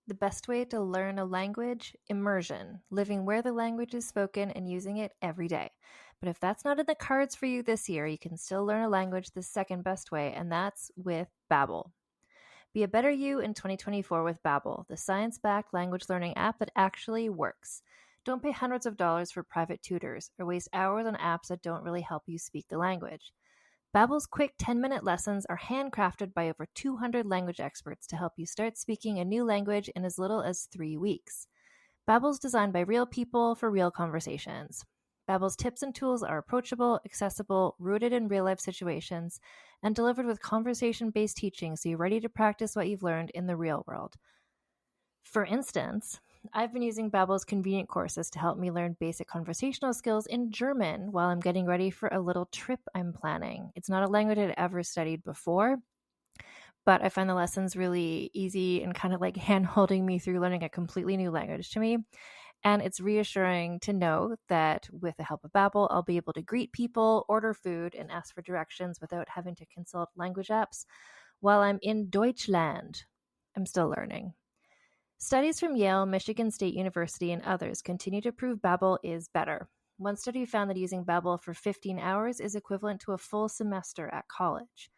The best way to learn a language? Immersion, living where the language is spoken and using it every day. But if that's not in the cards for you this year, you can still learn a language the second best way, and that's with Babbel. Be a better you in 2024 with Babbel, the science-backed language learning app that actually works. Don't pay hundreds of dollars for private tutors or waste hours on apps that don't really help you speak the language. Babbel's quick 10-minute lessons are handcrafted by over 200 language experts to help you start speaking a new language in as little as 3 weeks. Babbel's designed by real people for real conversations. Babbel's tips and tools are approachable, accessible, rooted in real-life situations, and delivered with conversation-based teaching so you're ready to practice what you've learned in the real world. For instance, I've been using Babbel's convenient courses to help me learn basic conversational skills in German while I'm getting ready for a little trip I'm planning. It's not a language I'd ever studied before, but I find the lessons really easy and kind of like hand-holding me through learning a completely new language to me. And it's reassuring to know that with the help of Babbel, I'll be able to greet people, order food, and ask for directions without having to consult language apps while I'm in Deutschland. I'm still learning. Studies from Yale, Michigan State University, and others continue to prove Babbel is better. One study found that using Babbel for 15 hours is equivalent to a full semester at college.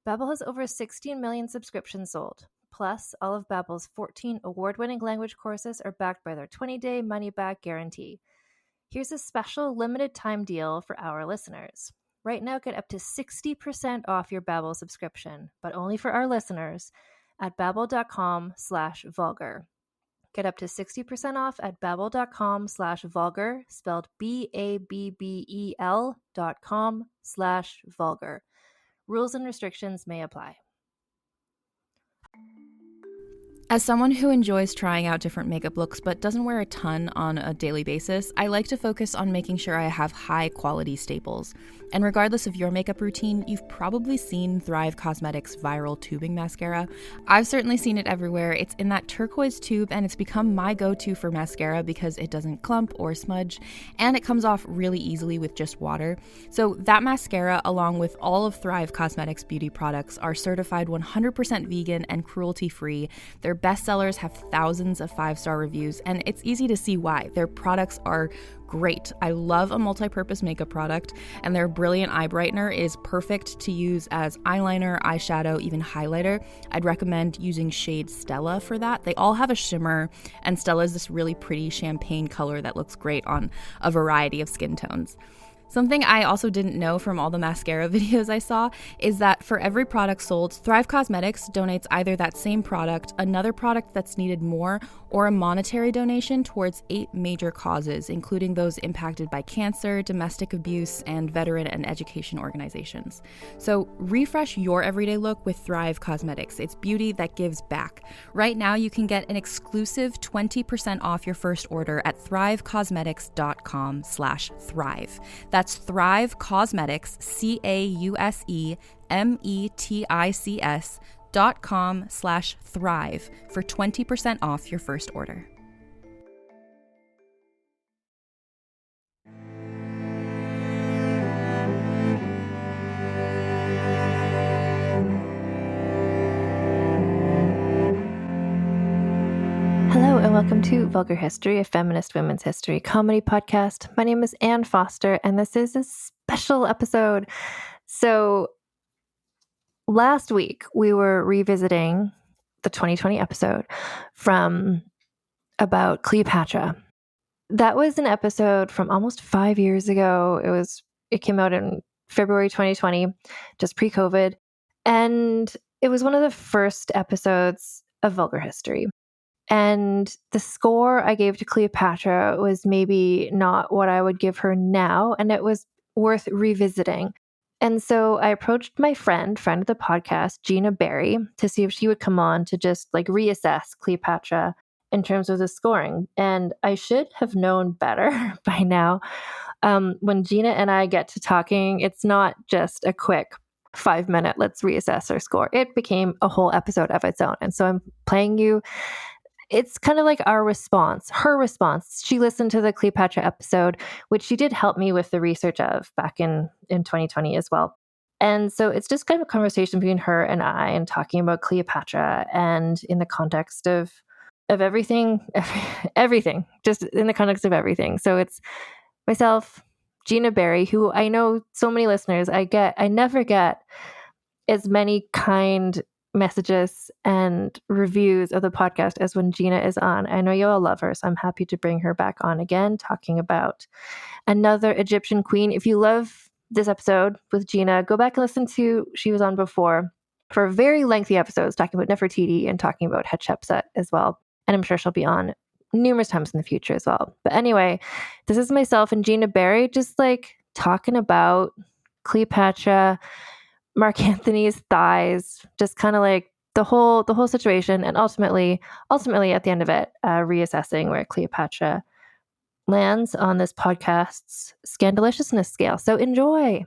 Babbel has over 16 million subscriptions sold. Plus, all of Babbel's 14 award-winning language courses are backed by their 20-day money-back guarantee. Here's a special limited-time deal for our listeners. Right now, get up to 60% off your Babbel subscription, but only for our listeners at babbel.com/vulgar. Get up to 60% off at babbel.com/vulgar, spelled BABBEL.com/vulgar. Rules and restrictions may apply. As someone who enjoys trying out different makeup looks but doesn't wear a ton on a daily basis, I like to focus on making sure I have high quality staples. And regardless of your makeup routine, you've probably seen Thrive Cosmetics Viral Tubing Mascara. I've certainly seen it everywhere. It's in that turquoise tube and it's become my go-to for mascara because it doesn't clump or smudge and it comes off really easily with just water. So that mascara, along with all of Thrive Cosmetics beauty products, are certified 100% vegan and cruelty-free. Their bestsellers have thousands of 5-star reviews, and it's easy to see why. Their products are great. I love a multi-purpose makeup product, and their brilliant eye brightener is perfect to use as eyeliner, eyeshadow, even highlighter. I'd recommend using shade Stella for that. They all have a shimmer, and Stella is this really pretty champagne color that looks great on a variety of skin tones. Something I also didn't know from all the mascara videos I saw is that for every product sold, Thrive Cosmetics donates either that same product, another product that's needed more, or a monetary donation towards 8 major causes, including those impacted by cancer, domestic abuse, and veteran and education organizations. So refresh your everyday look with Thrive Cosmetics. It's beauty that gives back. Right now, you can get an exclusive 20% off your first order at thrivecosmetics.com/thrive. That's Thrive Cosmetics, CAUSEMETICS.com/thrive for 20% off your first order. Hello and welcome to Vulgar History, a feminist women's history comedy podcast. My name is Anne Foster and this is a special episode. So last week we were revisiting the 2020 episode from about Cleopatra. That was an episode from almost 5 years ago. It came out in February 2020, just pre-COVID. And it was one of the first episodes of Vulgar History. And the score I gave to Cleopatra was maybe not what I would give her now, and it was worth revisiting. And so I approached my friend of the podcast, Gina Berry, to see if she would come on to just like reassess Cleopatra in terms of the scoring. And I should have known better by now. When Gina and I get to talking, it's not just a quick 5-minute, let's reassess our score. It became a whole episode of its own. And so I'm playing you. It's kind of like her response. She listened to the Cleopatra episode, which she did help me with the research of back in 2020 as well. And so it's just kind of a conversation between her and I and talking about Cleopatra and in the context of of everything, everything, just in the context of everything. So it's myself, Gina Berry, who I know so many listeners, I never get as many kind messages and reviews of the podcast as when Gina is on. I know you all love her, so I'm happy to bring her back on again, talking about another Egyptian queen. If you love this episode with Gina, go back and listen to she was on before for very lengthy episodes talking about Nefertiti and talking about Hatshepsut as well. And I'm sure she'll be on numerous times in the future as well. But anyway, this is myself and Gina Berry just like talking about Cleopatra, Mark Anthony's thighs, just kind of like the whole situation, and ultimately at the end of it, reassessing where Cleopatra lands on this podcast's scandaliciousness scale. So enjoy.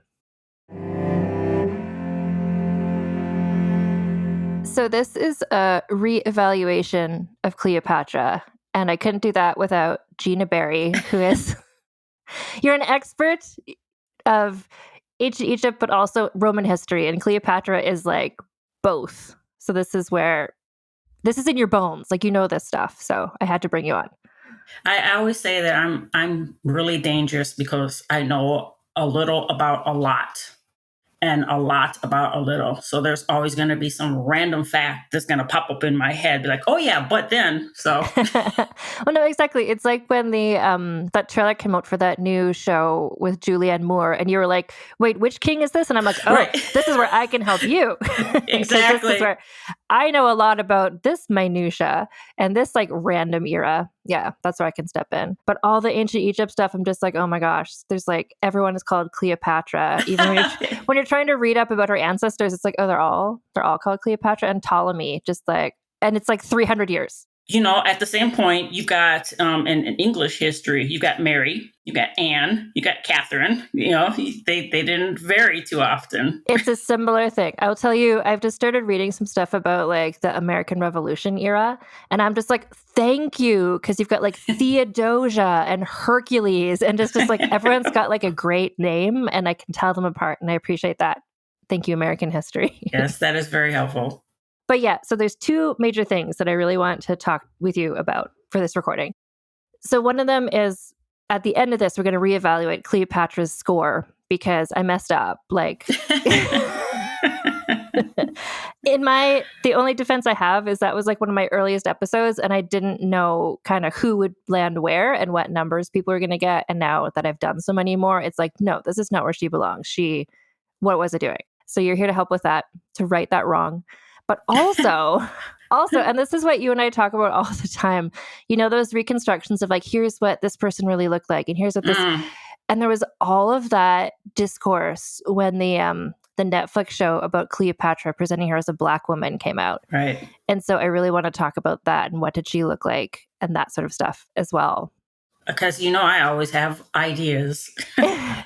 So this is a reevaluation of Cleopatra, and I couldn't do that without Gina Berry, who is you're an expert of ancient Egypt, but also Roman history, and Cleopatra is like both. So this is in your bones, like you know this stuff. So I had to bring you on. I always say that I'm really dangerous because I know a little about a lot and a lot about a little. So there's always going to be some random fact that's going to pop up in my head, be like, oh yeah, but then. So well, no, exactly. It's like when the that trailer came out for that new show with Julianne Moore, and you were like, wait, which king is this? And I'm like, oh, right. This is where I can help you. Exactly. This is where I know a lot about this minutia and this like random era. Yeah, that's where I can step in. But all the ancient Egypt stuff, I'm just like, oh my gosh, there's like everyone is called Cleopatra. Even when you're trying to read up about her ancestors, it's like, oh, they're all called Cleopatra, and Ptolemy, just like, and it's like 300 years. You know, at the same point, you've got in English history, you've got Mary, you got Anne, you got Catherine. You know, they didn't vary too often. It's a similar thing. I'll tell you, I've just started reading some stuff about like the American Revolution era, and I'm just like, thank you, because you've got like Theodosia and Hercules, and just like everyone's got like a great name, and I can tell them apart, and I appreciate that. Thank you, American history. Yes, that is very helpful. But yeah, so there's two major things that I really want to talk with you about for this recording. So one of them is at the end of this, we're going to reevaluate Cleopatra's score because I messed up. Like, the only defense I have is that was like one of my earliest episodes, and I didn't know kind of who would land where and what numbers people were going to get. And now that I've done so many more, it's like, no, this is not where she belongs. What was it doing? So you're here to help with that, to right that wrong. But also, and this is what you and I talk about all the time, you know, those reconstructions of like, here's what this person really looked like, and here's what this, and there was all of that discourse when the Netflix show about Cleopatra presenting her as a Black woman came out. Right. And so I really want to talk about that and what did she look like and that sort of stuff as well. Because, you know, I always have ideas.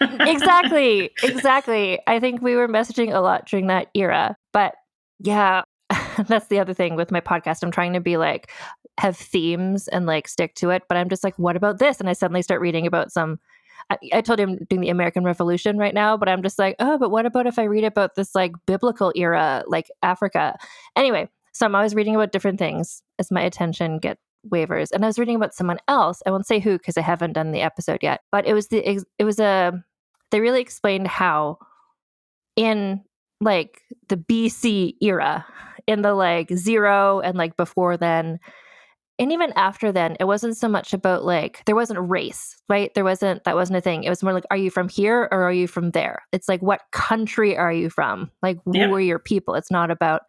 Exactly. I think we were messaging a lot during that era, but yeah. That's the other thing with my podcast. I'm trying to be like, have themes and like stick to it. But I'm just like, what about this? And I suddenly start reading about I told you I'm doing the American Revolution right now, but I'm just like, oh, but what about if I read about this like biblical era, like Africa? Anyway, so I'm always reading about different things as my attention wavers. And I was reading about someone else. I won't say who because I haven't done the episode yet. But they really explained how in like the BC era, in the like 0 and like before then, and even after then, it wasn't so much about like, there wasn't race, right? That wasn't a thing. It was more like, are you from here or are you from there? It's like, what country are you from? Like, who are your people? It's not about,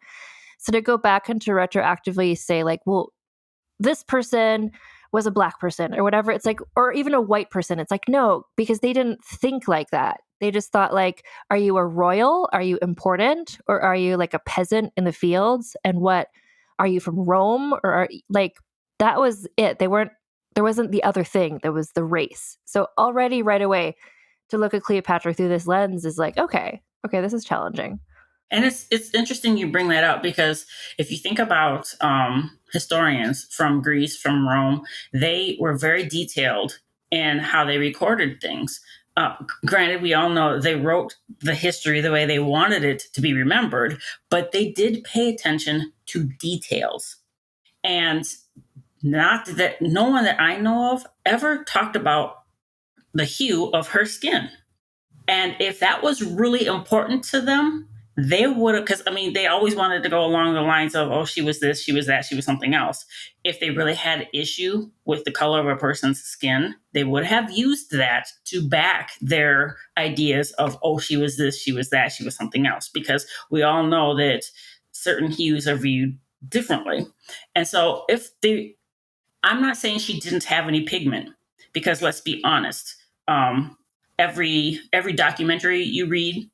so to go back and to retroactively say like, well, this person was a Black person or whatever. It's like, or even a white person. It's like, no, because they didn't think like that. They just thought like, are you a royal? Are you important? Or are you like a peasant in the fields? And what, are you from Rome? Or are like, that was it. There wasn't the other thing. There was the race. So already right away to look at Cleopatra through this lens is like, okay, this is challenging. And it's interesting you bring that up because if you think about historians from Greece, from Rome, they were very detailed in how they recorded things. Granted, we all know they wrote the history the way they wanted it to be remembered, but they did pay attention to details. And not that no one that I know of ever talked about the hue of her skin. And if that was really important to them, they would have, because I mean, they always wanted to go along the lines of, oh, she was this, she was that, she was something else. If they really had an issue with the color of a person's skin, they would have used that to back their ideas of, oh, she was this, she was that, she was something else. Because we all know that certain hues are viewed differently. And so I'm not saying she didn't have any pigment, because let's be honest. Every documentary you read,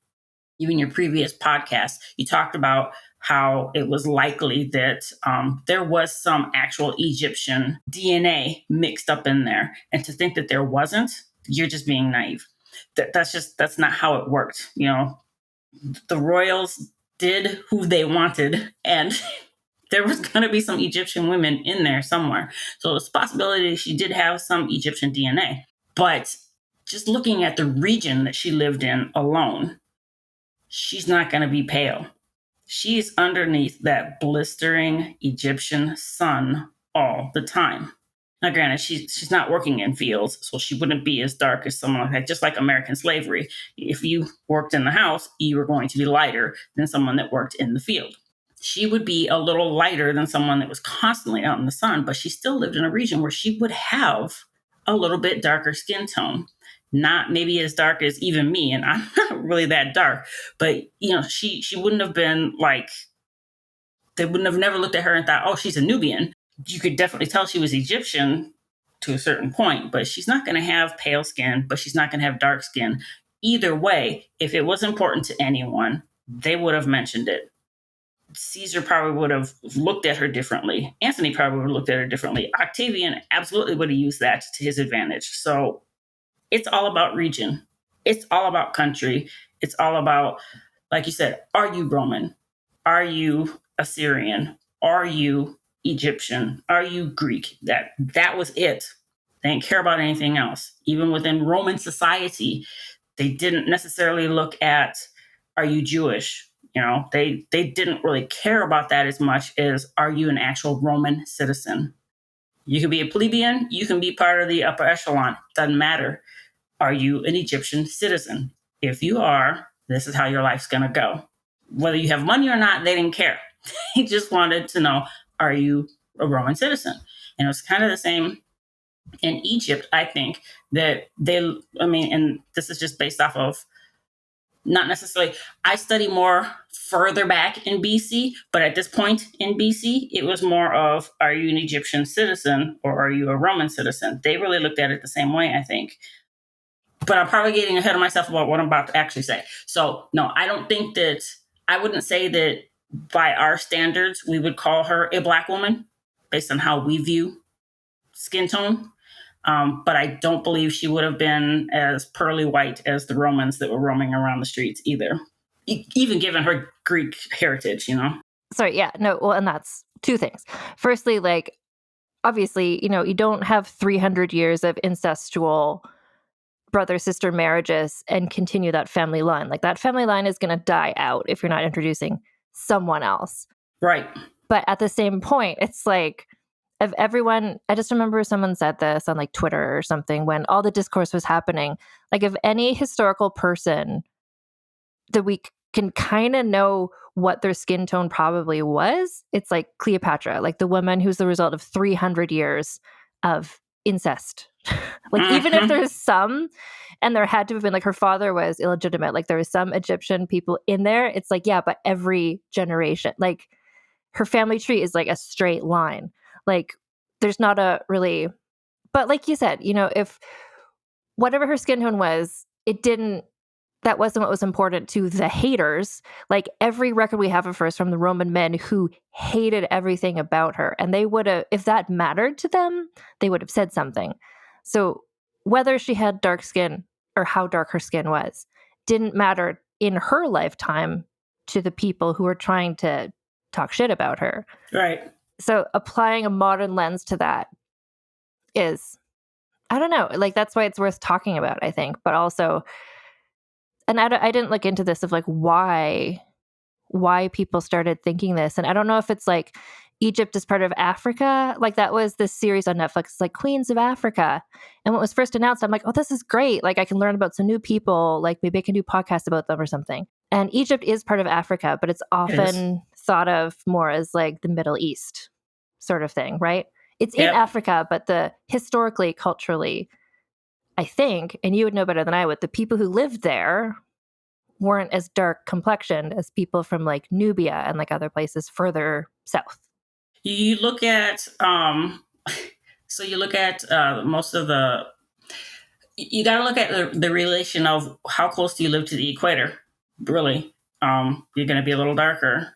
even your previous podcast, you talked about how it was likely that there was some actual Egyptian DNA mixed up in there, and to think that there wasn't, you're just being naive. That's not how it worked. You know, the royals did who they wanted, and there was going to be some Egyptian women in there somewhere. So it's a possibility she did have some Egyptian DNA. But just looking at the region that she lived in alone, she's not going to be pale. She's underneath that blistering Egyptian sun all the time. Now, granted, she's not working in fields, so she wouldn't be as dark as someone like that, just like American slavery. If you worked in the house, you were going to be lighter than someone that worked in the field. She would be a little lighter than someone that was constantly out in the sun, but she still lived in a region where she would have a little bit darker skin tone. Not maybe as dark as even me, and I'm not really that dark, but you know, she wouldn't have been like, they wouldn't have never looked at her and thought, oh, she's a Nubian. You could definitely tell she was Egyptian to a certain point, but she's not going to have pale skin, but she's not going to have dark skin. Either way, if it was important to anyone, they would have mentioned it. Caesar probably would have looked at her differently. Antony probably would have looked at her differently. Octavian absolutely would have used that to his advantage. So it's all about region. It's all about country. It's all about, like you said, are you Roman? Are you Assyrian? Are you Egyptian? Are you Greek? That was it. They didn't care about anything else. Even within Roman society, they didn't necessarily look at, are you Jewish? You know, they didn't really care about that as much as, are you an actual Roman citizen? You can be a plebeian, you can be part of the upper echelon, doesn't matter. Are you an Egyptian citizen? If you are, this is how your life's going to go. Whether you have money or not, they didn't care. They just wanted to know, are you a Roman citizen? And it was kind of the same in Egypt, I think, that and this is just based off of, not necessarily, I study more further back in BC, but at this point in BC, it was more of, are you an Egyptian citizen or are you a Roman citizen? They really looked at it the same way, I think. But I'm probably getting ahead of myself about what I'm about to actually say. So, no, I wouldn't say that by our standards, we would call her a Black woman based on how we view skin tone. But I don't believe she would have been as pearly white as the Romans that were roaming around the streets either, even given her Greek heritage, you know? Sorry, yeah, no, well, and that's two things. Firstly, like, obviously, you know, you don't have 300 years of incestual brother-sister marriages and continue that family line. Like, that family line is going to die out if you're not introducing someone else. Right. But at the same point, it's like, of everyone, I just remember someone said this on like Twitter or something when all the discourse was happening. Like, if any historical person that we can kind of know what their skin tone probably was, it's like Cleopatra, like the woman who's the result of 300 years of incest. Like, even if there's some, and there had to have been, like, her father was illegitimate, like there was some Egyptian people in there, it's like, yeah, but every generation, like, her family tree is like a straight line. Like, there's not a really, but like you said, you know, if whatever her skin tone was, that wasn't what was important to the haters. Like, every record we have of hers from the Roman men who hated everything about her, and they would have, if that mattered to them, they would have said something. So whether she had dark skin or how dark her skin was didn't matter in her lifetime to the people who were trying to talk shit about her. Right. So applying a modern lens to that is, I don't know, like, that's why it's worth talking about, I think. But also, and I didn't look into this of like why people started thinking this. And I don't know if it's like Egypt is part of Africa. Like that was this series on Netflix, like Queens of Africa. And when it was first announced, I'm like, oh, this is great. Like I can learn about some new people. Like maybe I can do podcasts about them or something. And Egypt is part of Africa, but it's It is. often thought of more as like the Middle East sort of thing, right? It's in Yep. Africa, but the historically, culturally, I think, and you would know better than I would, the people who lived there weren't as dark complexioned as people from like Nubia and like other places further south. You look at so you look at most of the you got to look at the relation of how close do you live to the equator. Really, you're going to be a little darker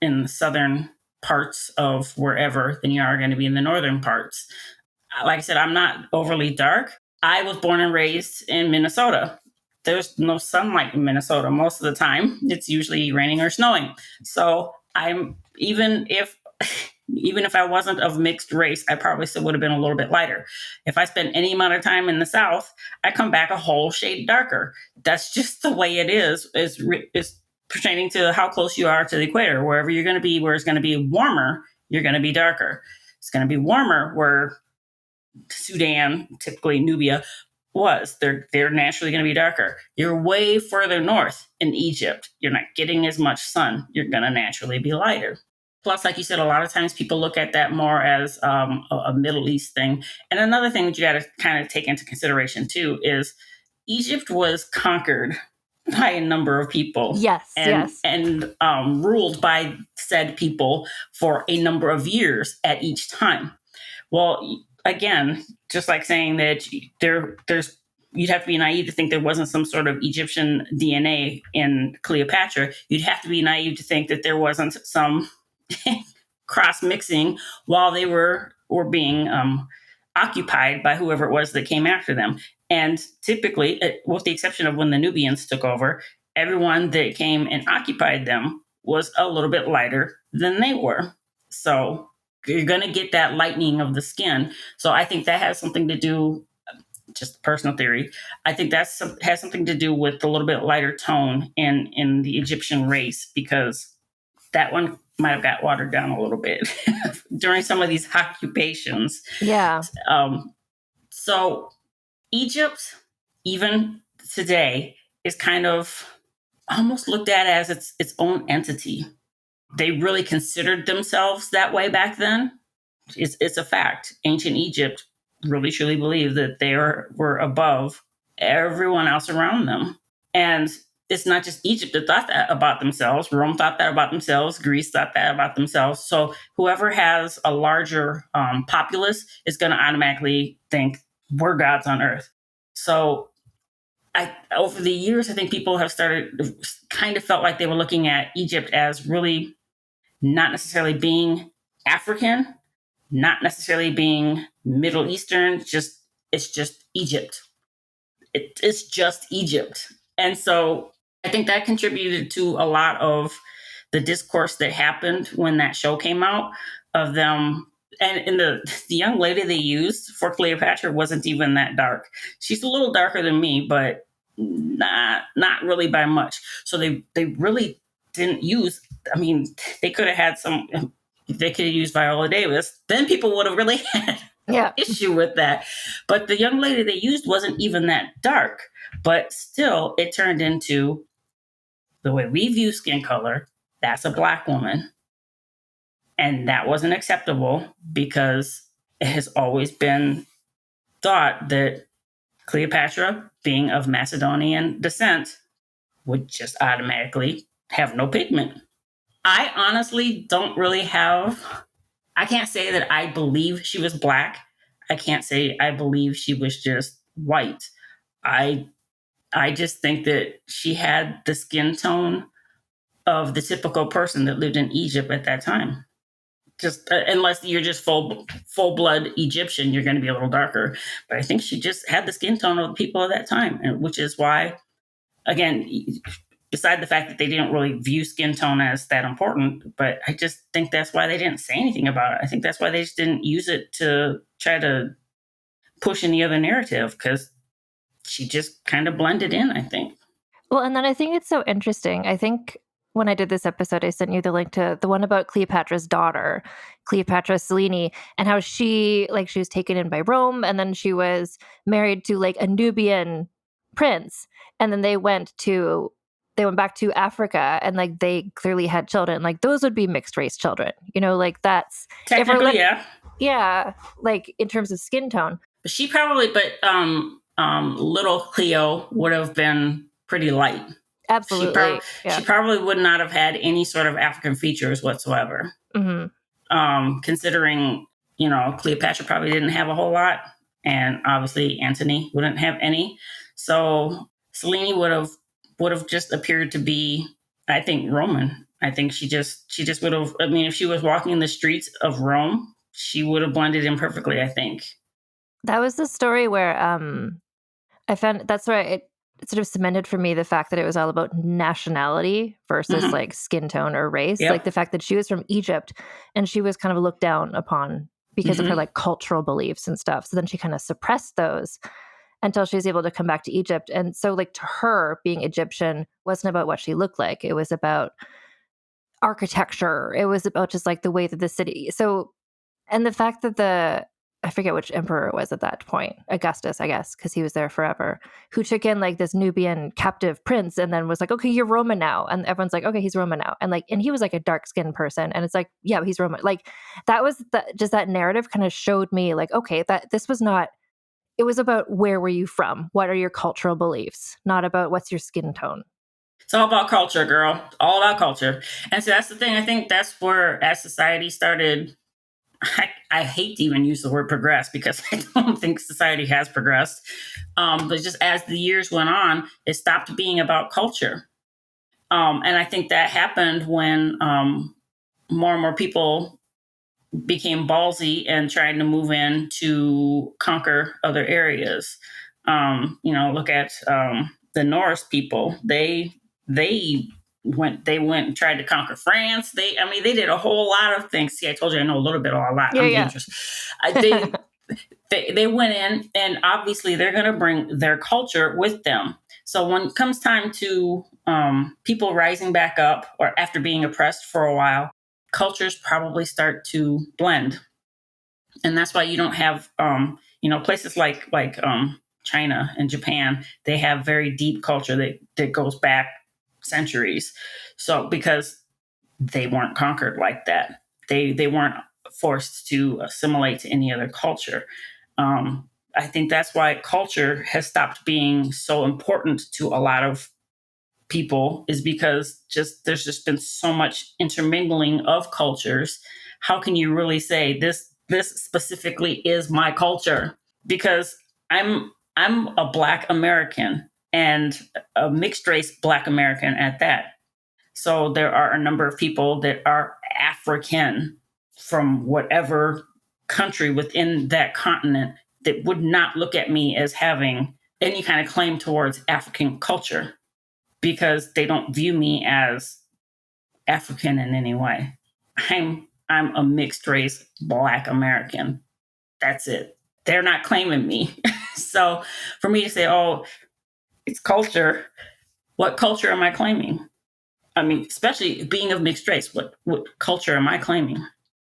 in the southern parts of wherever than you are going to be in the northern parts. Like I said, I'm not overly dark. I was born and raised in Minnesota. There's no sunlight in Minnesota most of the time. It's usually raining or snowing. So I'm even if I wasn't of mixed race, I probably still would have been a little bit lighter. If I spent any amount of time in the South, I come back a whole shade darker. That's just the way it is pertaining to how close you are to the equator. Wherever you're going to be, where it's going to be warmer, you're going to be darker. It's going to be warmer where Sudan, typically Nubia, was. They're naturally going to be darker. You're way further north in Egypt. You're not getting as much sun. You're going to naturally be lighter. Plus, like you said, a lot of times people look at that more as a Middle East thing. And another thing that you got to kind of take into consideration too is Egypt was conquered by a number of people. Yes, and ruled by said people for a number of years at each time. Well, again, just like saying that there's you'd have to be naive to think there wasn't some sort of Egyptian DNA in Cleopatra. You'd have to be naive to think that there wasn't some cross mixing while they were being occupied by whoever it was that came after them. And typically, with the exception of when the Nubians took over, everyone that came and occupied them was a little bit lighter than they were. So you're going to get that lightening of the skin. So I think that has something to do, just personal theory, I think that has something to do with a little bit lighter tone in the Egyptian race, because that one might have got watered down a little bit during some of these occupations. Yeah. So Egypt, even today, is kind of almost looked at as its own entity. They really considered themselves that way back then. It's a fact. Ancient Egypt really truly believed that they were above everyone else around them. And it's not just Egypt that thought that about themselves. Rome thought that about themselves. Greece thought that about themselves. So whoever has a larger populace is going to automatically think we're gods on earth. So over the years, I think people have kind of felt like they were looking at Egypt as really not necessarily being African, not necessarily being Middle Eastern. It's just Egypt. It's just Egypt. And so I think that contributed to a lot of the discourse that happened when that show came out of them. And the young lady they used for Cleopatra wasn't even that dark. She's a little darker than me, but not really by much. So they really didn't use, I mean, they could have had they could have used Viola Davis. Then people would have really had issue with that. But the young lady they used wasn't even that dark. But still, it turned into the way we view skin color. That's a Black woman. And that wasn't acceptable because it has always been thought that Cleopatra, being of Macedonian descent, would just automatically have no pigment. I honestly don't really I can't say that I believe she was Black. I can't say I believe she was just white. I just think that she had the skin tone of the typical person that lived in Egypt at that time. Just unless you're just full blood Egyptian, you're going to be a little darker. But I think she just had the skin tone of the people of that time, and which is why, again, beside the fact that they didn't really view skin tone as that important, but I just think that's why they didn't say anything about it. I think that's why they just didn't use it to try to push any other narrative, because she just kind of blended in, I think. Well, and then I think it's so interesting. I think when I did this episode, I sent you the link to the one about Cleopatra's daughter, Cleopatra Selene, and how she was taken in by Rome, and then she was married to like a Nubian prince, and then they went back to Africa, and like they clearly had children. Like those would be mixed race children, like that's Technically, yeah. Yeah, like in terms of skin tone. But little Cleo would have been pretty light. Absolutely. She probably would not have had any sort of African features whatsoever. Mm-hmm. Considering, Cleopatra probably didn't have a whole lot, and obviously Antony wouldn't have any. So Selene would have just appeared to be, I think, Roman. I think she just would have. I mean, if she was walking in the streets of Rome, she would have blended in perfectly, I think. That was the story where I found that's where it sort of cemented for me the fact that it was all about nationality versus like skin tone or race. Yep. Like the fact that she was from Egypt and she was kind of looked down upon because of her like cultural beliefs and stuff. So then she kind of suppressed those until she was able to come back to Egypt. And so like to her, being Egyptian wasn't about what she looked like. It was about architecture. It was about just like the way that the city. So, and the fact that I forget which emperor it was at that point, Augustus, I guess, because he was there forever, who took in like this Nubian captive prince and then was like, okay, you're Roman now. And everyone's like, okay, he's Roman now. And he was like a dark skinned person. And it's like, yeah, he's Roman. Like that was just that narrative kind of showed me like, okay, that this was not, it was about where were you from? What are your cultural beliefs? Not about what's your skin tone. It's all about culture, girl. All about culture. And so that's the thing. I think that's where, as society started, I hate to even use the word progress because I don't think society has progressed. But just as the years went on, it stopped being about culture. And I think that happened when more and more people became ballsy and tried to move in to conquer other areas. Look at the Norse people. They went and tried to conquer France. They did a whole lot of things. See, I told you I know a little bit or a lot. Yeah, I'm yeah. dangerous. They went in, and obviously they're going to bring their culture with them. So when it comes time to people rising back up or after being oppressed for a while, cultures probably start to blend. And that's why you don't have, places like China and Japan, they have very deep culture that goes back centuries. So because they weren't conquered like that, they weren't forced to assimilate to any other culture. I think that's why culture has stopped being so important to a lot of people, is because there's just been so much intermingling of cultures. How can you really say this specifically is my culture? Because I'm a Black American, and a mixed race Black American at that. So there are a number of people that are African from whatever country within that continent that would not look at me as having any kind of claim towards African culture, because they don't view me as African in any way. I'm a mixed race Black American. That's it. They're not claiming me. So for me to say, oh, it's culture, what culture am I claiming? I mean, especially being of mixed race, what culture am I claiming?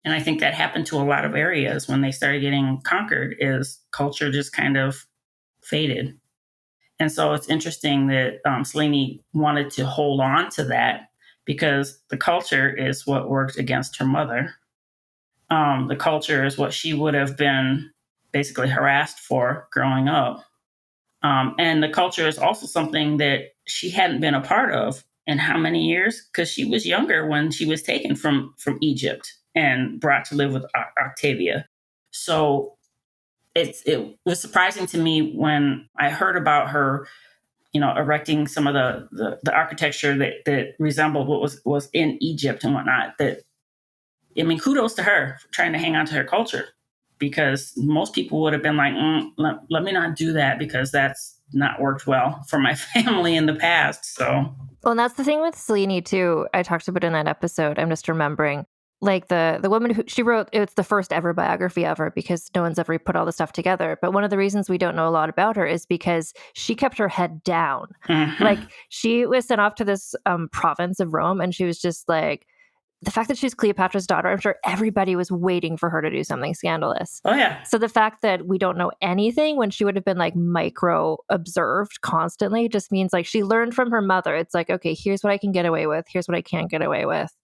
And I think that happened to a lot of areas when they started getting conquered, is culture just kind of faded. And so it's interesting that Selene wanted to hold on to that, because the culture is what worked against her mother. The culture is what she would have been basically harassed for growing up. And the culture is also something that she hadn't been a part of in how many years? Because she was younger when she was taken from Egypt and brought to live with Octavia. So it was surprising to me when I heard about her, erecting some of the architecture that resembled what was in Egypt and whatnot. Kudos to her for trying to hang on to her culture, because most people would have been like, let me not do that, because that's not worked well for my family in the past. So, well, and that's the thing with Selene too. I talked about in that episode. I'm just remembering like the woman who she wrote, it's the first ever biography of her because no one's ever put all this stuff together. But one of the reasons we don't know a lot about her is because she kept her head down. Mm-hmm. Like she was sent off to this province of Rome, and she was just like, the fact that she's Cleopatra's daughter, I'm sure everybody was waiting for her to do something scandalous. Oh, yeah. So the fact that we don't know anything when she would have been like micro observed constantly just means like she learned from her mother. It's like, okay, here's what I can get away with. Here's what I can't get away with,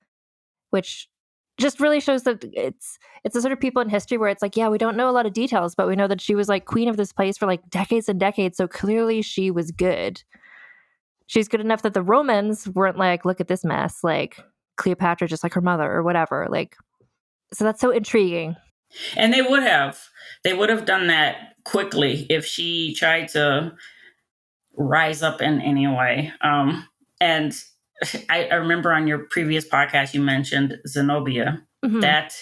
which just really shows that it's the sort of people in history where it's like, yeah, we don't know a lot of details, but we know that she was like queen of this place for like decades and decades. So clearly she was good. She's good enough that the Romans weren't like, look at this mess. Like, Cleopatra just like her mother or whatever. Like, so that's so intriguing. And they would have done that quickly if she tried to rise up in any way. And I remember on your previous podcast you mentioned Zenobia, that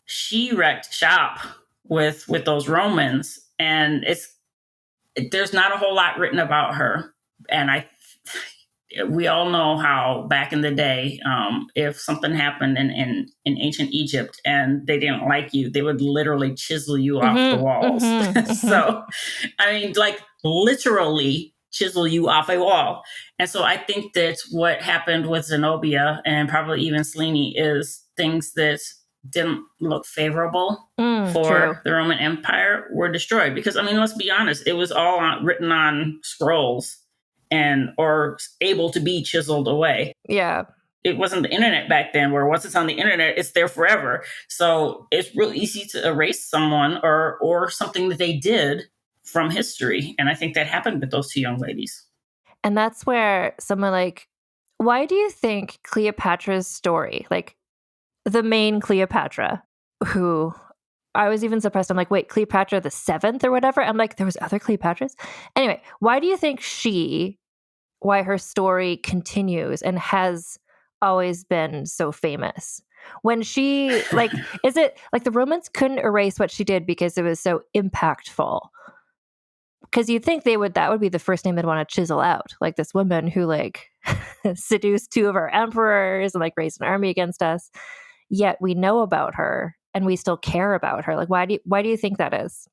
she wrecked shop with those Romans, and there's not a whole lot written about her. And we all know how back in the day, if something happened in ancient Egypt and they didn't like you, they would literally chisel you off the walls. So, I mean, like literally chisel you off a wall. And so I think that what happened with Zenobia and probably even Selene is things that didn't look favorable for the Roman Empire were destroyed. Because, I mean, let's be honest, it was all written on scrolls or able to be chiseled away. Yeah. It wasn't the internet back then where once it's on the internet, it's there forever. So it's really easy to erase someone or something that they did from history. And I think that happened with those two young ladies. And that's where someone like, why do you think Cleopatra's story, like the main Cleopatra, who I was even surprised. I'm like, wait, Cleopatra the 7th or whatever? I'm like, there was other Cleopatras? Anyway, why do you think why her story continues and has always been so famous? When she, like, is it like the Romans couldn't erase what she did because it was so impactful? Because you'd think that would be the first name they'd want to chisel out, like this woman who like seduced 2 of our emperors and like raised an army against us. Yet we know about her and we still care about her. Like, why do you think that is?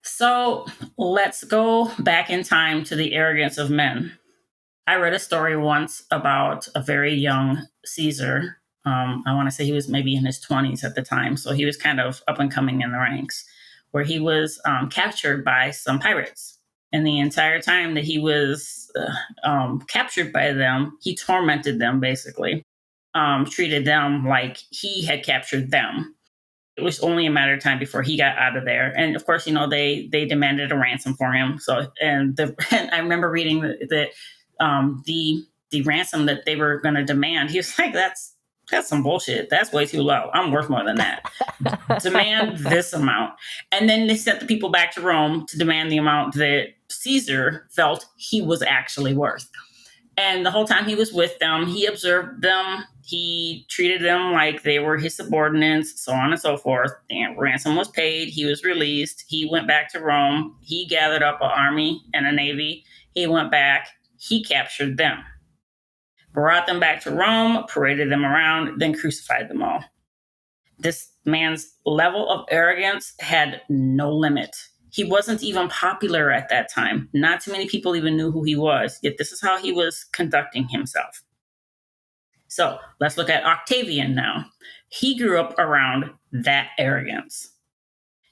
So let's go back in time to the arrogance of men. I read a story once about a very young Caesar. I want to say he was maybe in his 20s at the time. So he was kind of up and coming in the ranks, where he was captured by some pirates. And the entire time that he was captured by them, he tormented them, basically, treated them like he had captured them. It was only a matter of time before he got out of there. And of course, they demanded a ransom for him. So, and I remember reading that the ransom that they were going to demand, he was like, that's some bullshit. That's way too low. I'm worth more than that. Demand this amount. And then they sent the people back to Rome to demand the amount that Caesar felt he was actually worth. And the whole time he was with them, he observed them. He treated them like they were his subordinates, so on and so forth. And ransom was paid. He was released. He went back to Rome. He gathered up an army and a navy. He went back. He captured them, brought them back to Rome, paraded them around, then crucified them all. This man's level of arrogance had no limit. He wasn't even popular at that time. Not too many people even knew who he was, yet this is how he was conducting himself. So let's look at Octavian now. He grew up around that arrogance.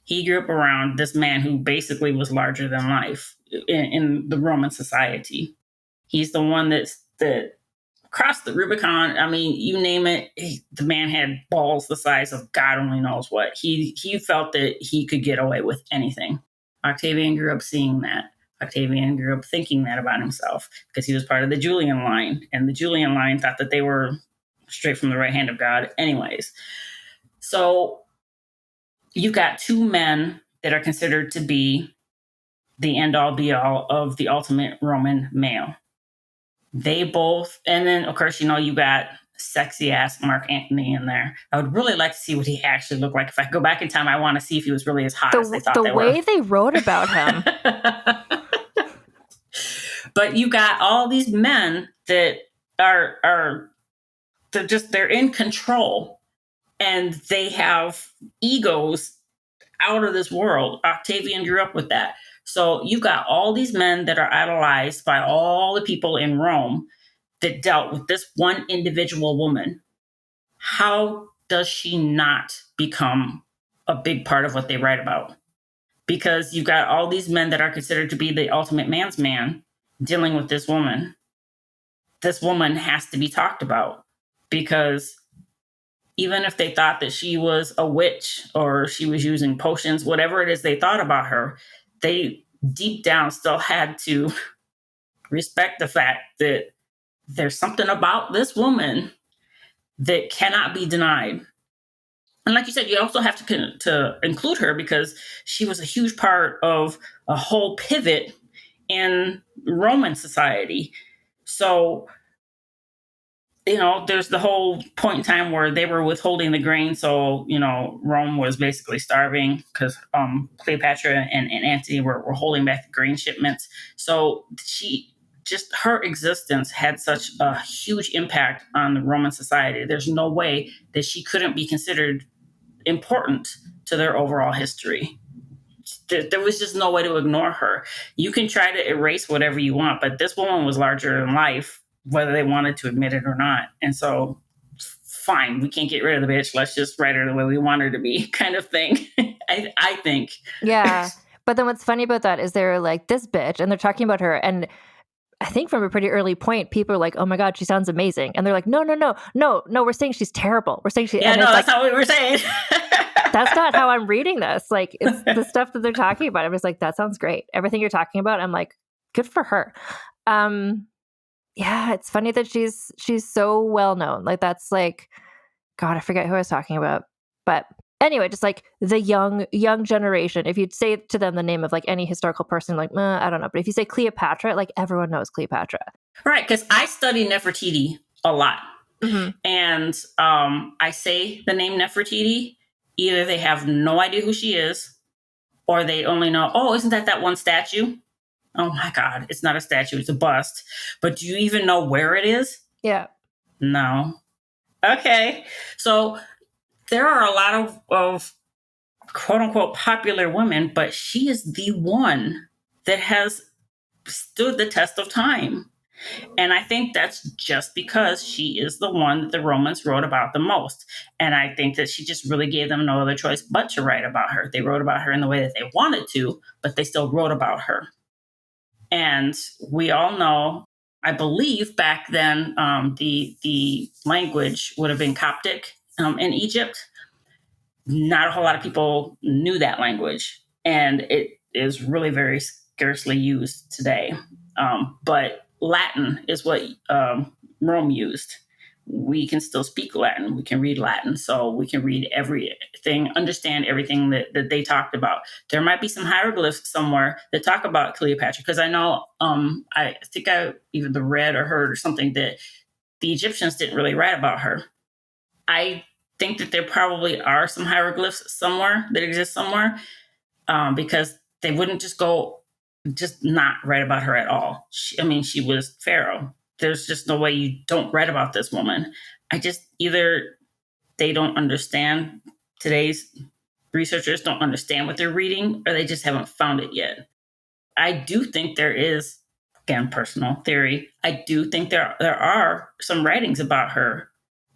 He grew up around this man who basically was larger than life in the Roman society. He's the one that crossed the Rubicon. I mean, you name it, the man had balls the size of God only knows what. He felt that he could get away with anything. Octavian grew up seeing that. Octavian grew up thinking that about himself because he was part of the Julian line. And the Julian line thought that they were straight from the right hand of God anyways. So you've got 2 men that are considered to be the end-all be-all of the ultimate Roman male. They both, and then of course, you got sexy ass Mark Antony in there. I would really like to see what he actually looked like. If I could go back in time, I want to see if he was really as hot as they thought they were. The way they wrote about him. But you got all these men that they're in control. and they have egos out of this world. Octavian grew up with that. So you've got all these men that are idolized by all the people in Rome that dealt with this one individual woman. How does she not become a big part of what they write about? Because you've got all these men that are considered to be the ultimate man's man dealing with this woman. This woman has to be talked about, because even if they thought that she was a witch or she was using potions, whatever it is they thought about her, they deep down still had to respect the fact that there's something about this woman that cannot be denied. And like you said, you also have to include her because she was a huge part of a whole pivot in Roman society. So, there's the whole point in time where they were withholding the grain. So, Rome was basically starving because Cleopatra and Antony were holding back the grain shipments. So her existence had such a huge impact on the Roman society. There's no way that she couldn't be considered important to their overall history. There was just no way to ignore her. You can try to erase whatever you want, but this woman was larger than life, whether they wanted to admit it or not. And so, fine, we can't get rid of the bitch. Let's just write her the way we want her to be, kind of thing. I think. Yeah. But then what's funny about that is they're like, this bitch, and they're talking about her. And I think from a pretty early point, people are like, oh my God, she sounds amazing. And they're like, no, we're saying she's terrible. We're saying that's not what we were saying. That's not how I'm reading this. Like, it's the stuff that they're talking about. I'm just like, that sounds great. Everything you're talking about, I'm like, good for her. Yeah, it's funny that she's so well known. Like, that's like, God, I forget who I was talking about. But anyway, just like the young generation, if you'd say to them the name of like any historical person, like, I don't know. But if you say Cleopatra, like everyone knows Cleopatra. Right, because I study Nefertiti a lot. Mm-hmm. And I say the name Nefertiti, either they have no idea who she is, or they only know, oh, isn't that one statue? Oh my God, it's not a statue, it's a bust. But do you even know where it is? Yeah. No. Okay. So there are a lot of quote unquote popular women, but she is the one that has stood the test of time. And I think that's just because she is the one that the Romans wrote about the most. And I think that she just really gave them no other choice but to write about her. They wrote about her in the way that they wanted to, but they still wrote about her. And we all know, I believe back then, the language would have been Coptic in Egypt. Not a whole lot of people knew that language, and it is really very scarcely used today. But Latin is what Rome used. We can still speak Latin. We can read Latin. So we can read everything, understand everything that they talked about. There might be some hieroglyphs somewhere that talk about Cleopatra, because I know, I think I either read or heard or something that the Egyptians didn't really write about her. I think that there probably are some hieroglyphs somewhere that exist somewhere, because they wouldn't just not write about her at all. She was Pharaoh. There's just no way you don't write about this woman. Either they don't understand, today's researchers don't understand what they're reading, or they just haven't found it yet. I do think there is, again, personal theory, I do think there are some writings about her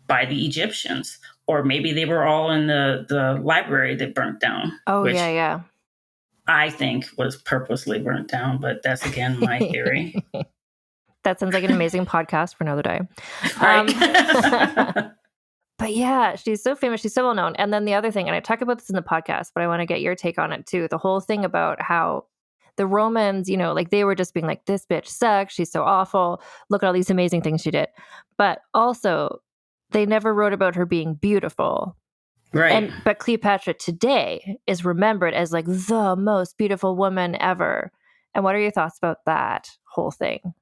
by the Egyptians, or maybe they were all in the library that burnt down. Oh, yeah. I think was purposely burnt down, but that's, again, my theory. That sounds like an amazing podcast for another day. Right. But yeah, she's so famous. She's so well known. And then the other thing, and I talk about this in the podcast, but I want to get your take on it too. The whole thing about how the Romans, like they were just being like, this bitch sucks. She's so awful. Look at all these amazing things she did. But also, they never wrote about her being beautiful. Right. But Cleopatra today is remembered as like the most beautiful woman ever. And what are your thoughts about that whole thing?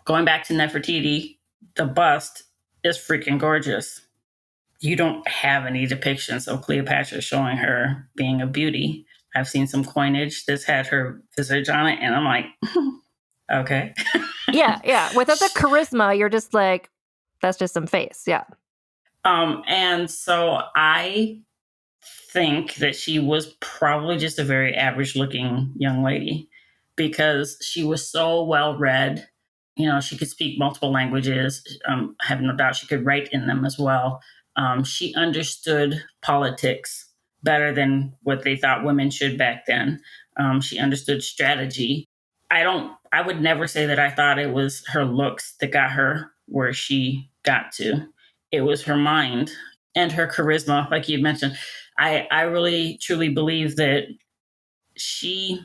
Going back to Nefertiti, the bust is freaking gorgeous. You don't have any depictions of Cleopatra showing her being a beauty. I've seen some coinage that's had her visage on it, and I'm like, okay. Yeah. Without the charisma, you're just like, that's just some face. Yeah. And so I think that she was probably just a very average looking young lady because she was so well read. You know, she could speak multiple languages. I have no doubt she could write in them as well. She understood politics better than what they thought women should back then. She understood strategy. I would never say that I thought it was her looks that got her where she got to. It was her mind and her charisma, like you mentioned. I really truly believe that she,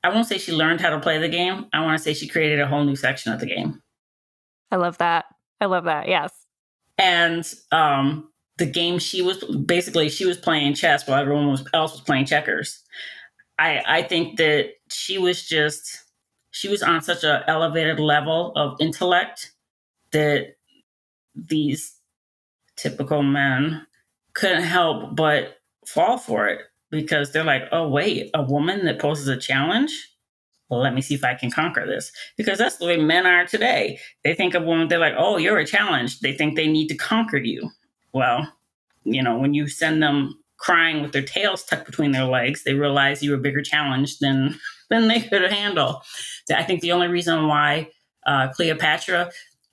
I won't say she learned how to play the game. I want to say she created a whole new section of the game. I love that. I love that. Yes. And the game she was playing chess while everyone else was playing checkers. I think that she was on such an elevated level of intellect that these typical men couldn't help but fall for it because they're like, oh, wait, a woman that poses a challenge? Well, let me see if I can conquer this. Because that's the way men are today. They think of women, they're like, oh, you're a challenge. They think they need to conquer you. Well, you know, when you send them crying with their tails tucked between their legs, they realize you're a bigger challenge than they could handle. I think the only reason why Cleopatra,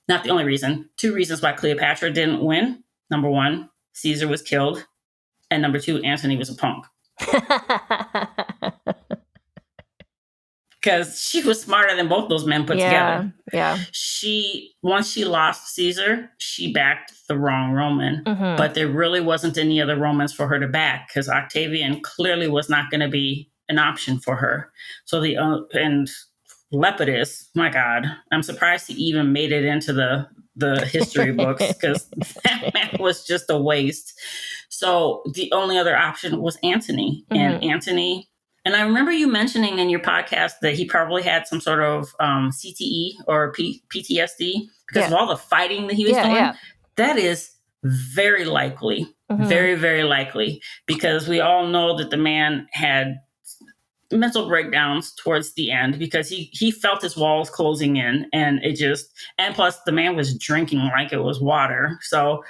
not the only reason, two reasons why Cleopatra didn't win. Number one, Caesar was killed. And number two, Antony was a punk. Because she was smarter than both those men put together. Yeah. Once she lost Caesar, she backed the wrong Roman. Mm-hmm. But there really wasn't any other Romans for her to back because Octavian clearly was not going to be an option for her. So and Lepidus, my God, I'm surprised he even made it into the history books because that man was just a waste. So the only other option was Antony. Mm-hmm. And Antony, and I remember you mentioning in your podcast that he probably had some sort of CTE or PTSD because of all the fighting that he was doing. Yeah. That is very likely, very, very likely, because we all know that the man had mental breakdowns towards the end because he felt his walls closing in and plus the man was drinking like it was water. So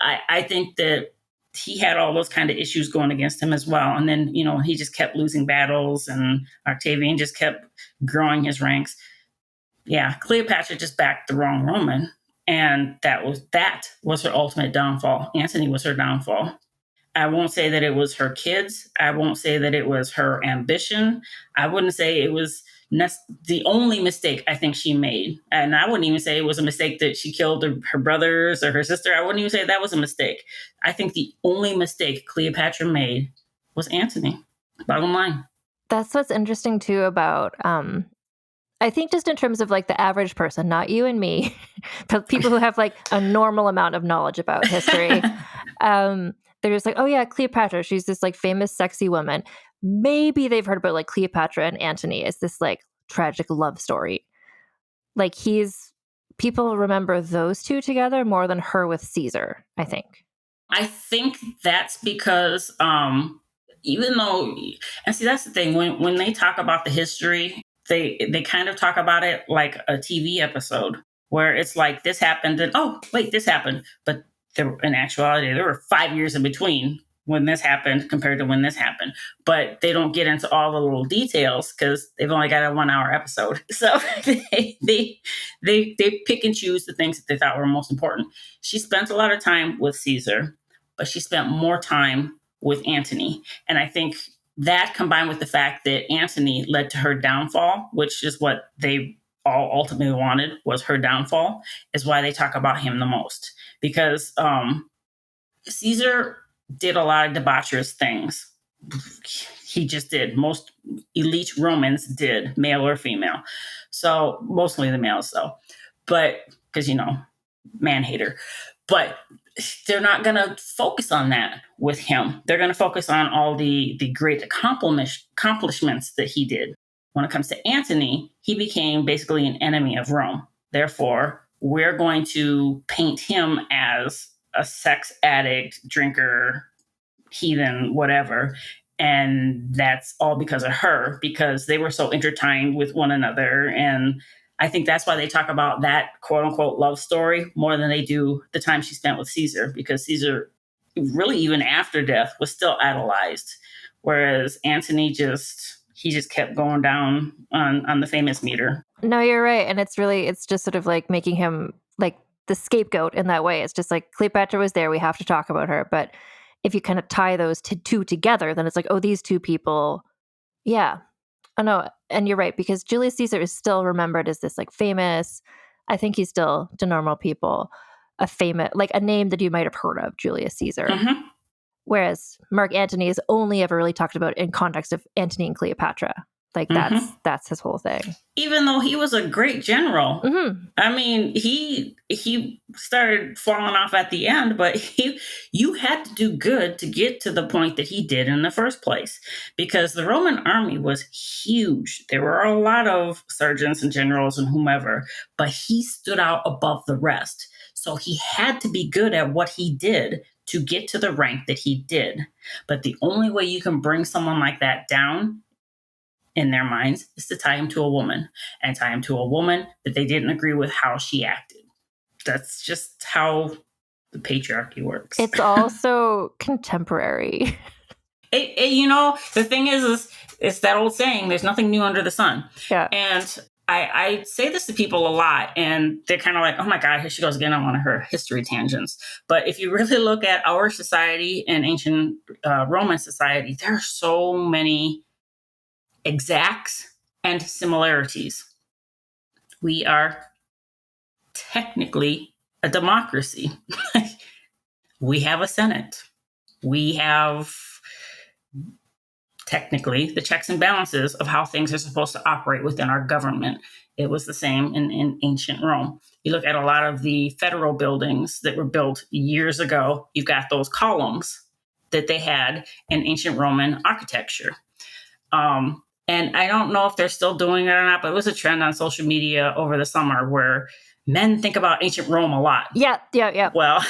I think that he had all those kind of issues going against him as well. And then, you know, he just kept losing battles and Octavian just kept growing his ranks. Yeah, Cleopatra just backed the wrong Roman. And that was her ultimate downfall. Antony was her downfall. I won't say that it was her kids. I won't say that it was her ambition. I wouldn't say it was the only mistake I think she made. And I wouldn't even say it was a mistake that she killed her brothers or her sister. I wouldn't even say that was a mistake. I think the only mistake Cleopatra made was Antony. Bottom line. That's what's interesting too about, I think just in terms of like the average person, not you and me, but people who have like a normal amount of knowledge about history. They're just like, oh yeah, Cleopatra, she's this like famous, sexy woman. Maybe they've heard about like Cleopatra and Antony as this like tragic love story. Like people remember those two together more than her with Caesar, I think. I think that's because even though, and see, that's the thing, when they talk about the history, they kind of talk about it like a TV episode where it's like this happened and oh, wait, this happened. But in actuality, there were 5 years in between when this happened compared to when this happened. But they don't get into all the little details because they've only got a 1 hour episode. So they pick and choose the things that they thought were most important. She spent a lot of time with Caesar, but she spent more time with Antony. And I think that combined with the fact that Antony led to her downfall, which is what they all ultimately wanted was her downfall, is why they talk about him the most. Because Caesar did a lot of debaucherous things. He just did. Most elite Romans did, male or female. So mostly the males, though. But because, you know, man hater. But they're not going to focus on that with him. They're going to focus on all the great accomplishments that he did. When it comes to Antony, he became basically an enemy of Rome. Therefore, we're going to paint him as a sex addict, drinker, heathen, whatever. And that's all because of her, because they were so intertwined with one another. And I think that's why they talk about that quote unquote love story more than they do the time she spent with Caesar, because Caesar, really even after death, was still idolized. Whereas Antony he just kept going down on the famous meter. No, you're right. And it's just sort of like making him like the scapegoat in that way. It's just like Cleopatra was there. We have to talk about her. But if you kind of tie those two together, then it's like, oh, these two people. Yeah. Oh, no. And you're right, because Julius Caesar is still remembered as this like famous, I think he's still to normal people, a famous, like a name that you might have heard of, Julius Caesar. Mm-hmm. Whereas Mark Antony is only ever really talked about in context of Antony and Cleopatra. Like that's his whole thing. Even though he was a great general, I mean, he started falling off at the end, but you had to do good to get to the point that he did in the first place, because the Roman army was huge. There were a lot of sergeants and generals and whomever, but he stood out above the rest. So he had to be good at what he did to get to the rank that he did. But the only way you can bring someone like that down in their minds is to tie him to a woman, and tie him to a woman that they didn't agree with how she acted. That's just how the patriarchy works. It's also contemporary. The thing is it's that old saying, there's nothing new under the sun. Yeah. And I say this to people a lot, and they're kind of like, oh my God, here she goes again on one of her history tangents. But if you really look at our society and ancient Roman society, there are so many exacts and similarities. We are technically a democracy. We have a Senate. We have technically the checks and balances of how things are supposed to operate within our government. It was the same in ancient Rome. You look at a lot of the federal buildings that were built years ago, you've got those columns that they had in ancient Roman architecture. And I don't know if they're still doing it or not, but it was a trend on social media over the summer where men think about ancient Rome a lot. Yeah. Well,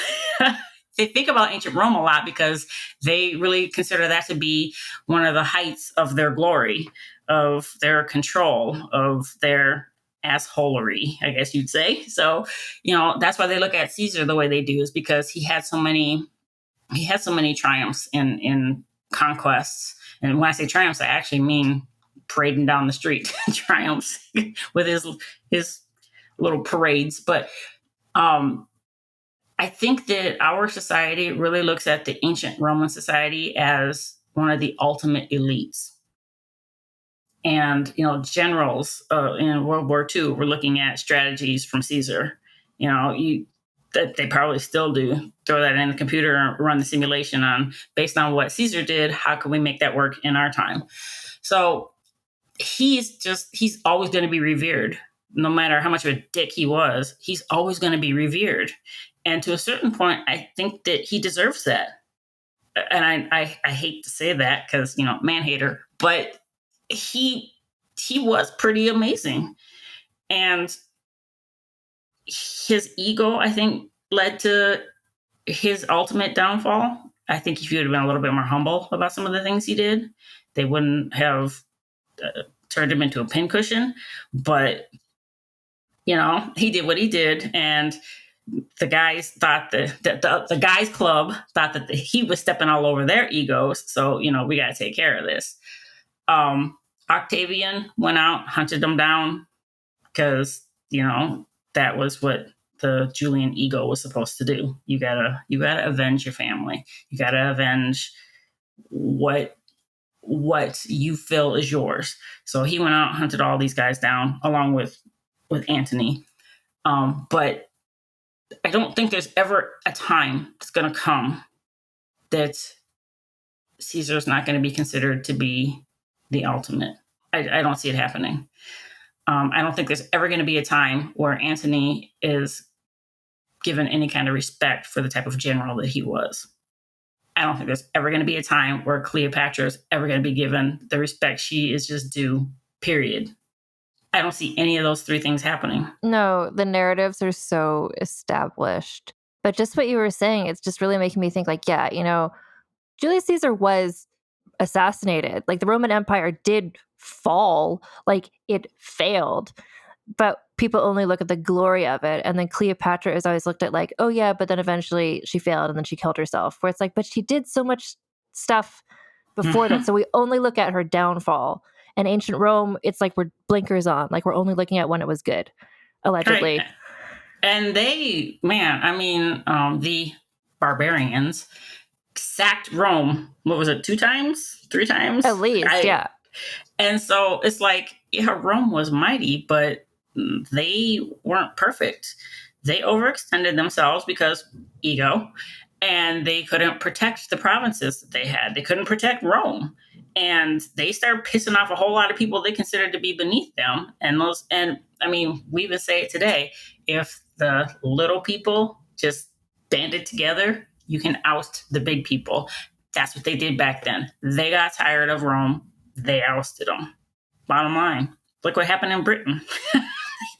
they think about ancient Rome a lot because they really consider that to be one of the heights of their glory, of their control, of their assholery, I guess you'd say. So, that's why they look at Caesar the way they do, is because he had so many triumphs in conquests. And when I say triumphs, I actually mean parading down the street triumphs with his little parades. But I think that our society really looks at the ancient Roman society as one of the ultimate elites. And, generals in World War II were looking at strategies from Caesar. They probably still do. Throw that in the computer and run the simulation on, based on what Caesar did, how can we make that work in our time? So he's always going to be revered. No matter how much of a dick he was, he's always going to be revered. And to a certain point, I think that he deserves that. And I hate to say that because, man hater, but he was pretty amazing. And his ego, I think, led to his ultimate downfall. I think if he would have been a little bit more humble about some of the things he did, they wouldn't have turned him into a pincushion. But, he did what he did. And the guys thought the guys club thought that he was stepping all over their egos. So, we got to take care of this. Octavian went out, hunted them down because, that was what the Julian ego was supposed to do. You gotta avenge your family. You gotta avenge what you feel is yours. So he went out, hunted all these guys down, along with Antony. But I don't think there's ever a time that's going to come that Caesar's not going to be considered to be the ultimate. I don't see it happening. I don't think there's ever going to be a time where Antony is given any kind of respect for the type of general that he was. I don't think there's ever going to be a time where Cleopatra is ever going to be given the respect she is just due, period. I don't see any of those three things happening. No, the narratives are so established. But just what you were saying, it's just really making me think like, Julius Caesar was assassinated. Like the Roman Empire did fall, like it failed. But people only look at the glory of it. And then Cleopatra is always looked at like, oh yeah, but then eventually she failed and then she killed herself. Where it's like, but she did so much stuff before that. So we only look at her downfall. And ancient Rome, it's like we're blinkers on. Like we're only looking at when it was good, allegedly. Right. And they, man, I mean, the barbarians sacked Rome. What was it? 2 times? 3 times? At least, yeah. And so it's like, yeah, Rome was mighty, but they weren't perfect. They overextended themselves because ego, and they couldn't protect the provinces that they had. They couldn't protect Rome. And they started pissing off a whole lot of people they considered to be beneath them. And I mean, we even say it today, if the little people just banded together, you can oust the big people. That's what they did back then. They got tired of Rome. They ousted them. Bottom line, look what happened in Britain.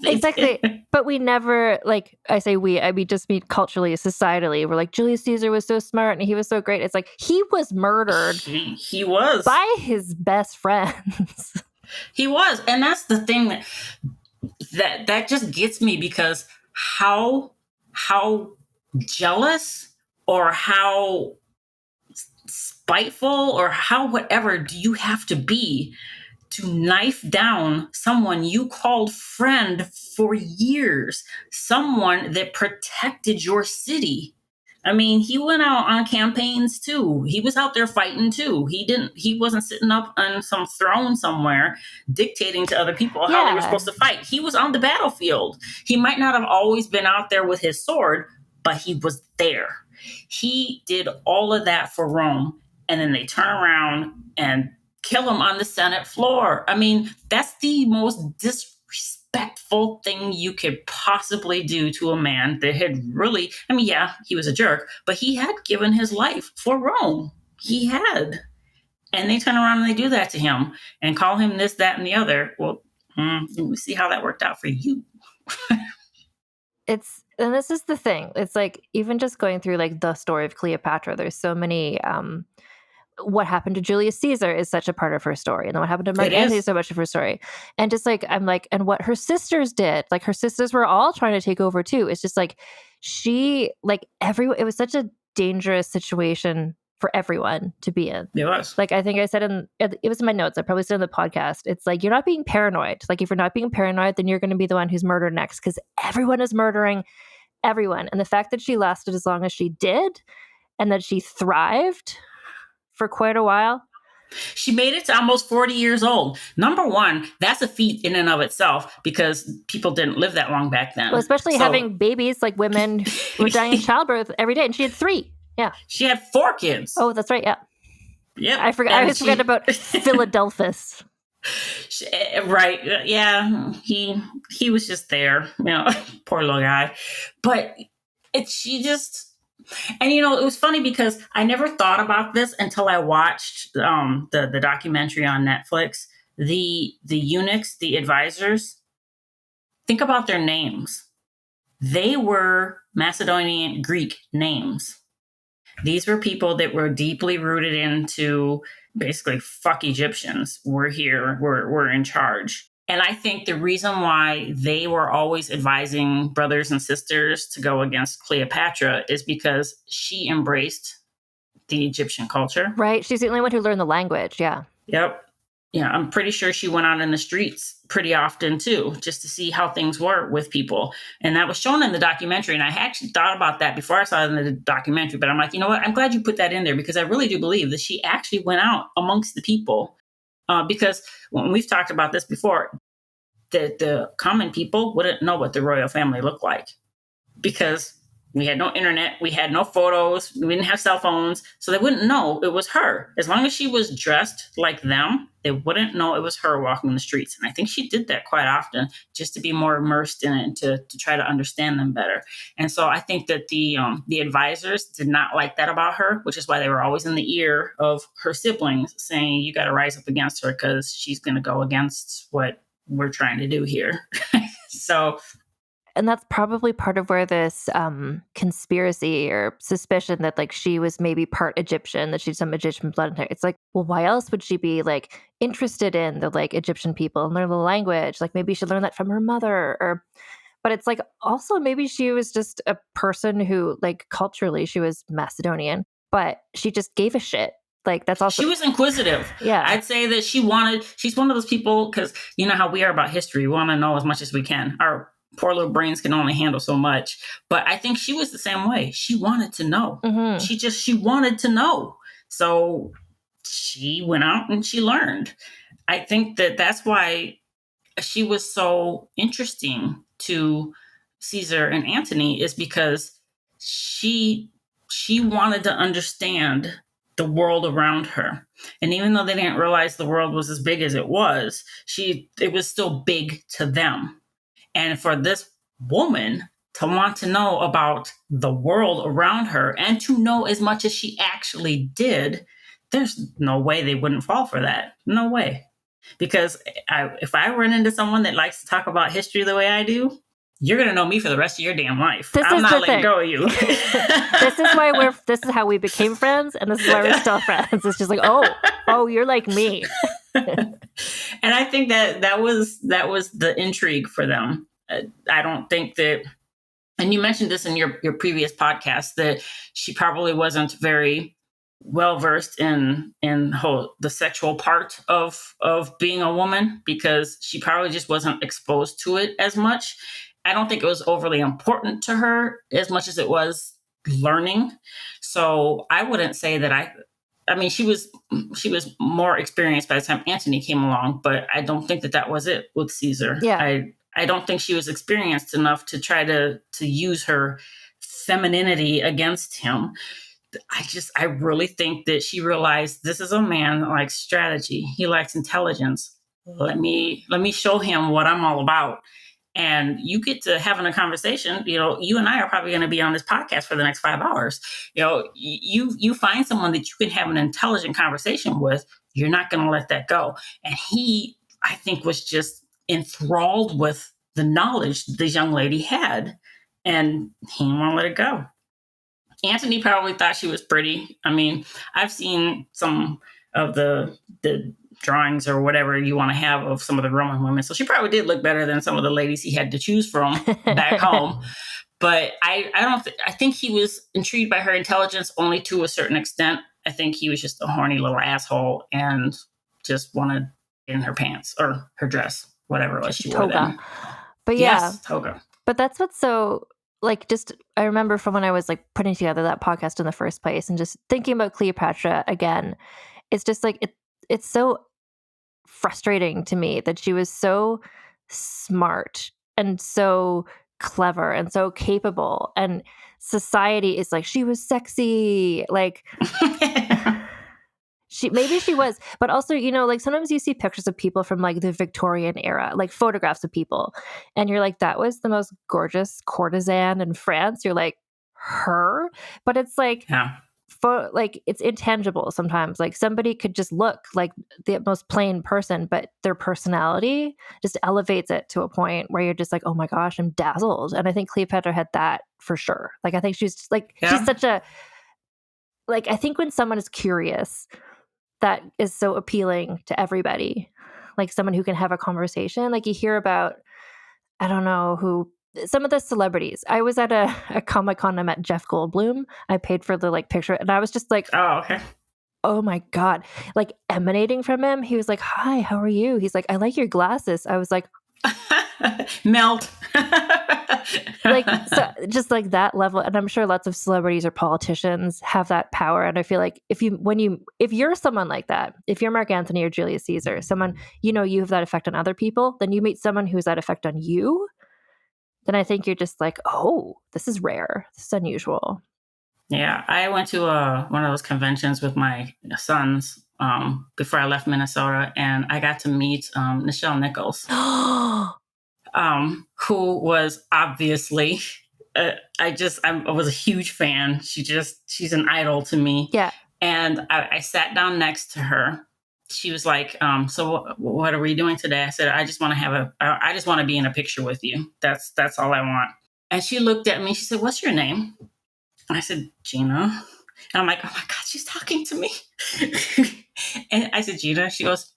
Exactly. But we never, like, I say we, I mean, just mean culturally, societally, we're like, Julius Caesar was so smart and he was so great. It's like, he was murdered. He was. By his best friends. He was. And that's the thing that just gets me, because how jealous or how spiteful or how whatever do you have to be to knife down someone you called friend for years, someone that protected your city? I mean, he went out on campaigns too. He was out there fighting too. He wasn't sitting up on some throne somewhere dictating to other people how they were supposed to fight. He was on the battlefield. He might not have always been out there with his sword, but he was there. He did all of that for Rome, and then they turn around and kill him on the Senate floor. I mean, that's the most disrespectful thing you could possibly do to a man that had really, I mean, yeah, he was a jerk, but he had given his life for Rome. He had. And they turn around and they do that to him and call him this, that, and the other. Well, we see how that worked out for you. And this is the thing. It's like, even just going through like the story of Cleopatra, there's so many, what happened to Julius Caesar is such a part of her story. And then what happened to Mark Antony is so much of her story. And just like, I'm like, and what her sisters did, like her sisters were all trying to take over too. It's just like, it was such a dangerous situation for everyone to be in. It was. Like, I think I said it was in my notes. I probably said in the podcast. It's like, you're not being paranoid. Like, if you're not being paranoid, then you're going to be the one who's murdered next, because everyone is murdering everyone. And the fact that she lasted as long as she did and that she thrived for quite a while. She made it to almost 40 years old. Number one, that's a feat in and of itself, because people didn't live that long back then. Well, especially having babies, like women were dying in childbirth every day. And she had 3. Yeah. She had 4 kids. Oh, that's right. Yeah. Yeah. I forgot. I always forgot about Philadelphus. Right. Yeah. He was just there, poor little guy. But she just, and it was funny because I never thought about this until I watched the documentary on Netflix. The eunuchs, the advisors, think about their names. They were Macedonian Greek names. These were people that were deeply rooted into basically, fuck Egyptians. We're here. We're in charge. And I think the reason why they were always advising brothers and sisters to go against Cleopatra is because she embraced the Egyptian culture. Right. She's the only one who learned the language. Yeah. Yep. Yeah, I'm pretty sure she went out in the streets pretty often too, just to see how things were with people. And that was shown in the documentary. And I actually thought about that before I saw it in the documentary. But I'm like, you know what? I'm glad you put that in there, because I really do believe that she actually went out amongst the people. Because when we've talked about this before, the common people wouldn't know what the royal family looked like, because we had no internet, we had no photos, we didn't have cell phones, so they wouldn't know it was her. As long as she was dressed like them, they wouldn't know it was her walking the streets. And I think she did that quite often, just to be more immersed in it and to try to understand them better. And so I think that the advisors did not like that about her, which is why they were always in the ear of her siblings saying, you got to rise up against her, because she's going to go against what we're trying to do here. So... And that's probably part of where this conspiracy or suspicion that like she was maybe part Egyptian, that she's some Egyptian blood in her. It's like, well, why else would she be like interested in the like Egyptian people and learn the language? Like maybe she learned that from her mother, or but it's like also maybe she was just a person who like culturally she was Macedonian, but she just gave a shit. Like that's also, she was inquisitive. yeah. I'd say that she's one of those people, because you know how we are about history. We want to know as much as we can. Our poor little brains can only handle so much. But I think she was the same way. She wanted to know. Mhm. She wanted to know. So she went out and she learned. I think that that's why she was so interesting to Caesar and Antony, is because she wanted to understand the world around her. And even though they didn't realize the world was as big as it was still big to them. And for this woman to want to know about the world around her and to know as much as she actually did, there's no way they wouldn't fall for that. No way. Because if I run into someone that likes to talk about history the way I do, you're going to know me for the rest of your damn life. I'm not letting go of you. This is how we became friends, and this is why we're still friends. It's just like, oh, you're like me. And I think that was the intrigue for them. I don't think that, and you mentioned this in your previous podcast, that she probably wasn't very well versed in the sexual part of being a woman, because she probably just wasn't exposed to it as much. I don't think it was overly important to her as much as it was learning. So I wouldn't say that I mean, she was more experienced by the time Antony came along, but I don't think that was it with Caesar. Yeah. I don't think she was experienced enough to try to use her femininity against him. I really think that she realized this is a man that likes strategy. He likes intelligence. Let me show him what I'm all about. And you get to having a conversation. You know, you and I are probably going to be on this podcast for the next 5 hours. You know, you find someone that you can have an intelligent conversation with. You're not going to let that go. And he, I think, was just enthralled with the knowledge this young lady had, and he didn't want to let it go. Antony probably thought she was pretty. I mean, I've seen some of the drawings or whatever you want to have of some of the Roman women. So she probably did look better than some of the ladies he had to choose from back home. But I think he was intrigued by her intelligence only to a certain extent. I think he was just a horny little asshole and just wanted in her pants or her dress, whatever it was she wore then. But yeah, yes, toga. But that's what's so like, just I remember from when I was like putting together that podcast in the first place and just thinking about Cleopatra again, it's just like it's so frustrating to me that she was so smart and so clever and so capable, and society is like she was sexy, like maybe she was, but also, you know, like sometimes you see pictures of people from like the Victorian era, like photographs of people, and you're like, that was the most gorgeous courtesan in France. You're like, her? But it's like, yeah. Like it's intangible sometimes. Like somebody could just look like the most plain person, but their personality just elevates it to a point where you're just like, oh my gosh, I'm dazzled. And I think Cleopatra had that for sure. Like I think she's just like, she's such a, like, I think when someone is curious, that is so appealing to everybody. Like someone who can have a conversation. Like you hear about, I don't know who, some of the celebrities. I was at a Comic-Con, I met Jeff Goldblum. I paid for the like picture, and I was just like, oh, okay. Oh my God. Like emanating from him, he was like, hi, how are you? He's like, I like your glasses. I was like, melt. Like, so just like that level. And I'm sure lots of celebrities or politicians have that power. And I feel like if you're someone like that, if you're Mark Antony or Julius Caesar, someone, you know, you have that effect on other people, then you meet someone who has that effect on you, then I think you're just like, oh, this is rare. This is unusual. Yeah, I went to one of those conventions with my sons before I left Minnesota, and I got to meet Nichelle Nichols, who was obviously, I was a huge fan. She's an idol to me. Yeah. And I sat down next to her, she was like, so what are we doing today? I said, I just want to be in a picture with you. That's all I want. And she looked at me. She said, what's your name? I said, Gina. And I'm like, oh my God, she's talking to me. And I said, Gina. She goes,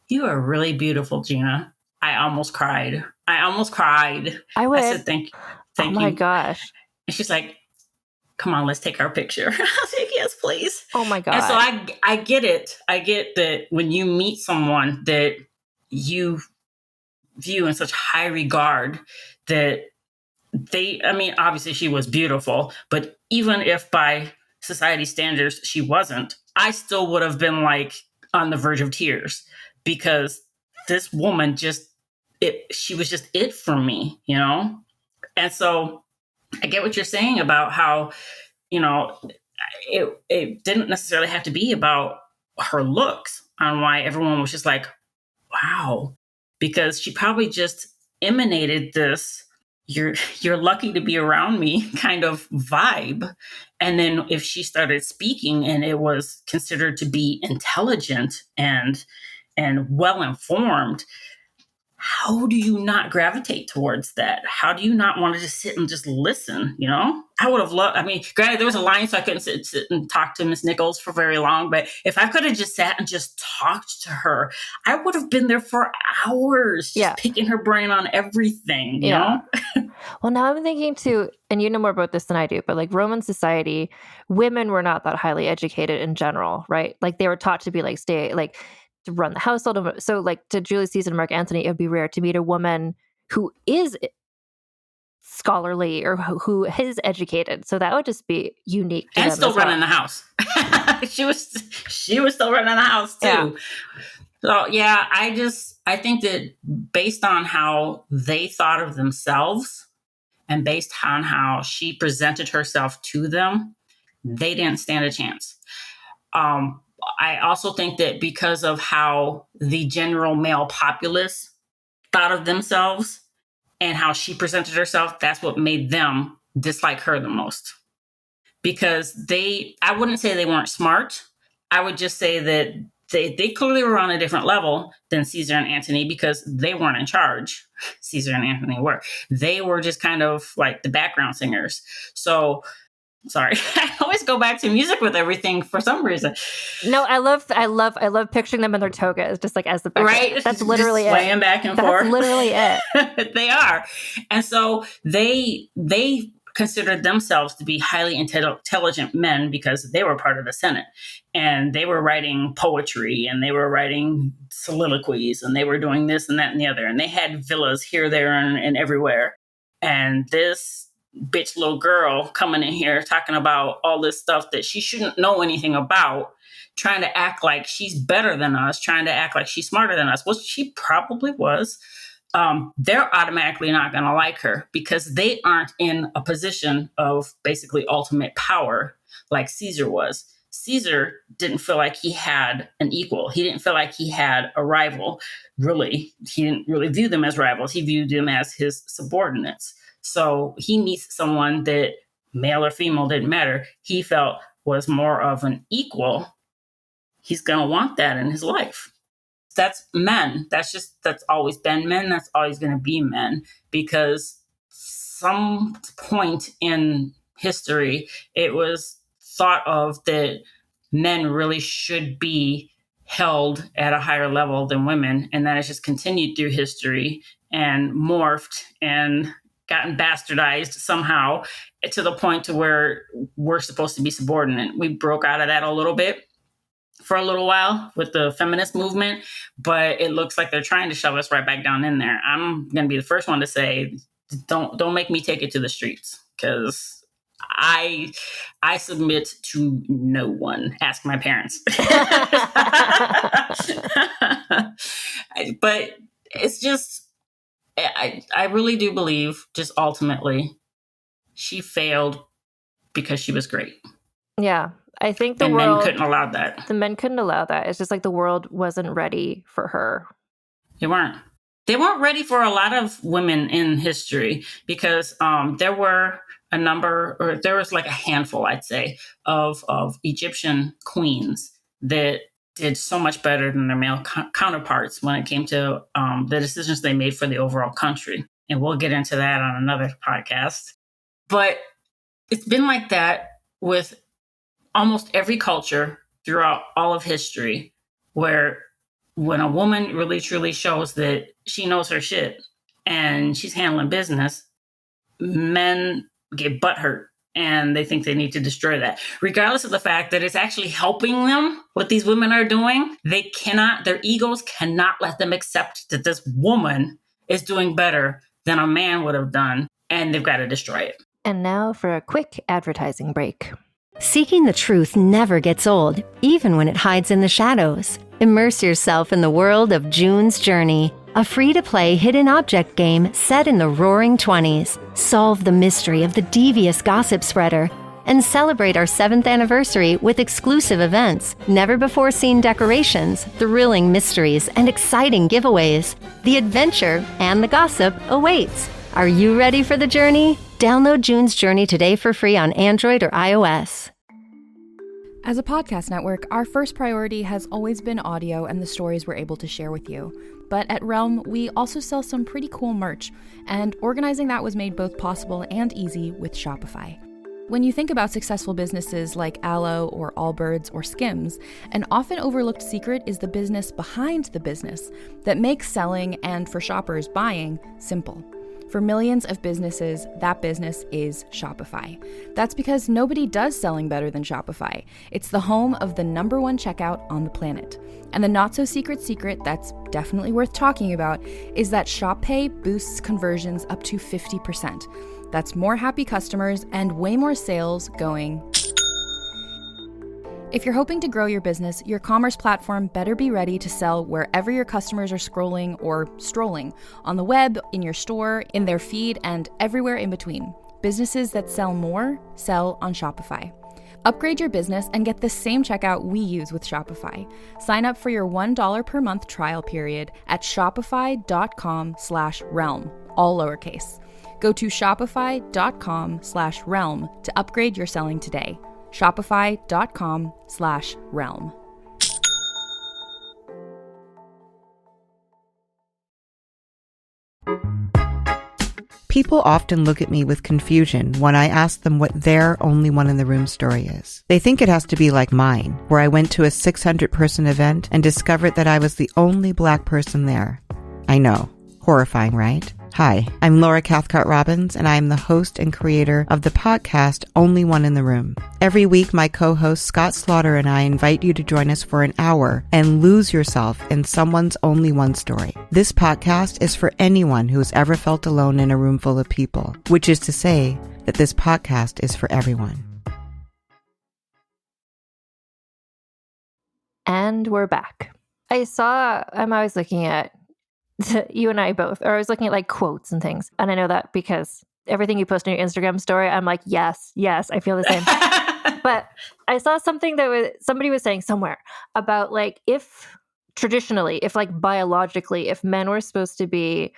you are really beautiful, Gina. I almost cried. I would. I said, thank Oh my you. gosh. And she's like, come on, let's take our picture. I was like, yes, please. Oh my God. And so I get it. I get that when you meet someone that you view in such high regard, that obviously she was beautiful, but even if by society standards she wasn't, I still would have been like on the verge of tears, because this woman she was just it for me, you know? And so I get what you're saying about how, you know, it didn't necessarily have to be about her looks, on why everyone was just like, wow, because she probably just emanated this you're lucky to be around me kind of vibe. And then if she started speaking and it was considered to be intelligent and well informed, how do you not gravitate towards that? How do you not want to just sit and just listen? You know, I would have loved, granted, there was a line, so I couldn't sit and talk to Miss Nichols for very long. But if I could have just sat and just talked to her, I would have been there for hours, just picking her brain on everything, you know? Well, now I'm thinking too, and you know more about this than I do, but like Roman society, women were not that highly educated in general, right? Like they were taught to be like, to run the household. So like to Julius Caesar and Mark Antony, it would be rare to meet a woman who is scholarly or who is educated. So that would just be unique to and them still running well. the house. she was still running the house too. Yeah. So yeah, I think that based on how they thought of themselves and based on how she presented herself to them, they didn't stand a chance. I also think that because of how the general male populace thought of themselves and how she presented herself, that's what made them dislike her the most. Because I wouldn't say they weren't smart. I would just say that they clearly were on a different level than Caesar and Antony, because they weren't in charge. Caesar and Antony were. They were just kind of like the background singers. So, sorry, I always go back to music with everything for some reason. No, I love picturing them in their togas, just like as the background. Right? That's literally just swaying back and forth. That's literally it. They are. And so they considered themselves to be highly intelligent men because they were part of the Senate, and they were writing poetry and they were writing soliloquies and they were doing this and that and the other. And they had villas here, there, and everywhere. And this bitch little girl coming in here talking about all this stuff that she shouldn't know anything about, trying to act like she's better than us, trying to act like she's smarter than us. Well, she probably was. They're automatically not going to like her because they aren't in a position of basically ultimate power like Caesar was. Caesar didn't feel like he had an equal. He didn't feel like he had a rival. Really, he didn't really view them as rivals. He viewed them as his subordinates. So he meets someone that, male or female, didn't matter, he felt was more of an equal. He's going to want that in his life. That's men. That's always been men. That's always going to be men, because some point in history, it was thought of that men really should be held at a higher level than women. And that has just continued through history and morphed and gotten bastardized somehow to the point to where we're supposed to be subordinate. We broke out of that a little bit for a little while with the feminist movement, but it looks like they're trying to shove us right back down in there. I'm going to be the first one to say, don't make me take it to the streets, because I submit to no one. Ask my parents. But it's just, I really do believe just ultimately she failed because she was great. Yeah. I think men couldn't allow that. The men couldn't allow that. It's just like the world wasn't ready for her. They weren't. They weren't ready for a lot of women in history, because there were there was like a handful, I'd say, of Egyptian queens that did so much better than their male counterparts when it came to the decisions they made for the overall country. And we'll get into that on another podcast. But it's been like that with almost every culture throughout all of history, where when a woman really truly shows that she knows her shit and she's handling business, men get butthurt and they think they need to destroy that. Regardless of the fact that it's actually helping them, what these women are doing, their egos cannot let them accept that this woman is doing better than a man would have done, and they've got to destroy it. And now for a quick advertising break. Seeking the truth never gets old, even when it hides in the shadows. Immerse yourself in the world of June's Journey, a free-to-play hidden object game set in the roaring 20s. Solve the mystery of the devious gossip spreader and celebrate our 7th anniversary with exclusive events, never-before-seen decorations, thrilling mysteries, and exciting giveaways. The adventure and the gossip awaits. Are you ready for the journey? Download June's Journey today for free on Android or iOS. As a podcast network, our first priority has always been audio and the stories we're able to share with you. But at Realm, we also sell some pretty cool merch, and organizing that was made both possible and easy with Shopify. When you think about successful businesses like Aloe or Allbirds or Skims, an often overlooked secret is the business behind the business that makes selling and, for shoppers, buying simple. For millions of businesses, that business is Shopify. That's because nobody does selling better than Shopify. It's the home of the #1 checkout on the planet. And the not-so-secret secret that's definitely worth talking about is that Shop Pay boosts conversions up to 50%. That's more happy customers and way more sales going. If you're hoping to grow your business, your commerce platform better be ready to sell wherever your customers are scrolling or strolling, on the web, in your store, in their feed, and everywhere in between. Businesses that sell more, sell on Shopify. Upgrade your business and get the same checkout we use with Shopify. Sign up for your $1 per month trial period at shopify.com/realm, all lowercase. Go to shopify.com/realm to upgrade your selling today. Shopify.com/realm. People often look at me with confusion when I ask them what their only one in the room story is. They think it has to be like mine, where I went to a 600-person event and discovered that I was the only Black person there. I know. Horrifying, right? Hi, I'm Laura Cathcart-Robbins, and I am the host and creator of the podcast Only One in the Room. Every week, my co-host Scott Slaughter and I invite you to join us for an hour and lose yourself in someone's only one story. This podcast is for anyone who has ever felt alone in a room full of people, which is to say that this podcast is for everyone. And we're back. I'm always looking at you and I both, or I was looking at like quotes and things. And I know that because everything you post on your Instagram story, I'm like, yes, I feel the same. But I saw something somebody was saying somewhere about like, if biologically, if men were supposed to be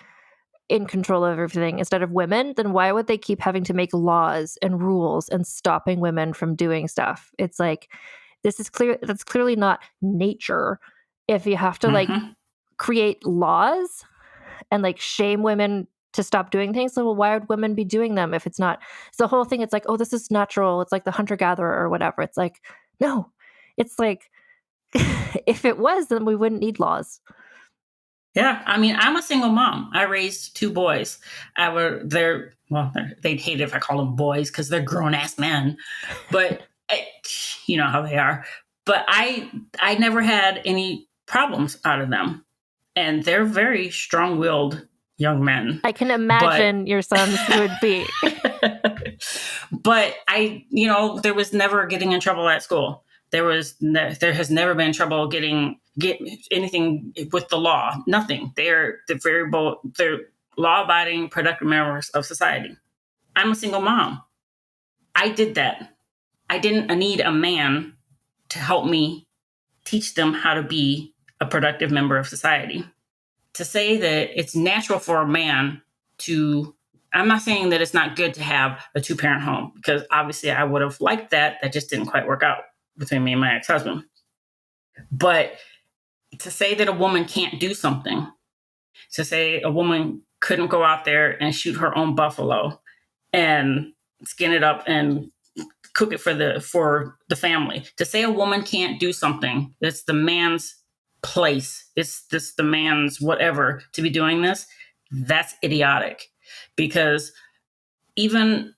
in control of everything instead of women, then why would they keep having to make laws and rules and stopping women from doing stuff? It's like, that's clearly not nature. If you have to like create laws and like shame women to stop doing things, so why would women be doing them if it's not? It's the whole thing. It's like, oh, this is natural. It's like the hunter-gatherer or whatever. It's like, no, it's like, if it was, then we wouldn't need laws. Yeah, I mean, I'm a single mom. I raised 2 boys. They'd hate it if I call them boys because they're grown-ass men, but you know how they are. But I never had any problems out of them. And they're very strong-willed young men. I can imagine your sons would be. But there was never getting in trouble at school. There has never been trouble get anything with the law. Nothing. They're law-abiding, productive members of society. I'm a single mom. I did that. I didn't need a man to help me teach them how to be a productive member of society. To say that it's natural for a man I'm not saying that it's not good to have a 2-parent home, because obviously I would have liked that. That just didn't quite work out between me and my ex-husband. But to say that a woman can't do something, to say a woman couldn't go out there and shoot her own buffalo and skin it up and cook it for the family, to say a woman can't do something, it's the man's place, it's this the man's whatever to be doing this, that's idiotic. Because even,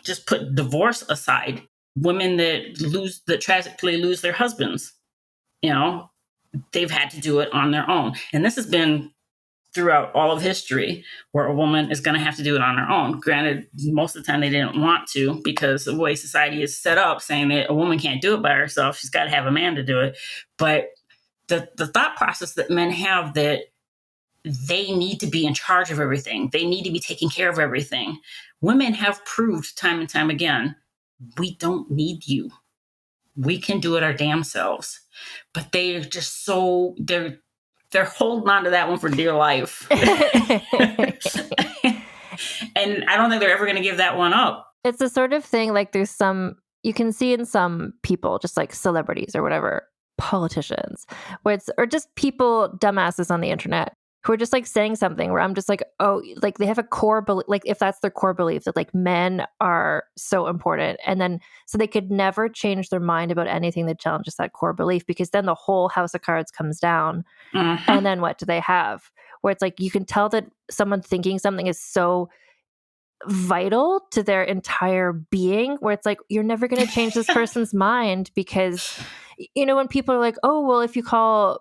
just put divorce aside, women that tragically lose their husbands, they've had to do it on their own. And this has been throughout all of history, where a woman is going to have to do it on her own. Granted, most of the time they didn't want to, because the way society is set up, saying that a woman can't do it by herself, she's got to have a man to do it. But the thought process that men have, that they need to be in charge of everything, they need to be taking care of everything. Women have proved time and time again, we don't need you. We can do it our damn selves. But they're just they're holding on to that one for dear life. And I don't think they're ever going to give that one up. It's the sort of thing, like you can see in some people, just like celebrities or whatever, politicians, or just people, dumbasses on the internet, who are just like saying something where I'm just like, oh, like they have a core belief, like if that's their core belief, that like men are so important. And then, so they could never change their mind about anything that challenges that core belief, because then the whole house of cards comes down. Mm-hmm. And then what do they have? Where it's like, you can tell that someone thinking something is so vital to their entire being, where it's like, you're never going to change this person's mind, because, when people are like, oh, well, if you call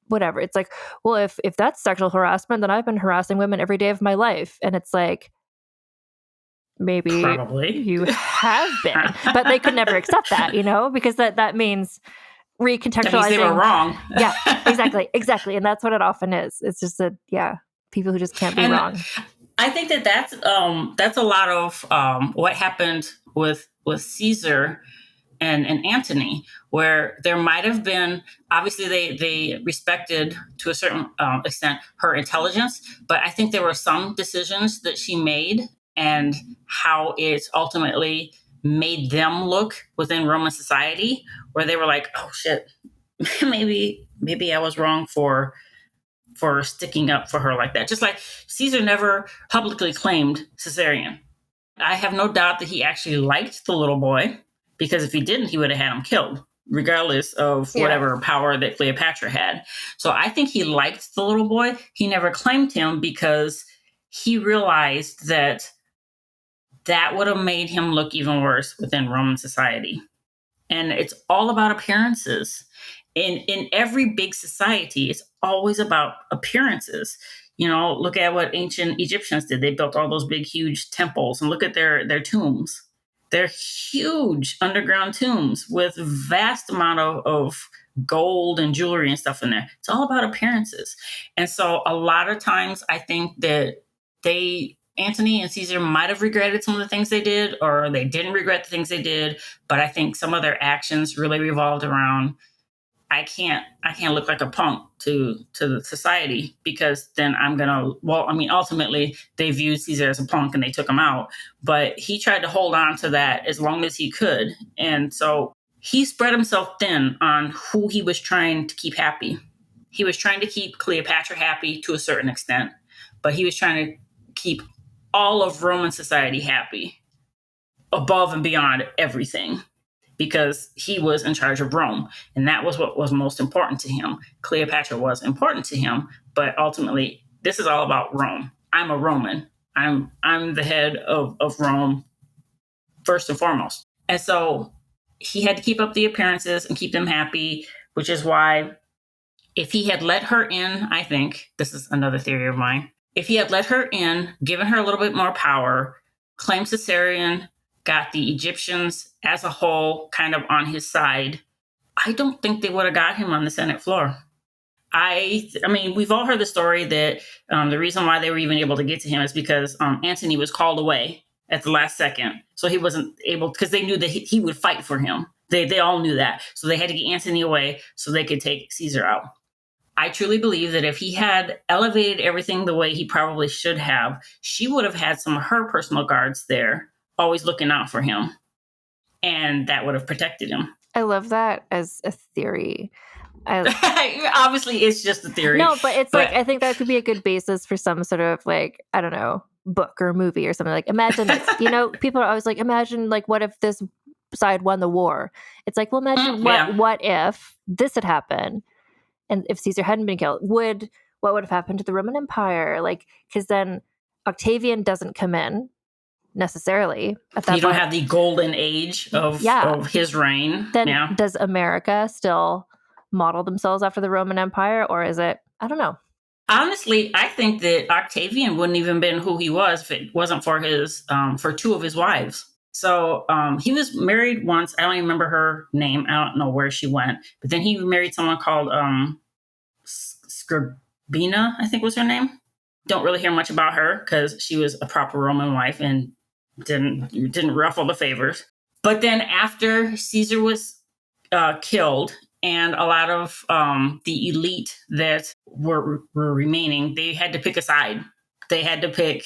whatever, it's like, well, if that's sexual harassment, then I've been harassing women every day of my life. And it's like, maybe probably you have been, but they could never accept that, because that means recontextualizing. That means they were wrong. Yeah, exactly. And that's what it often is. It's just people who just can't be wrong. I think that's a lot of what happened with Caesar and Antony, where there might have been, obviously they respected to a certain extent her intelligence, but I think there were some decisions that she made and how it ultimately made them look within Roman society, where they were like, oh shit, maybe I was wrong for sticking up for her like that. Just like Caesar never publicly claimed cesarean. I have no doubt that he actually liked the little boy, because if he didn't, he would have had him killed, regardless of whatever power that Cleopatra had. So I think he liked the little boy. He never claimed him because he realized that would have made him look even worse within Roman society. And it's all about appearances. In every big society, it's always about appearances. Look at what ancient Egyptians did. They built all those big, huge temples, and look at their tombs. They're huge underground tombs with vast amount of gold and jewelry and stuff in there. It's all about appearances. And so a lot of times I think that Antony and Caesar might have regretted some of the things they did, or they didn't regret the things they did. But I think some of their actions really revolved around, I can't look like a punk to the society, because then ultimately they viewed Caesar as a punk and they took him out, but he tried to hold on to that as long as he could. And so he spread himself thin on who he was trying to keep happy. He was trying to keep Cleopatra happy to a certain extent, but he was trying to keep all of Roman society happy above and beyond everything, because he was in charge of Rome. And that was what was most important to him. Cleopatra was important to him, but ultimately, this is all about Rome. I'm a Roman. I'm the head of Rome, first and foremost. And so he had to keep up the appearances and keep them happy, which is why if he had let her in, I think, this is another theory of mine, if he had let her in, given her a little bit more power, claimed cesarean, got the Egyptians as a whole kind of on his side, I don't think they would have got him on the Senate floor. I mean, we've all heard the story that the reason why they were even able to get to him is because Antony was called away at the last second. So he wasn't able, because they knew that he would fight for him. They all knew that. So they had to get Antony away so they could take Caesar out. I truly believe that if he had elevated everything the way he probably should have, she would have had some of her personal guards there, always looking out for him. And that would have protected him. I love that as a theory. Obviously, it's just a theory. No, but it's like, I think that could be a good basis for some sort of like, I don't know, book or movie or something. Like, imagine this, people are always like, imagine like, what if this side won the war? It's like, well, imagine yeah. what if this had happened, and if Caesar hadn't been killed, what would have happened to the Roman Empire? Like, because then Octavian doesn't come in necessarily at that You don't point. have the golden age of his reign. Then does America still model themselves after the Roman Empire, or is it, I don't know. Honestly, I think that Octavian wouldn't even been who he was if it wasn't for his for two of his wives. So he was married once. I don't even remember her name. I don't know where she went. But then he married someone called Scribina, I think was her name. Don't really hear much about her because she was a proper Roman wife and didn't ruffle the favors. But then after Caesar was killed, and a lot of the elite that were remaining, they had to pick a side. They had to pick,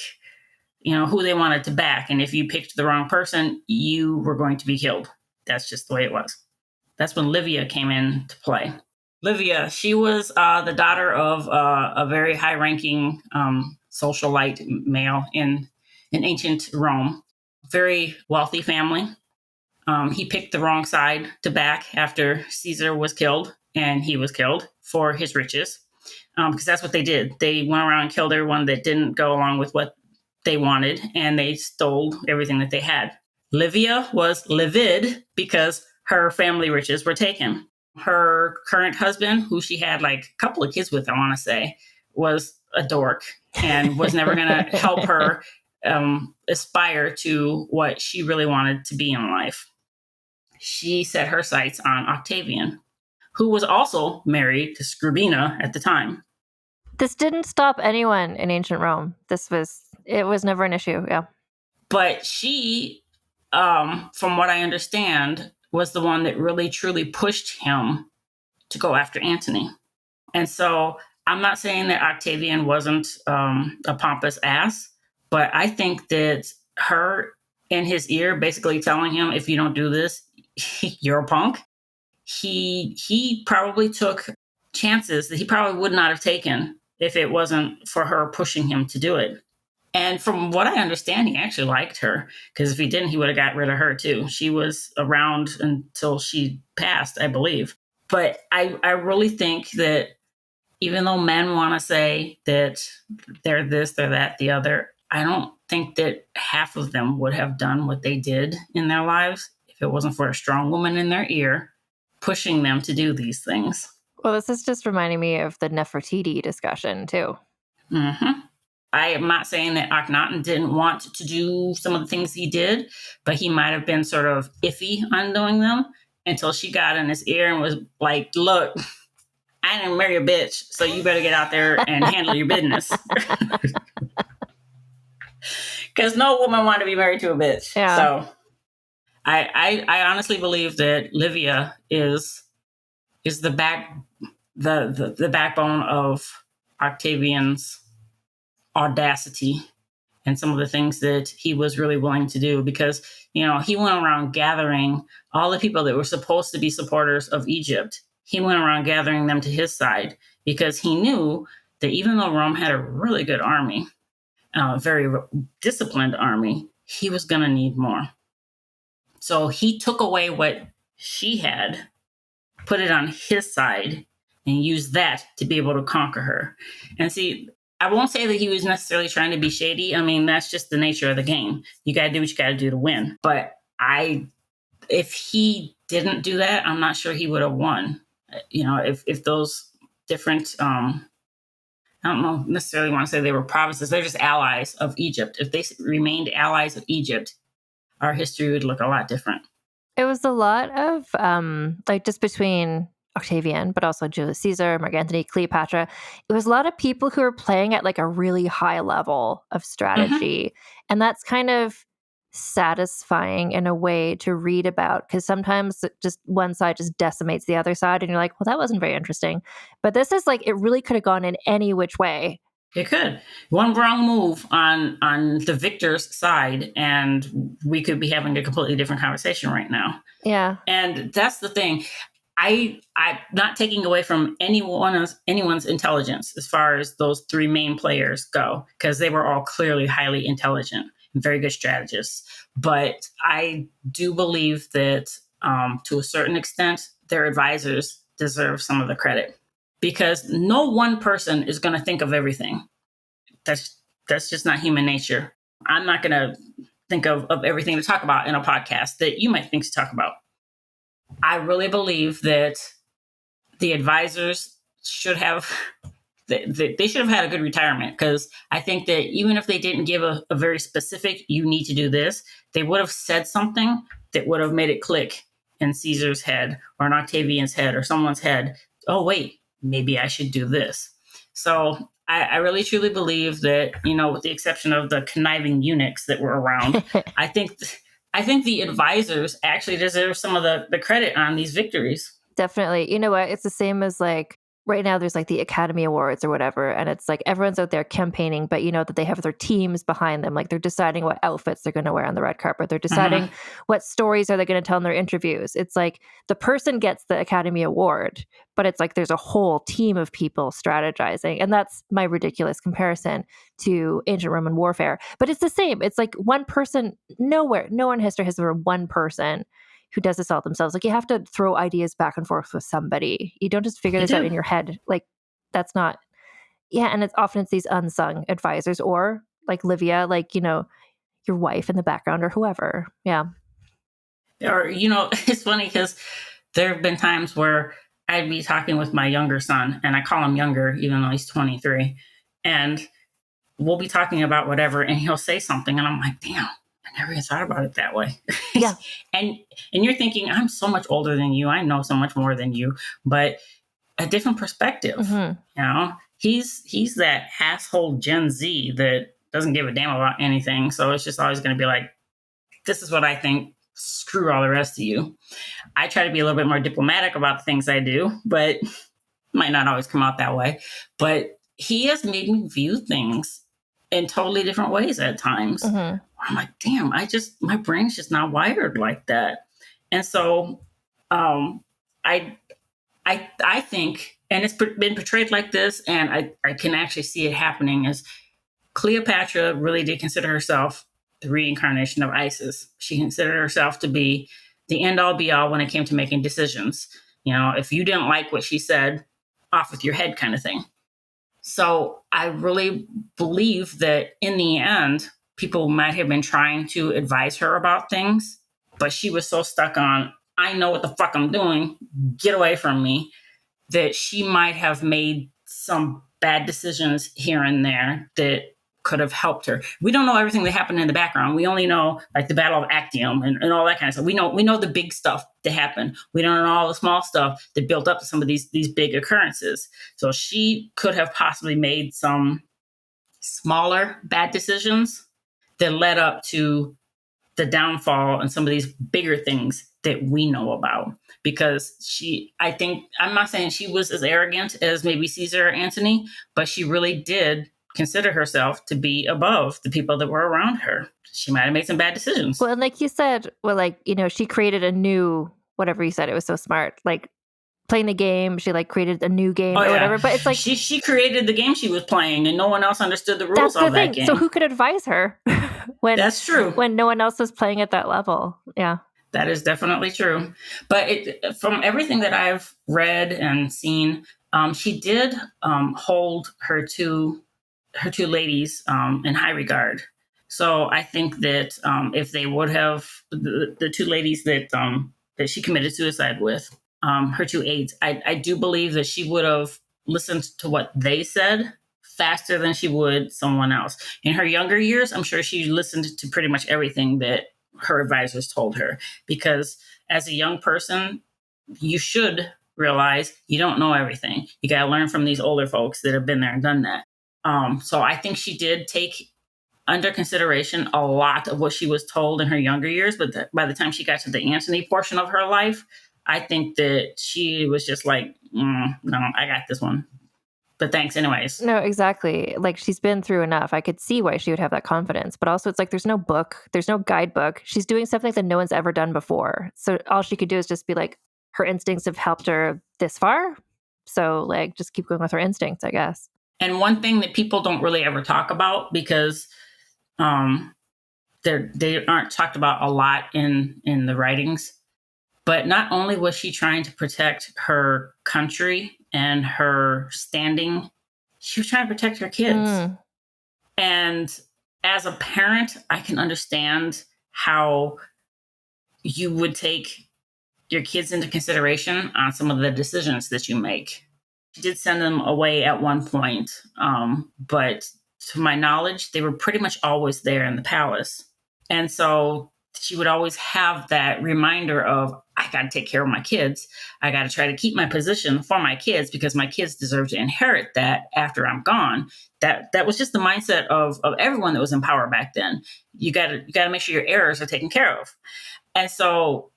who they wanted to back. And if you picked the wrong person, you were going to be killed. That's just the way it was. That's when Livia came into play. Livia, she was the daughter of a very high-ranking socialite male in ancient Rome. Very wealthy family. He picked the wrong side to back after Caesar was killed, and he was killed for his riches, because that's what they did. They went around and killed everyone that didn't go along with what they wanted, and they stole everything that they had. Livia was livid because her family riches were taken. Her current husband, who she had like a couple of kids with, I want to say, was a dork and was never going to help her aspire to what she really wanted to be in life. She set her sights on Octavian, who was also married to Scribina at the time. This didn't stop anyone in ancient Rome. It was never an issue, yeah. But she, from what I understand, was the one that really truly pushed him to go after Antony. And so I'm not saying that Octavian wasn't a pompous ass, but I think that her in his ear basically telling him, if you don't do this, you're a punk. He probably took chances that he probably would not have taken if it wasn't for her pushing him to do it. And from what I understand, he actually liked her, because if he didn't, he would have got rid of her too. She was around until she passed, I believe. But I really think that even though men want to say that they're this, they're that, the other, I don't think that half of them would have done what they did in their lives if it wasn't for a strong woman in their ear pushing them to do these things. Well, this is just reminding me of the Nefertiti discussion too. Mm-hmm. I am not saying that Akhenaten didn't want to do some of the things he did, but he might have been sort of iffy on doing them until she got in his ear and was like, look, I didn't marry a bitch, so you better get out there and handle your business. Because no woman wanted to be married to a bitch. Yeah. So I honestly believe that Livia is the backbone of Octavian's audacity and some of the things that he was really willing to do, because he went around gathering all the people that were supposed to be supporters of Egypt. He went around gathering them to his side because he knew that even though Rome had a really good army, a very disciplined army, he was going to need more. So he took away what she had, put it on his side, and used that to be able to conquer her. And see, I won't say that he was necessarily trying to be shady. I mean, that's just the nature of the game. You got to do what you got to do to win. But if he didn't do that, I'm not sure he would have won. If those different, I don't know necessarily want to say they were provinces. They're just allies of Egypt. If they remained allies of Egypt, our history would look a lot different. It was a lot of just between Octavian, but also Julius Caesar, Mark Antony, Cleopatra. It was a lot of people who were playing at like a really high level of strategy. Mm-hmm. And that's kind of satisfying in a way to read about, because sometimes just one side just decimates the other side and you're like, well, that wasn't very interesting. But this is like, it really could have gone in any which way. It could. One wrong move on the victor's side, and we could be having a completely different conversation right now. Yeah. And that's the thing. I'm not taking away from anyone's intelligence as far as those three main players go, because they were all clearly highly intelligent and very good strategists. But I do believe that to a certain extent, their advisors deserve some of the credit, because no one person is going to think of everything. That's just not human nature. I'm not going to think of everything to talk about in a podcast that you might think to talk about. I really believe that the advisors should have they should have had a good retirement, because I think that even if they didn't give a very specific, you need to do this, they would have said something that would have made it click in Caesar's head or in Octavian's head or someone's head. Oh, wait, maybe I should do this. So I really truly believe that, with the exception of the conniving eunuchs that were around, I think the advisors actually deserve some of the credit on these victories. Definitely. You know what? It's the same as like right now there's like the Academy Awards or whatever. And it's like everyone's out there campaigning, but you know that they have their teams behind them. Like they're deciding what outfits they're going to wear on the red carpet. They're deciding what stories are they going to tell in their interviews. It's like the person gets the Academy Award, but it's like there's a whole team of people strategizing. And that's my ridiculous comparison to ancient Roman warfare. But it's the same. It's like one person, no one in history has ever one person who does this all themselves. Like you have to throw ideas back and forth with somebody. You don't just figure this out in your head. Like that's not, yeah. And it's often these unsung advisors or like Livia, like, your wife in the background or whoever. Yeah. Or, it's funny because there have been times where I'd be talking with my younger son, and I call him younger, even though he's 23. And we'll be talking about whatever, and he'll say something, and I'm like, damn, I never even thought about it that way. Yeah. and you're thinking, I'm so much older than you. I know so much more than you, but a different perspective. He's that asshole Gen Z that doesn't give a damn about anything. So it's just always going to be like, this is what I think. Screw all the rest of you. I try to be a little bit more diplomatic about the things I do, but might not always come out that way. But he has made me view things in totally different ways at times. I'm like, damn, my brain's just not wired like that. And so I think, and it's been portrayed like this, and I can actually see it happening, is Cleopatra really did consider herself the reincarnation of Isis. She considered herself to be the end all be all when it came to making decisions. If you didn't like what she said, off with your head kind of thing. So I really believe that in the end, people might have been trying to advise her about things, but she was so stuck on, I know what the fuck I'm doing, get away from me, that she might have made some bad decisions here and there that could have helped her. We don't know everything that happened in the background. We only know like the Battle of Actium and all that kind of stuff. We know the big stuff that happened. We don't know all the small stuff that built up to some of these big occurrences. So she could have possibly made some smaller bad decisions that led up to the downfall and some of these bigger things that we know about. Because I'm not saying she was as arrogant as maybe Caesar or Antony, but she really did consider herself to be above the people that were around her. She might have made some bad decisions. Well, and like you said, she created a new, whatever you said, it was so smart. Like playing the game, she like created a new game or whatever. But it's like she created the game she was playing, and no one else understood the rules of that game. So who could advise her when that's true, when no one else was playing at that level? Yeah, that is definitely true. But from everything that I've read and seen, she did hold her two ladies in high regard. So I think that if they would have the two ladies that she committed suicide with, her two aides, I do believe that she would have listened to what they said faster than she would someone else. In her younger years, I'm sure she listened to pretty much everything that her advisors told her, because as a young person, you should realize you don't know everything. You got to learn from these older folks that have been there and done that. So I think she did take under consideration a lot of what she was told in her younger years. But by the time she got to the Antony portion of her life, I think that she was just like, no, I got this one. But thanks anyways. No, exactly. Like, she's been through enough. I could see why she would have that confidence. But also, it's like there's no book, there's no guidebook. She's doing something that no one's ever done before. So all she could do is just be like, her instincts have helped her this far. So, like, just keep going with her instincts, I guess. And one thing that people don't really ever talk about, because they aren't talked about a lot in the writings, but not only was she trying to protect her country and her standing, she was trying to protect her kids. And as a parent, I can understand how you would take your kids into consideration on some of the decisions that you make. She did send them away at one point, but to my knowledge, they were pretty much always there in the palace. And so she would always have that reminder of, I got to take care of my kids. I got to try to keep my position for my kids because my kids deserve to inherit that after I'm gone. That was just the mindset of everyone that was in power back then. You got to make sure your heirs are taken care of. And so,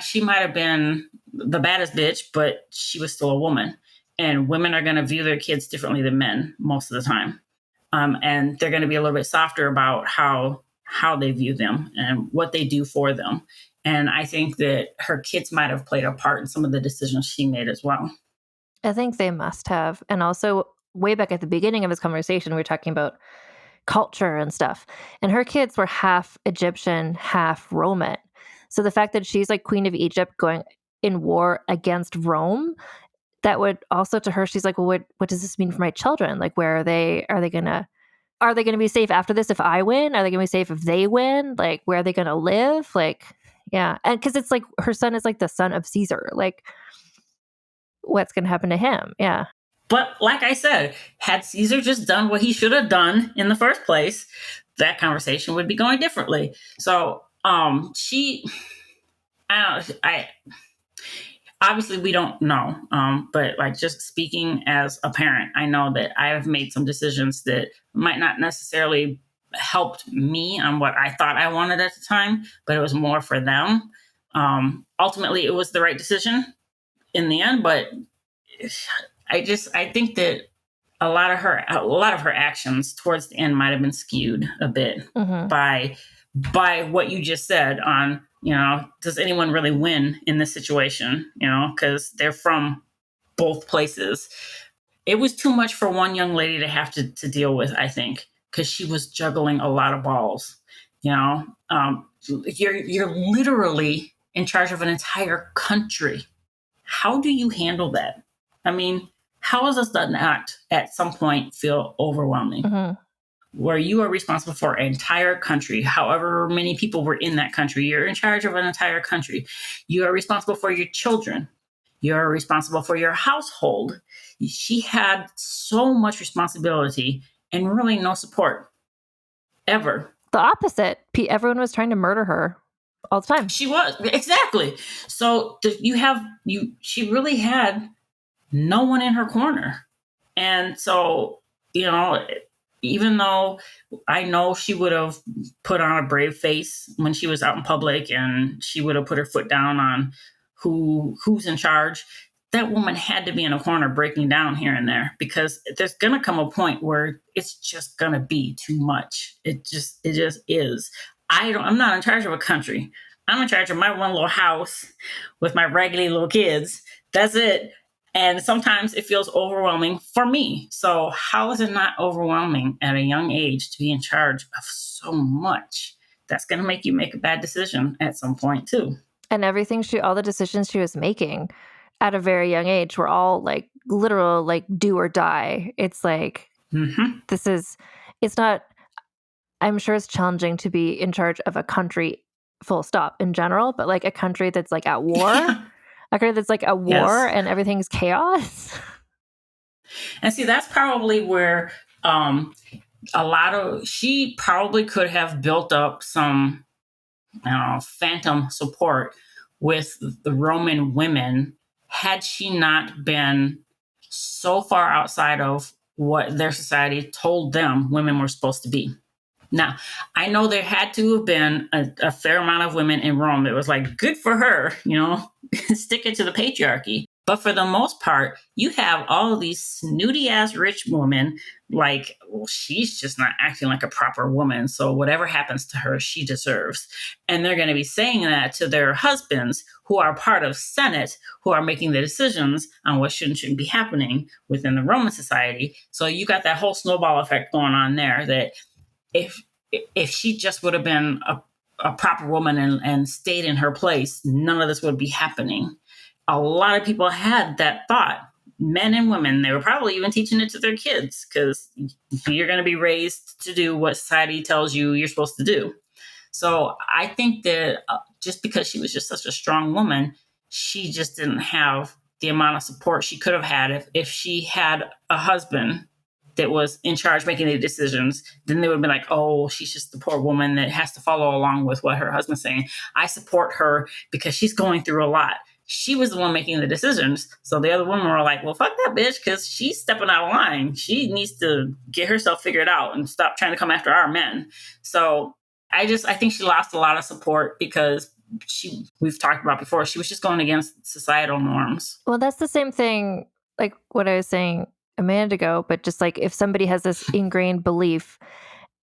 she might have been the baddest bitch, but she was still a woman. And women are going to view their kids differently than men most of the time. And they're going to be a little bit softer about how they view them and what they do for them. And I think that her kids might have played a part in some of the decisions she made as well. I think they must have. And also, way back at the beginning of this conversation, we were talking about culture and stuff. And her kids were half Egyptian, half Roman. So the fact that she's like Queen of Egypt going in war against Rome, that would also, to her, she's like, well, what does this mean for my children? Like, where are they? Are they gonna be safe after this if I win? Are they gonna be safe if they win? Like, where are they gonna live? Like, yeah. And because it's like her son is like the son of Caesar. Like, what's gonna happen to him? Yeah. But like I said, had Caesar just done what he should have done in the first place, that conversation would be going differently. So obviously we don't know, but like, just speaking as a parent, I know that I have made some decisions that might not necessarily helped me on what I thought I wanted at the time, but it was more for them. Ultimately, it was the right decision in the end, but I think that a lot of her actions towards the end might have been skewed a bit by what you just said on, does anyone really win in this situation? Because they're from both places. It was too much for one young lady to have to deal with, I think, because she was juggling a lot of balls. You're literally in charge of an entire country. How do you handle that? I mean, how does that not at some point feel overwhelming? Where you are responsible for an entire country, however many people were in that country, you're in charge of an entire country. You are responsible for your children. You're responsible for your household. She had so much responsibility and really no support ever. The opposite. Everyone was trying to murder her all the time. She was, exactly. So she really had no one in her corner. And so, even though I know she would have put on a brave face when she was out in public and she would have put her foot down on who's in charge, that woman had to be in a corner breaking down here and there, because there's going to come a point where it's just going to be too much. It just is. I'm not in charge of a country. I'm in charge of my one little house with my raggedy little kids. That's it. And sometimes it feels overwhelming for me. So how is it not overwhelming at a young age to be in charge of so much? That's going to make you make a bad decision at some point too. And all the decisions she was making at a very young age were all like literal, like do or die. It's like, it's not, I'm sure it's challenging to be in charge of a country full stop in general, but like a country that's like at war, a country that's like at war and everything's chaos. And see, that's probably where she probably could have built up some, phantom support with the Roman women had she not been so far outside of what their society told them women were supposed to be. Now, I know there had to have been a fair amount of women in Rome that was like, good for her, stick it to the patriarchy. But for the most part, you have all of these snooty ass rich women like, well, she's just not acting like a proper woman. So whatever happens to her, she deserves. And they're going to be saying that to their husbands who are part of Senate, who are making the decisions on what should and shouldn't be happening within the Roman society. So you got that whole snowball effect going on there, that if she just would have been a proper woman and stayed in her place, none of this would be happening. A lot of people had that thought, men and women. They were probably even teaching it to their kids, because you're going to be raised to do what society tells you you're supposed to do. So I think that just because she was just such a strong woman, she just didn't have the amount of support she could have had if she had a husband that was in charge making the decisions. Then they would be like, oh, she's just the poor woman that has to follow along with what her husband's saying. I support her because she's going through a lot. She was the one making the decisions. So the other women were like, well, fuck that bitch, because she's stepping out of line. She needs to get herself figured out and stop trying to come after our men. So I think she lost a lot of support because we've talked about before, she was just going against societal norms. Well, that's the same thing, like what I was saying a minute ago, but just like if somebody has this ingrained belief,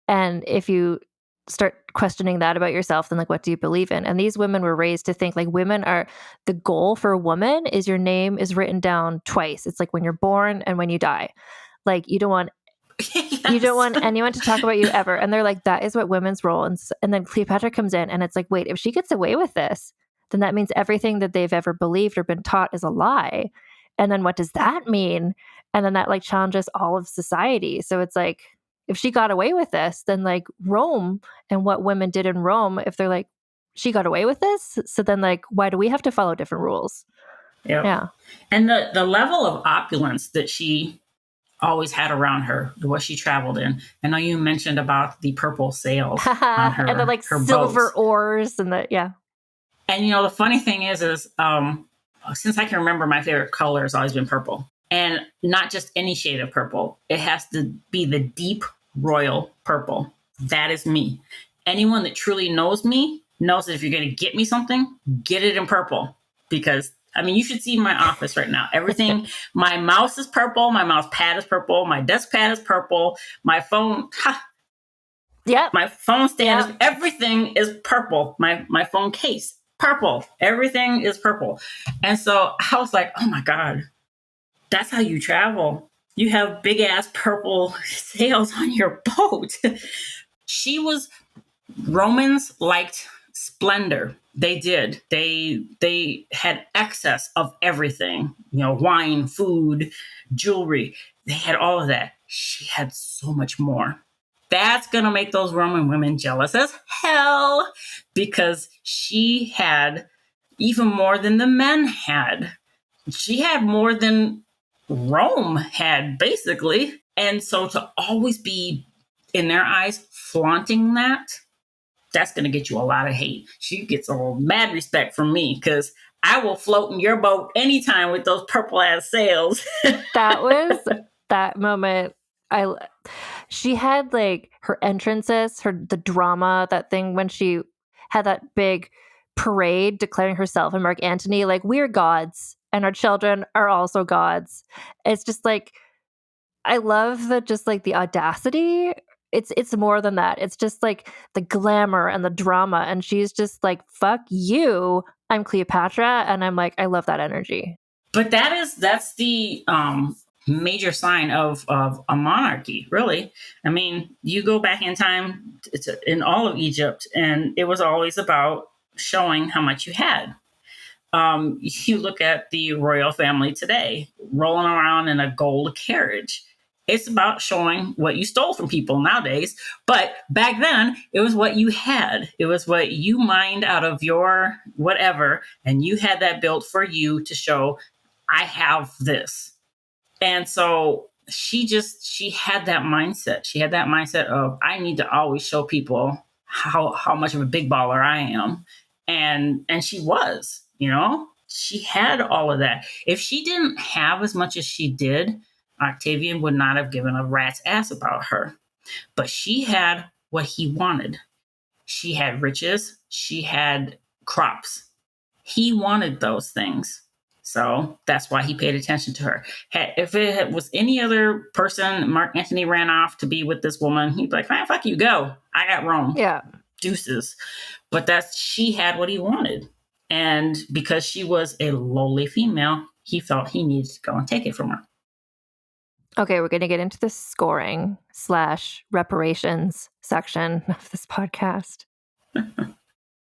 and if you start questioning that about yourself, then like, what do you believe in? And these women were raised to think like women are, the goal for a woman is your name is written down twice. It's like when you're born and when you die. Like you don't want Yes. You don't want anyone to talk about you ever. And they're like, that is what women's role. And then Cleopatra comes in and it's like, wait, if she gets away with this, then that means everything that they've ever believed or been taught is a lie. And then what does that mean? And then that like challenges all of society. So it's like, if she got away with this, then like Rome and what women did in Rome, if they're like, she got away with this, so then like, why do we have to follow different rules? Yep. Yeah. And the level of opulence that she always had around her, what she traveled in. I know you mentioned about the purple sails on her, and the like her silver boats. oars and the, yeah. And the funny thing is since I can remember, my favorite color has always been purple. And not just any shade of purple. It has to be the deep royal purple. That is me. Anyone that truly knows me knows that if you're going to get me something, get it in purple. Because, I mean, you should see my office right now. Everything, my mouse is purple. My mouse pad is purple. My desk pad is purple. My phone, my phone stand, is, everything is purple. My phone case, purple. Everything is purple. And so I was like, oh my God. That's how you travel. You have big ass purple sails on your boat. Romans liked splendor. They did. They had excess of everything, wine, food, jewelry. They had all of that. She had so much more. That's going to make those Roman women jealous as hell, because she had even more than the men had. She had more than Rome had, basically. And so to always be, in their eyes, flaunting that's going to get you a lot of hate. She gets a mad respect from me, because I will float in your boat anytime with those purple ass sails. That was that moment. She had like her entrances, the drama, that thing when she had that big parade declaring herself and Mark Antony, like, we're gods and our children are also gods. It's just like, I love the audacity. It's more than that. It's just like the glamour and the drama. And she's just like, fuck you, I'm Cleopatra. And I'm like, I love that energy. But that's the major sign of a monarchy, really. I mean, you go back in time in all of Egypt, and it was always about showing how much you had. You look at the royal family today, rolling around in a gold carriage. It's about showing what you stole from people nowadays. But back then, it was what you had. It was what you mined out of your whatever, and you had that built for you to show, I have this. And so she had that mindset. She had that mindset of, I need to always show people how much of a big baller I am. And she was, she had all of that. If she didn't have as much as she did, Octavian would not have given a rat's ass about her. But she had what he wanted. She had riches. She had crops. He wanted those things. So that's why he paid attention to her. If it was any other person, Mark Antony ran off to be with this woman, he'd be like, "Man, fuck you, go. I got Rome. Yeah. Deuces." But she had what he wanted. And because she was a lowly female, he felt he needed to go and take it from her. Okay, we're going to get into the scoring / reparations section of this podcast.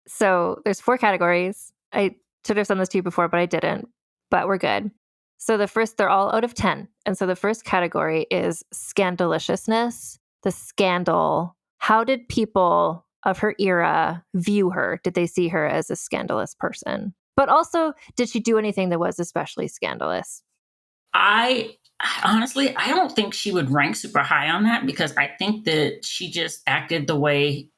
So there's 4 categories. I should have done this to you before, but I didn't. But we're good. So they're all out of 10. And so the first category is scandaliciousness, the scandal. How did people of her era view her? Did they see her as a scandalous person? But also, did she do anything that was especially scandalous? Honestly, I don't think she would rank super high on that, because I think that she just acted the way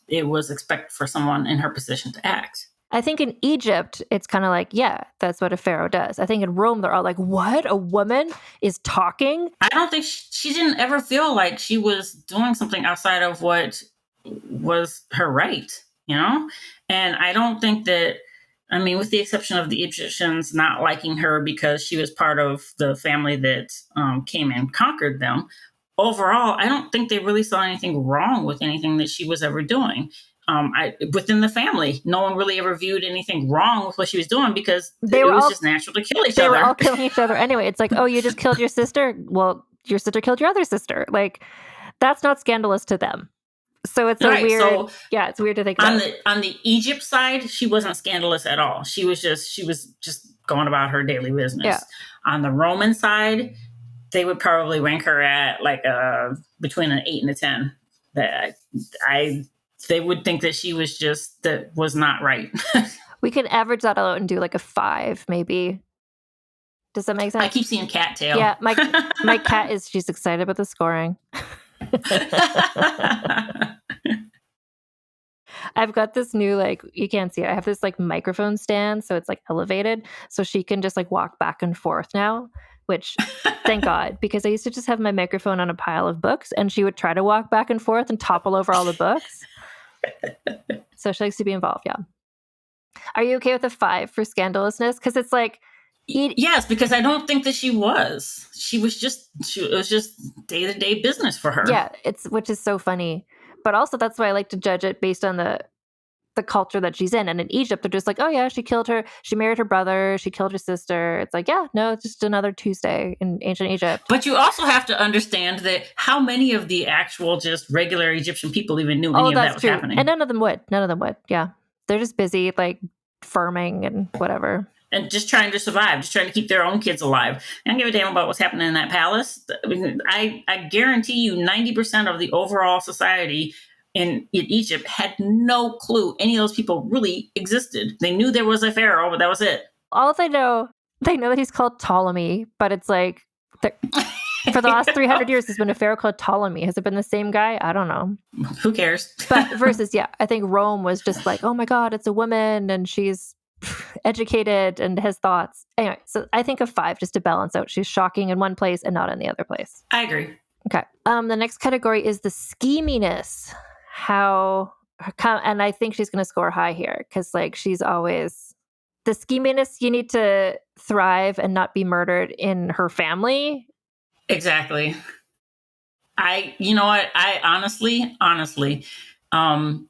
it was expected for someone in her position to act. I think in Egypt, it's kind of like, yeah, that's what a pharaoh does. I think in Rome, they're all like, what? A woman is talking? I don't think she didn't ever feel like she was doing something outside of what was her right, And I don't think that, with the exception of the Egyptians not liking her because she was part of the family that came and conquered them, overall, I don't think they really saw anything wrong with anything that she was ever doing. Within the family, no one really ever viewed anything wrong with what she was doing, because it was just natural to kill each other. They were all killing each other anyway. It's like, oh, you just killed your sister? Well, your sister killed your other sister. Like, that's not scandalous to them. So it's weird. So it's weird to think about. On the Egypt side, she wasn't scandalous at all. She was just going about her daily business. Yeah. On the Roman side, they would probably rank her at like between an 8 and a 10. They would think that she was that was not right. We could average that out and do like a 5, maybe. Does that make sense? I keep seeing cattail. Yeah, my cat she's excited about the scoring. I've got this new, you can't see it. I have this microphone stand, so it's elevated, so she can just walk back and forth now, which thank God, because I used to just have my microphone on a pile of books, and she would try to walk back and forth and topple over all the books. So she likes to be involved. Yeah. Are you okay with a 5 for scandalousness? Because it's yes, because I don't think that she was. It was just day-to-day business for her. Yeah, which is so funny. But also that's why I like to judge it based on the culture that she's in. And in Egypt, they're just like, oh yeah, she married her brother, she killed her sister. It's like, yeah, no, it's just another Tuesday in ancient Egypt. But you also have to understand that how many of the actual just regular Egyptian people even knew any of that was happening. And none of them would. Yeah. They're just busy farming and whatever. And just trying to survive, just trying to keep their own kids alive. I don't give a damn about what's happening in that palace. I guarantee you 90% of the overall society in Egypt had no clue any of those people really existed. They knew there was a pharaoh, but that was it. All they know that he's called Ptolemy, but it's for the last 300 years, there's been a pharaoh called Ptolemy. Has it been the same guy? I don't know. Who cares? But versus, I think Rome was just oh my God, it's a woman and she's educated and has thoughts. Anyway, so I think a 5 just to balance out. She's shocking in one place and not in the other place. I agree. Okay. The next category is the scheminess. And I think she's going to score high here because she's always the scheminess. You need to thrive and not be murdered in her family. Exactly. You know what? I honestly,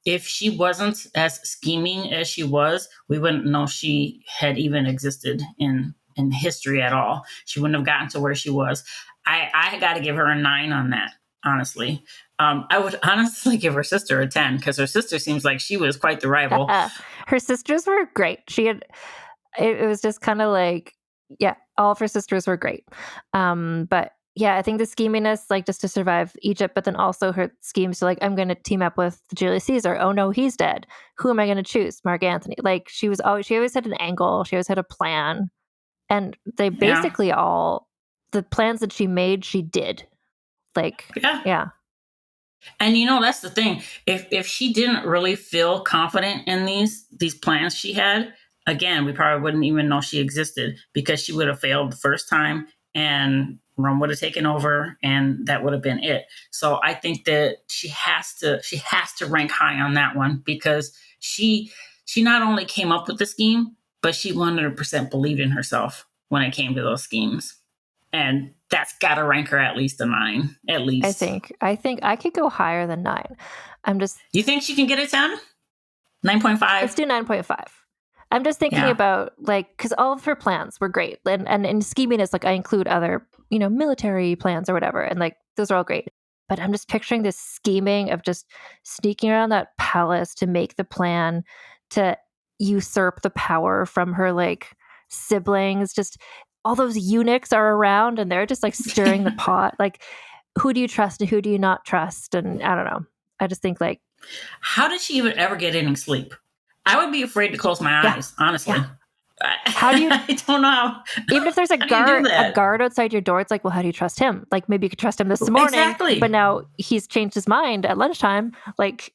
if she wasn't as scheming as she was, we wouldn't know she had even existed in history at all. She wouldn't have gotten to where she was. I got to give her a 9 on that, honestly. I would honestly give her sister a 10 because her sister seems like she was quite the rival. Her sisters were great. It was just kind of all of her sisters were great. But yeah, I think the scheminess, just to survive Egypt, but then also her schemes to I'm going to team up with Julius Caesar. Oh no, he's dead. Who am I going to choose? Mark Antony. She always had an angle. She always had a plan. And they basically all, the plans that she made, she did. Yeah. And that's the thing. If she didn't really feel confident in these plans she had, again, we probably wouldn't even know she existed because she would have failed the first time and Rome would have taken over and that would have been it. So I think that she has to rank high on that one because she not only came up with the scheme, but she 100% believed in herself when it came to those schemes. And that's got to rank her at least a 9, at least. I think I could go higher than 9. You think she can get a 10? 9.5? Let's do 9.5. I'm just thinking about, like, because all of her plans were great. And in scheminess, like, I include other, military plans or whatever. And, like, those are all great. But I'm just picturing this scheming of just sneaking around that palace to make the plan to usurp the power from her, like, siblings. Just all those eunuchs are around and they're just, like, stirring the pot. Like, who do you trust and who do you not trust? And I don't know. I just think, like, how did she even ever get any sleep? I would be afraid to close my eyes, honestly. Yeah. How do you? I don't know. Even if there's a guard outside your door, it's like, well, how do you trust him? Like, maybe you could trust him this morning, exactly. But now he's changed his mind at lunchtime. Like,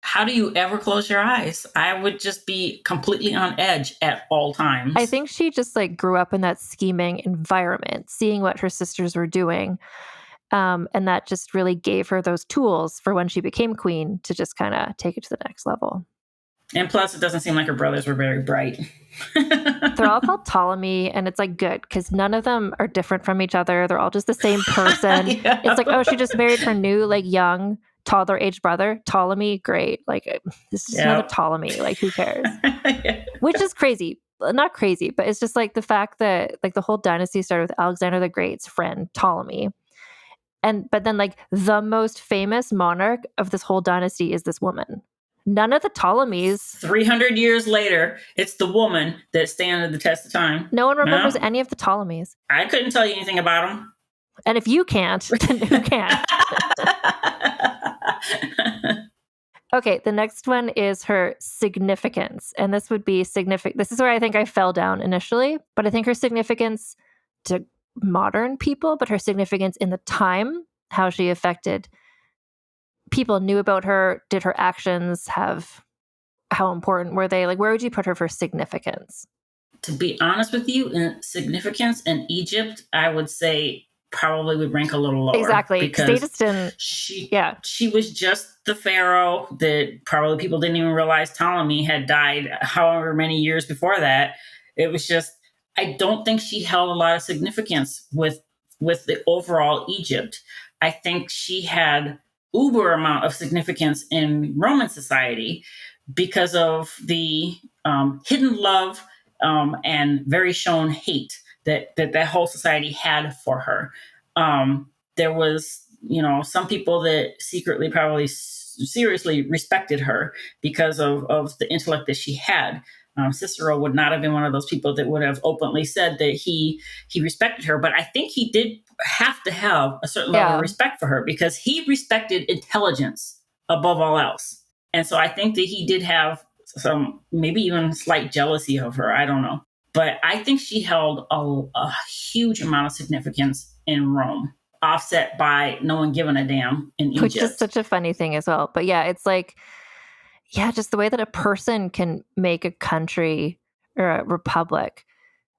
how do you ever close your eyes? I would just be completely on edge at all times. I think she just, like, grew up in that scheming environment, seeing what her sisters were doing. And that just really gave her those tools for when she became queen to just kind of take it to the next level. And plus, it doesn't seem like her brothers were very bright. They're all called Ptolemy, and it's, like, good because none of them are different from each other. They're all just the same person. Yeah. It's like, oh, she just married her new, like, young toddler-age brother, Ptolemy. Great. Like, this is another Ptolemy. Like, who cares? Which is crazy. Not crazy, but it's just, like, the fact that, like, the whole dynasty started with Alexander the Great's friend, Ptolemy. But then, like, the most famous monarch of this whole dynasty is this woman. None of the Ptolemies. 300 years later, it's the woman that stands the test of time. No one remembers any of the Ptolemies. I couldn't tell you anything about them. And if you can't, then who can? Okay, the next one is her significance. And this would be significant. This is where I think I fell down initially. But I think her significance to modern people, but her significance in the time, how she affected people knew about her, did her actions how important were they? Like, where would you put her for significance? To be honest with you, in significance in Egypt, I would say probably would rank a little lower. Exactly. Because they just didn't. She was just the pharaoh that probably people didn't even realize Ptolemy had died however many years before that. It was just, I don't think she held a lot of significance with the overall Egypt. I think she had uber amount of significance in Roman society because of the hidden love and very shown hate that whole society had for her. There was, some people that secretly probably seriously respected her because of the intellect that she had. Cicero would not have been one of those people that would have openly said that he respected her, but I think he did have to have a certain level of respect for her because he respected intelligence above all else. And so I think that he did have some, maybe even slight jealousy of her. I don't know. But I think she held a huge amount of significance in Rome, offset by no one giving a damn in Egypt. Which is such a funny thing as well. But yeah, it's like, just the way that a person can make a country or a republic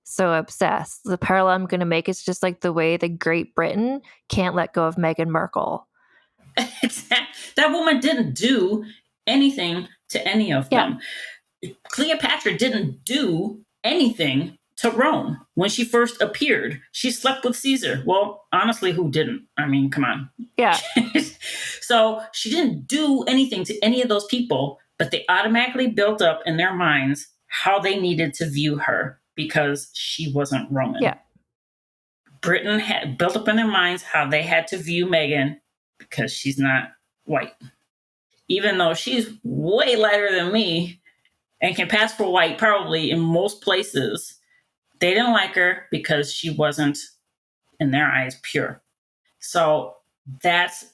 so obsessed. The parallel I'm going to make is just like the way that Great Britain can't let go of Meghan Markle. That woman didn't do anything to any of them. Cleopatra didn't do anything to Rome when she first appeared. She slept with Caesar. Well, honestly, who didn't? I mean, come on. Yeah. So she didn't do anything to any of those people, but they automatically built up in their minds how they needed to view her because she wasn't Roman. Yeah. Britain had built up in their minds how they had to view Meghan because she's not white. Even though she's way lighter than me and can pass for white probably in most places, they didn't like her because she wasn't, in their eyes, pure. So that's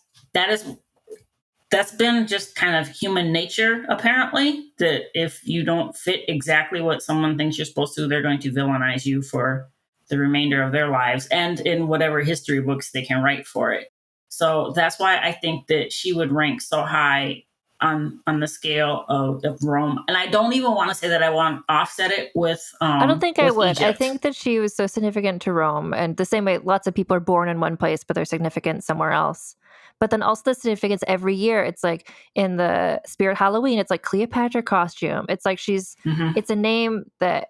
been just kind of human nature, apparently, that if you don't fit exactly what someone thinks you're supposed to, they're going to villainize you for the remainder of their lives and in whatever history books they can write for it. So that's why I think that she would rank so high on the scale of Rome. And I don't even want to say that I want to offset it with I don't think I would. Egypt. I think that she was so significant to Rome. And the same way lots of people are born in one place, but they're significant somewhere else. But then also the significance every year, it's like in the Spirit Halloween, it's like Cleopatra costume. It's like it's a name that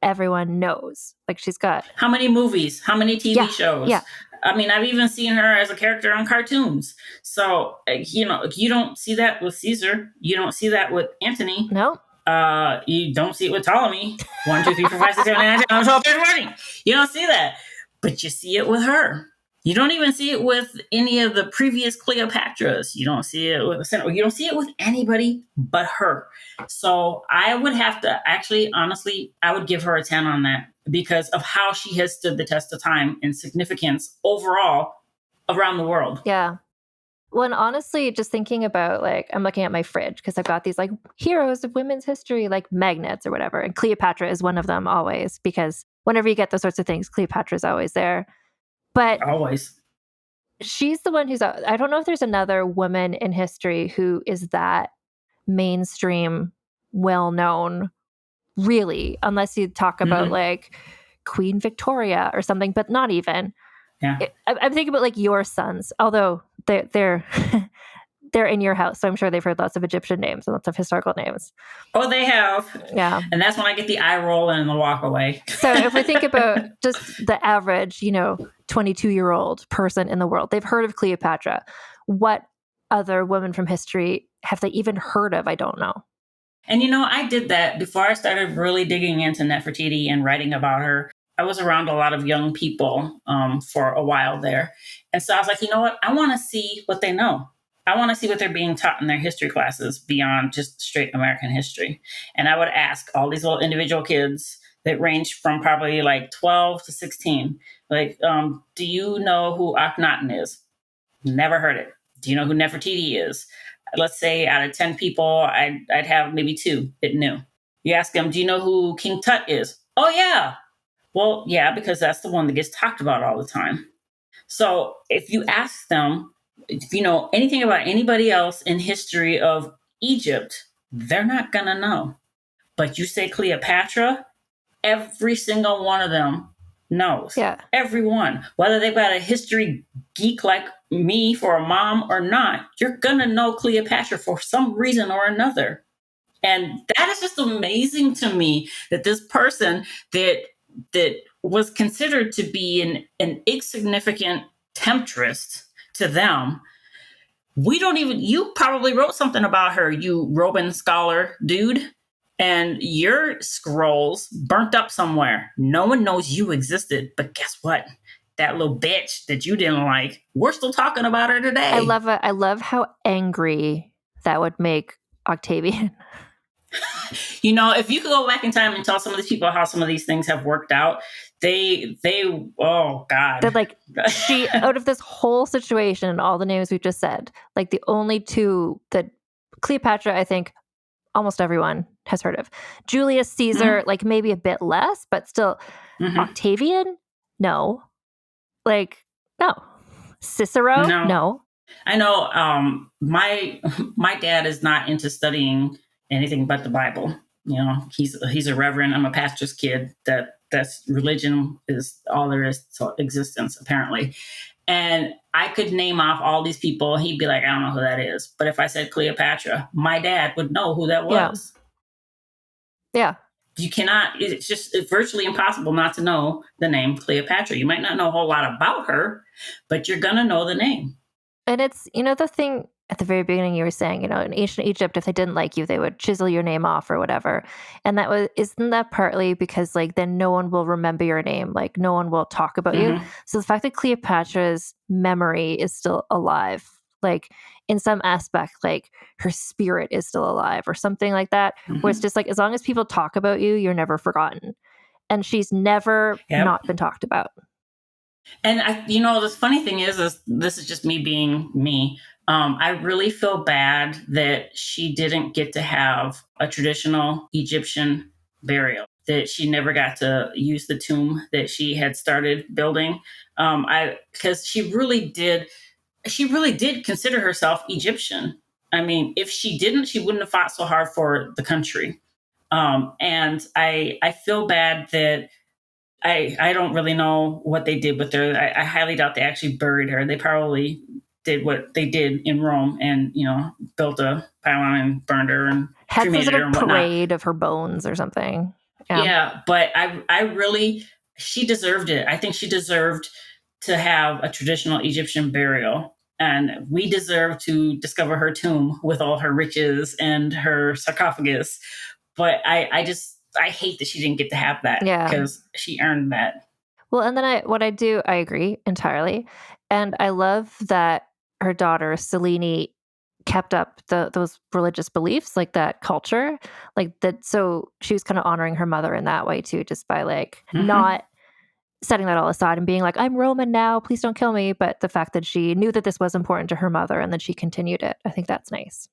everyone knows. Like she's got how many movies, how many TV shows? Yeah. I mean, I've even seen her as a character on cartoons. So, you don't see that with Caesar. You don't see that with Antony. No. You don't see it with Ptolemy. 1, 2, 3, 4, 5, 6, 7, 8, 9, 10, 11, 12, 13, 14. You don't see that. But you see it with her. You don't even see it with any of the previous Cleopatras. You don't see it with you don't see it with anybody but her. So I would have to honestly, I would give her a 10 on that because of how she has stood the test of time and significance overall around the world. Yeah. Well, and honestly, just thinking about I'm looking at my fridge because I've got these heroes of women's history, like magnets or whatever. And Cleopatra is one of them always, because whenever you get those sorts of things, Cleopatra is always there. But always. She's the one who's, I don't know if there's another woman in history who is that mainstream, well-known, really, unless you talk about Queen Victoria or something, but not even. Yeah. I'm thinking about your sons, although they're they're in your house, so I'm sure they've heard lots of Egyptian names and lots of historical names. Oh, they have. Yeah. And that's when I get the eye roll and the walk away. So if we think about just the average, 22-year-old person in the world, they've heard of Cleopatra. What other women from history have they even heard of? I don't know. And I did that before I started really digging into Nefertiti and writing about her. I was around a lot of young people for a while there. And so I was like, you know what? I want to see what they know. I want to see what they're being taught in their history classes beyond just straight American history. And I would ask all these little individual kids that range from probably 12 to 16, do you know who Akhenaten is? Never heard it. Do you know who Nefertiti is? Let's say out of 10 people, I'd have maybe 2 that knew. You ask them, do you know who King Tut is? Oh, yeah. Well, yeah, because that's the one that gets talked about all the time. So if you ask them, if you know anything about anybody else in history of Egypt, they're not going to know. But you say Cleopatra, every single one of them knows. Yeah. Everyone. Whether they've got a history geek like me for a mom or not, you're going to know Cleopatra for some reason or another. And that is just amazing to me that this person that was considered to be an insignificant temptress to them, you probably wrote something about her, you Roman scholar dude, and your scrolls burnt up somewhere. No one knows you existed, but guess what? That little bitch that you didn't like, we're still talking about her today. I love how angry that would make Octavian. If you could go back in time and tell some of these people how some of these things have worked out, oh God. That she, out of this whole situation and all the names we've just said, the only 2 that Cleopatra, I think almost everyone has heard of. Julius Caesar, maybe a bit less, but still. Octavian? No. No. Cicero? No. I know my dad is not into studying anything but the Bible. He's a reverend. I'm a pastor's kid. That's religion is all there is to existence, apparently. And I could name off all these people. He'd be like, I don't know who that is. But if I said Cleopatra, my dad would know who that was. Yeah. You cannot, it's virtually impossible not to know the name Cleopatra. You might not know a whole lot about her, but you're going to know the name. And it's, the thing at the very beginning you were saying, in ancient Egypt, if they didn't like you, they would chisel your name off or whatever. And isn't that partly because then no one will remember your name? No one will talk about you. So the fact that Cleopatra's memory is still alive, in some aspect, her spirit is still alive or something like that, where it's just as long as people talk about you, you're never forgotten. And she's never not been talked about. And the funny thing is this is just me being me. I really feel bad that she didn't get to have a traditional Egyptian burial, that she never got to use the tomb that she had started building. Because she really did consider herself Egyptian. I mean, if she didn't, she wouldn't have fought so hard for the country. And I feel bad that I don't really know what they did with her. I highly doubt they actually buried her. They probably did what they did in Rome and, built a pylon and burned her and Had some cremated sort her of and whatnot. parade of her bones or something. Yeah, but I really, she deserved it. I think she deserved to have a traditional Egyptian burial. And we deserve to discover her tomb with all her riches and her sarcophagus. But I hate that she didn't get to have that because she earned that. Well, and then I agree entirely. And I love that her daughter, Selene, kept up those religious beliefs, like that culture, like that. So she was kind of honoring her mother in that way too, just by like not setting that all aside and being like, I'm Roman now, please don't kill me. But the fact that she knew that this was important to her mother and that she continued it, I think that's nice.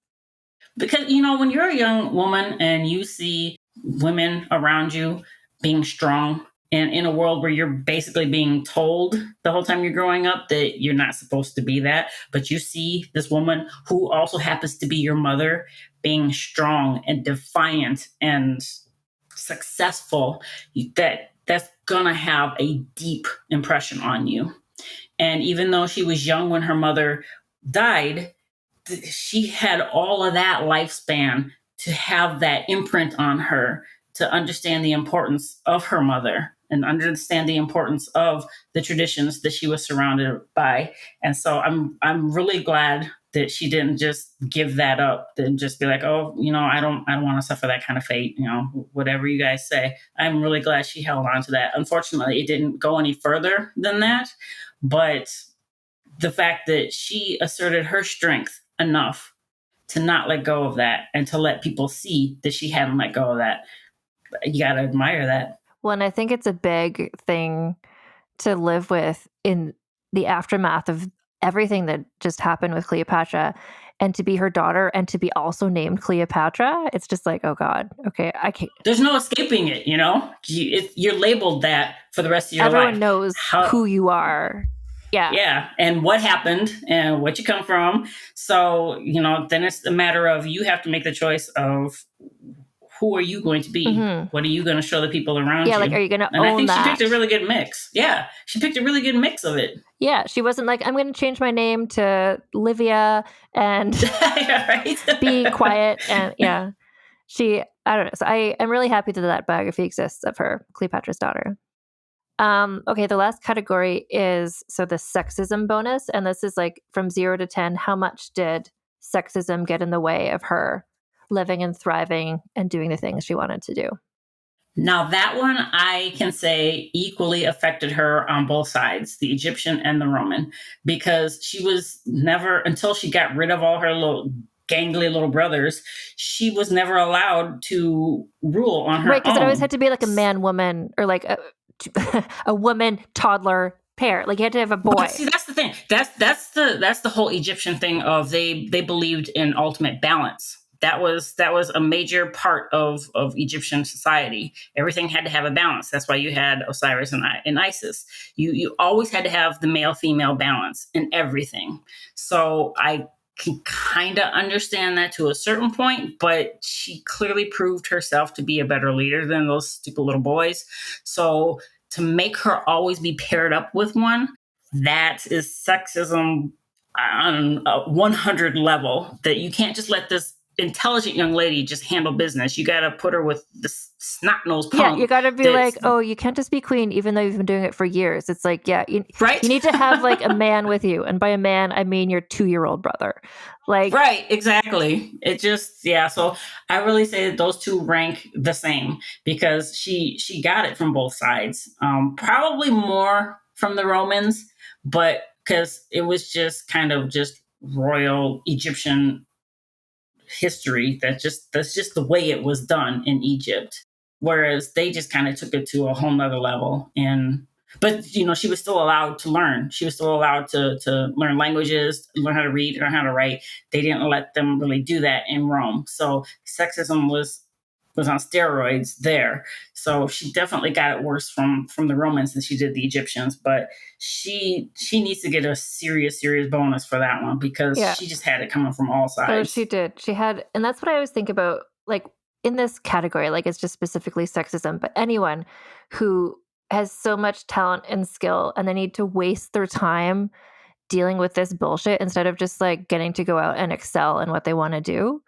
Because, when you're a young woman and you see women around you being strong, and in a world where you're basically being told the whole time you're growing up that you're not supposed to be that, but you see this woman who also happens to be your mother being strong and defiant and successful, that's gonna have a deep impression on you. And even though she was young when her mother died, she had all of that lifespan to have that imprint on her, to understand the importance of her mother and understand the importance of the traditions that she was surrounded by. And so I'm really glad that she didn't just give that up and just be like, oh, I don't want to suffer that kind of fate, whatever you guys say. I'm really glad she held on to that. Unfortunately, it didn't go any further than that. But the fact that she asserted her strength enough to not let go of that and to let people see that she hadn't let go of that, you got to admire that. Well, and I think it's a big thing to live with in the aftermath of everything that just happened with Cleopatra, and to be her daughter and to be also named Cleopatra. It's just like, oh God, okay, I can't. There's no escaping it, you're labeled that for the rest of your life. Everyone knows who you are. Yeah. Yeah. And what happened and what you come from. So, then it's a matter of you have to make the choice of who are you going to be? Mm-hmm. What are you going to show the people around you? Yeah, like, are you going to own that? And I think she picked a really good mix. Yeah, she picked a really good mix of it. Yeah, she wasn't like, I'm going to change my name to Livia and be quiet. And yeah, I don't know. So I am really happy that biography exists of her, Cleopatra's daughter. Okay, the last category is the sexism bonus. And this is like from 0 to 10, how much did sexism get in the way of her living and thriving and doing the things she wanted to do? Now that one I can say equally affected her on both sides, the Egyptian and the Roman, because she was never, until she got rid of all her little gangly little brothers, she was never allowed to rule on her own. Right, because it always had to be like a man-woman or like a woman toddler pair. Like you had to have a boy. But see, that's the thing. That's the whole Egyptian thing of they believed in ultimate balance. That was a major part of Egyptian society. Everything had to have a balance. That's why you had Osiris and Isis. You always had to have the male-female balance in everything. So I can kind of understand that to a certain point, but she clearly proved herself to be a better leader than those stupid little boys. So to make her always be paired up with one, that is sexism on a 100 level, that you can't just let this intelligent young lady just handle business. You got to put her with this snot-nosed punk. Yeah, you got to be like, oh, you can't just be queen, even though you've been doing it for years. It's like, yeah, you need to have like a man with you. And by a man, I mean your 2-year-old brother. Like, right, exactly. It just, yeah. So I really say that those two rank the same because she got it from both sides. Probably more from the Romans, but because it was just kind of just royal Egyptian history that's just the way it was done in Egypt, whereas they just kind of took it to a whole nother level. But she was still allowed to learn. She was still allowed to learn languages, learn how to read, learn how to write. They didn't let them really do that in Rome. So sexism was on steroids there. So she definitely got it worse from the Romans than she did the Egyptians. But she needs to get a serious bonus for that one because she just had it coming from all sides. Oh, she did. She had, and that's what I always think about, like in this category, like it's just specifically sexism, but anyone who has so much talent and skill and they need to waste their time dealing with this bullshit instead of just like getting to go out and excel in what they want to do.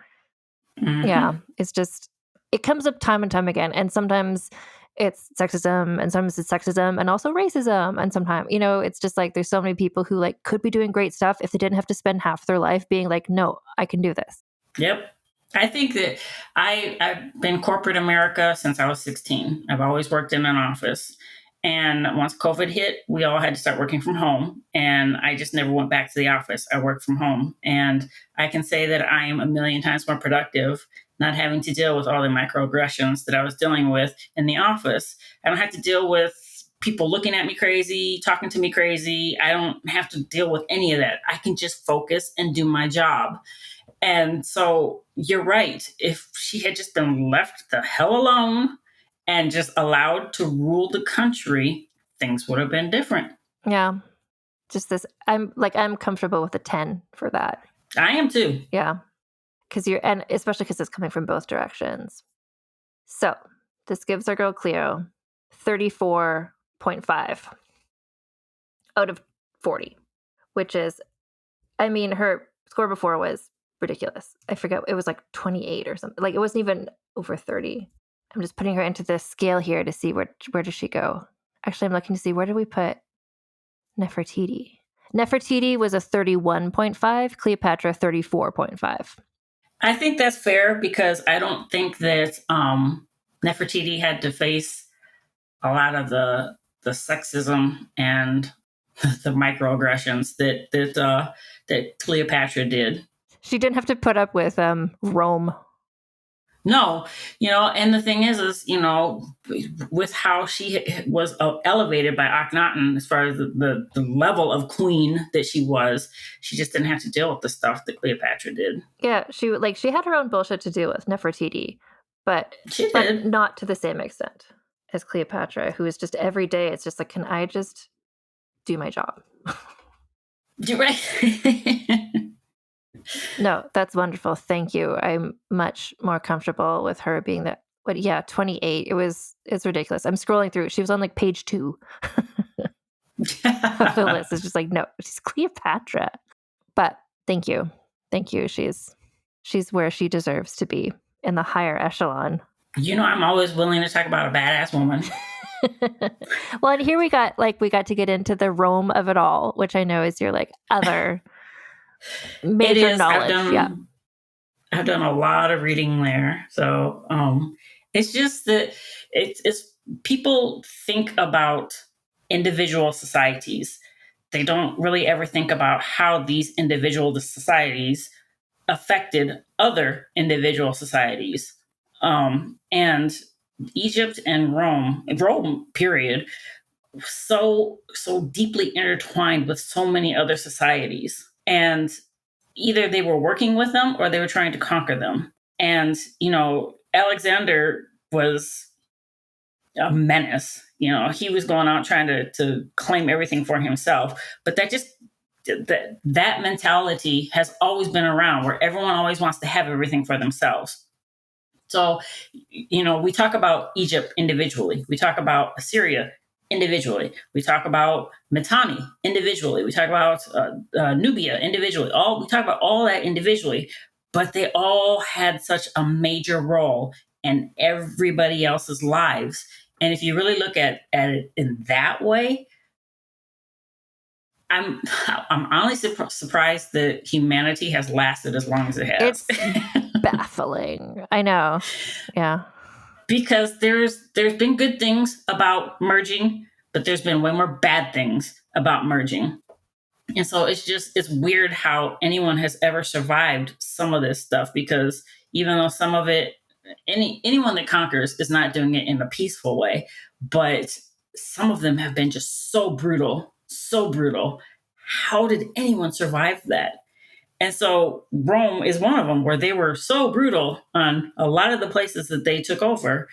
Yeah, it's just, it comes up time and time again. And sometimes it's sexism and sometimes it's sexism and also racism. And sometimes, it's just like there's so many people who like could be doing great stuff if they didn't have to spend half their life being like, no, I can do this. Yep. I think that I've been corporate America since I was 16. I've always worked in an office. And once COVID hit, we all had to start working from home. And I just never went back to the office. I worked from home. And I can say that I am a million times more productive, not having to deal with all the microaggressions that I was dealing with in the office. I don't have to deal with people looking at me crazy, talking to me crazy. I don't have to deal with any of that. I can just focus and do my job. And so you're right. If she had just been left the hell alone and just allowed to rule the country, things would have been different. Yeah. Just this, I'm comfortable with a 10 for that. I am too. Yeah. And especially because it's coming from both directions. So this gives our girl Cleo 34.5 out of 40, which is, her score before was ridiculous. I forget, it was like 28 or something. Like it wasn't even over 30. I'm just putting her into this scale here to see where does she go. Actually, I'm looking to see, where did we put Nefertiti? Nefertiti was a 31.5, Cleopatra 34.5. I think that's fair because I don't think that Nefertiti had to face a lot of the sexism and the microaggressions that Cleopatra did. She didn't have to put up with Rome. No, and the thing is, with how she was elevated by Akhenaten as far as the level of queen that she was, she just didn't have to deal with the stuff that Cleopatra did. Yeah, she had her own bullshit to deal with, Nefertiti, but not to the same extent as Cleopatra, who is just every day, it's just like, can I just do my job? You're right. No, that's wonderful. Thank you. I'm much more comfortable with her being that. But yeah, 28. It's ridiculous. I'm scrolling through. She was on like page 2 of the list. It's just like, no, she's Cleopatra. But thank you. She's where she deserves to be, in the higher echelon. I'm always willing to talk about a badass woman. Well, and here we got to get into the Rome of it all, which I know is your like other major knowledge. I've done a lot of reading there. So it's just that it's people think about individual societies. They don't really ever think about how these individual societies affected other individual societies. And Egypt and Rome, period, so deeply intertwined with so many other societies. And either they were working with them or they were trying to conquer them. And, Alexander was a menace. He was going out trying to claim everything for himself. But that mentality has always been around, where everyone always wants to have everything for themselves. So, we talk about Egypt individually. We talk about Assyria individually. We talk about Mitanni individually. We talk about Nubia individually. We talk about all that individually, but they all had such a major role in everybody else's lives. And if you really look at it in that way, I'm honestly surprised that humanity has lasted as long as it has. It's baffling. I know. Yeah. Because there's been good things about merging, but there's been way more bad things about merging. And so it's weird how anyone has ever survived some of this stuff, because even though some of it, anyone that conquers is not doing it in a peaceful way, but some of them have been just so brutal. How did anyone survive that? And so Rome is one of them, where they were so brutal on a lot of the places that they took over.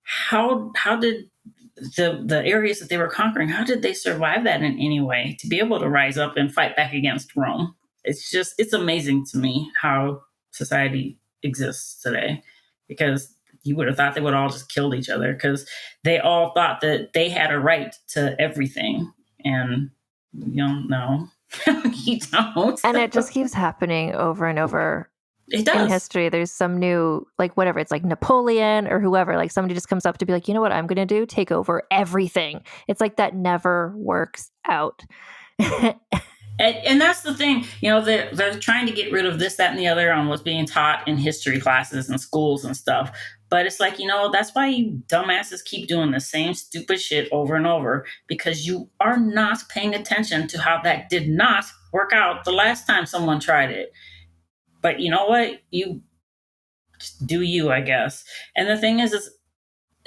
How did the areas that they were conquering, how did they survive that in any way to be able to rise up and fight back against Rome? It's amazing to me how society exists today, because you would have thought they would all just killed each other because they all thought that they had a right to everything. And no. You don't. And it just keeps happening over and over. It does. In history, there's some new, like whatever, it's like Napoleon or whoever, like somebody just comes up to be like, you know what I'm going to do? Take over everything. It's like that never works out. And that's the thing, they're trying to get rid of this, that, and the other on what's being taught in history classes and schools and stuff. But it's like, that's why you dumbasses keep doing the same stupid shit over and over, because you are not paying attention to how that did not work out the last time someone tried it. But you know what? You just do you, I guess. And the thing is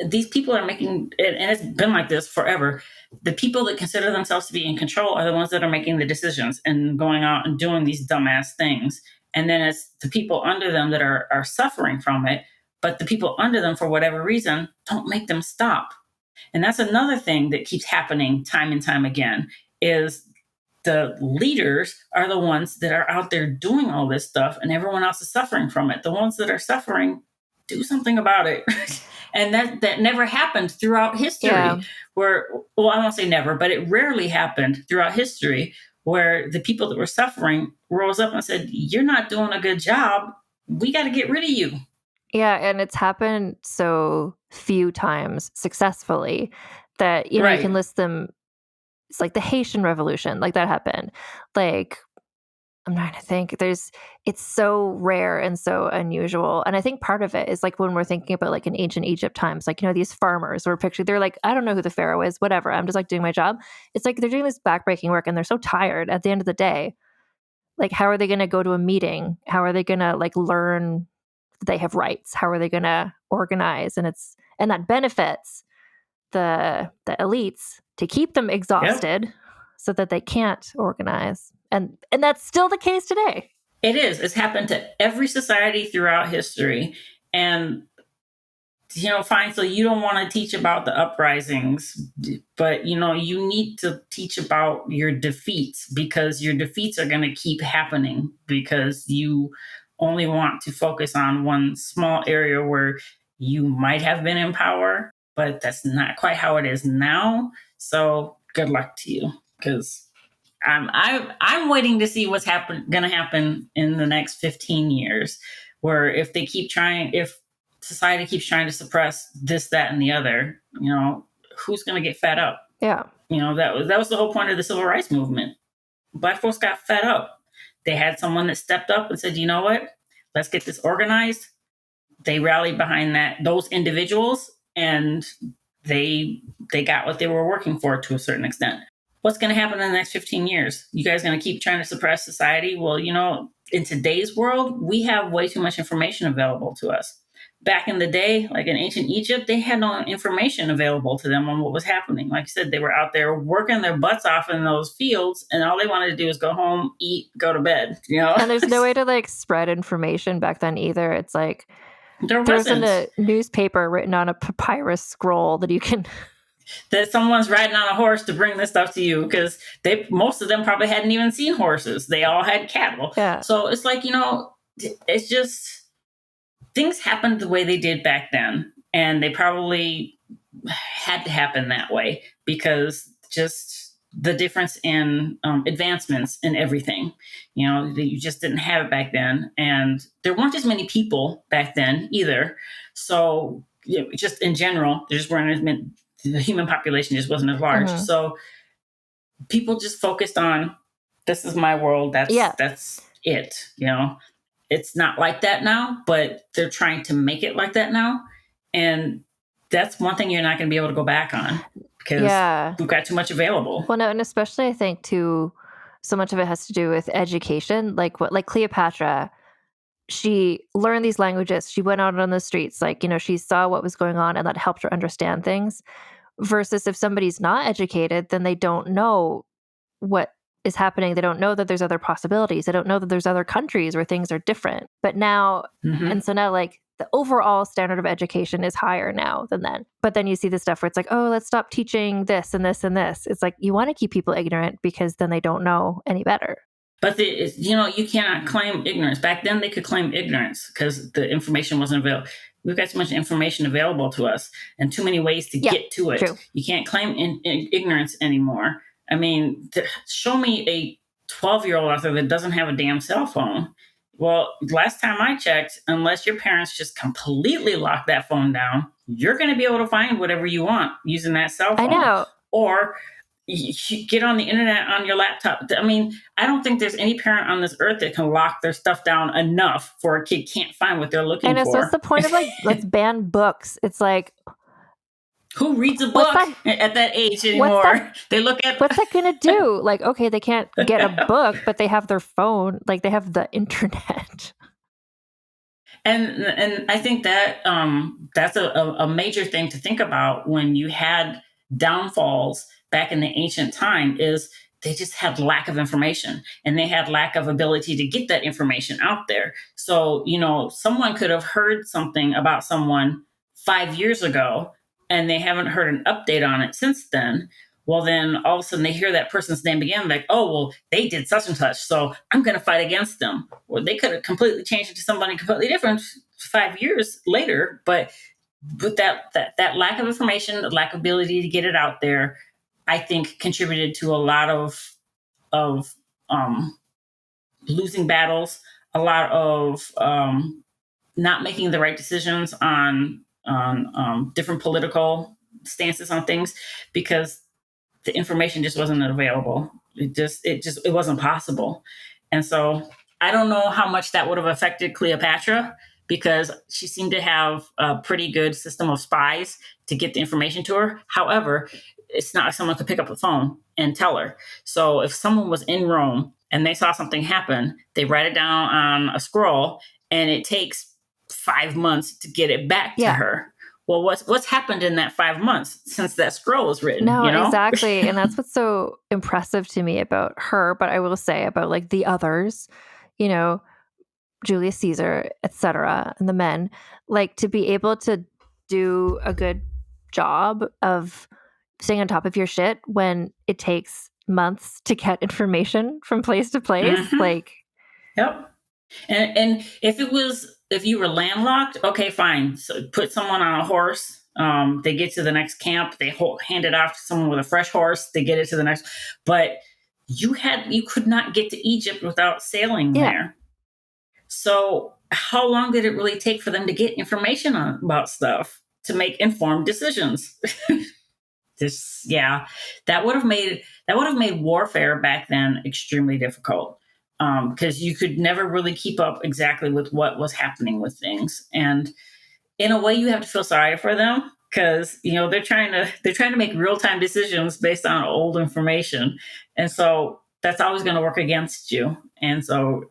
these people are making, and it's been like this forever, the people that consider themselves to be in control are the ones that are making the decisions and going out and doing these dumbass things. And then it's the people under them that are suffering from it. But the people under them, for whatever reason, don't make them stop. And that's another thing that keeps happening time and time again, is the leaders are the ones that are out there doing all this stuff, and everyone else is suffering from it. The ones that are suffering, do something about it. And that never happened throughout history. Yeah. I won't say never, but it rarely happened throughout history where the people that were suffering rose up and said, you're not doing a good job. We got to get rid of you. Yeah, and it's happened so few times successfully that, you can list them. It's like the Haitian Revolution, like that happened. Like, I'm trying to think. It's so rare and so unusual. And I think part of it is like when we're thinking about like in ancient Egypt times, like, these farmers were pictured, they're like, I don't know who the pharaoh is, whatever. I'm just like doing my job. It's like they're doing this backbreaking work and they're so tired at the end of the day. Like, how are they going to go to a meeting? How are they going to like learn that they have rights? How are they going to organize? And that benefits the elites to keep them exhausted so that they can't organize. And that's still the case today. It is. It's happened to every society throughout history. And, fine, so you don't want to teach about the uprisings, but, you need to teach about your defeats, because your defeats are going to keep happening because you only want to focus on one small area where you might have been in power, but that's not quite how it is now. So good luck to you, because I'm waiting to see what's going to happen in the next 15 years, where if society keeps trying to suppress this, that, and the other, who's going to get fed up? Yeah. That was the whole point of the civil rights movement. Black folks got fed up. They had someone that stepped up and said, you know what? Let's get this organized. They rallied behind those individuals, and they got what they were working for to a certain extent. What's going to happen in the next 15 years? You guys going to keep trying to suppress society? Well, in today's world, we have way too much information available to us. Back in the day, like in ancient Egypt, they had no information available to them on what was happening. Like I said, they were out there working their butts off in those fields, and all they wanted to do was go home, eat, go to bed. And there's no way to like spread information back then either. It's like there wasn't a newspaper written on a papyrus scroll that you can that someone's riding on a horse to bring this stuff to you, because most of them probably hadn't even seen horses. They all had cattle. Yeah. So it's like, it's just things happened the way they did back then, and they probably had to happen that way because just the difference in advancements in everything, you just didn't have it back then. And there weren't as many people back then either. So just in general, there just weren't as many. The human population just wasn't as large. Mm-hmm. So people just focused on, this is my world. That's it. It's not like that now, but they're trying to make it like that now. And that's one thing you're not going to be able to go back on, because we've got too much available. Well, no, and especially I think too, so much of it has to do with education. Like Cleopatra, she learned these languages. She went out on the streets, she saw what was going on, and that helped her understand things. Versus if somebody's not educated, then they don't know what is happening. They don't know that there's other possibilities. They don't know that there's other countries where things are different. But now, and so now like the overall standard of education is higher now than then. But then you see the stuff where it's like, oh, let's stop teaching this and this and this. It's like, you want to keep people ignorant because then they don't know any better. But you cannot claim ignorance. Back then, they could claim ignorance because the information wasn't available. We've got too much information available to us and too many ways to get to it. True. You can't claim ignorance anymore. I mean, show me a 12-year-old out there that doesn't have a damn cell phone. Well, last time I checked, unless your parents just completely lock that phone down, you're going to be able to find whatever you want using that cell phone. I know. Or you get on the internet on your laptop. I mean, I don't think there's any parent on this earth that can lock their stuff down enough for a kid can't find what they're looking for. So what's the point of like, let's ban books? It's like, who reads a book at that age anymore? They look at what's that going to do? Like, okay, they can't get a book, but they have their phone. Like they have the internet. And I think that that's a major thing to think about when you had downfalls back in the ancient time is they just had lack of information and they had lack of ability to get that information out there. So, someone could have heard something about someone 5 years ago and they haven't heard an update on it since then. Well, then all of a sudden they hear that person's name again, like, oh, well, they did such and such, so I'm going to fight against them. Or they could have completely changed it to somebody completely different 5 years later. But with that lack of information, lack of ability to get it out there, I think contributed to a lot of losing battles, a lot of not making the right decisions on different political stances on things because the information just wasn't available. It wasn't possible. And so I don't know how much that would have affected Cleopatra because she seemed to have a pretty good system of spies to get the information to her. However, it's not like someone could pick up the phone and tell her. So if someone was in Rome and they saw something happen, they write it down on a scroll and it takes 5 months to get it back to her. Well, what's happened in that 5 months since that scroll was written? No, exactly. And that's what's so impressive to me about her. But I will say about like the others, Julius Caesar, etc., and the men, like to be able to do a good job of staying on top of your shit when it takes months to get information from place to place. Mm-hmm. Like, yep. And if you were landlocked, okay, fine. So put someone on a horse. They get to the next camp. They hand it off to someone with a fresh horse. They get it to the next. But you could not get to Egypt without sailing there. So how long did it really take for them to get information about stuff to make informed decisions? That would have made warfare back then extremely difficult. Because you could never really keep up exactly with what was happening with things. And in a way, you have to feel sorry for them because, they're trying to make real-time decisions based on old information. And so that's always going to work against you. And so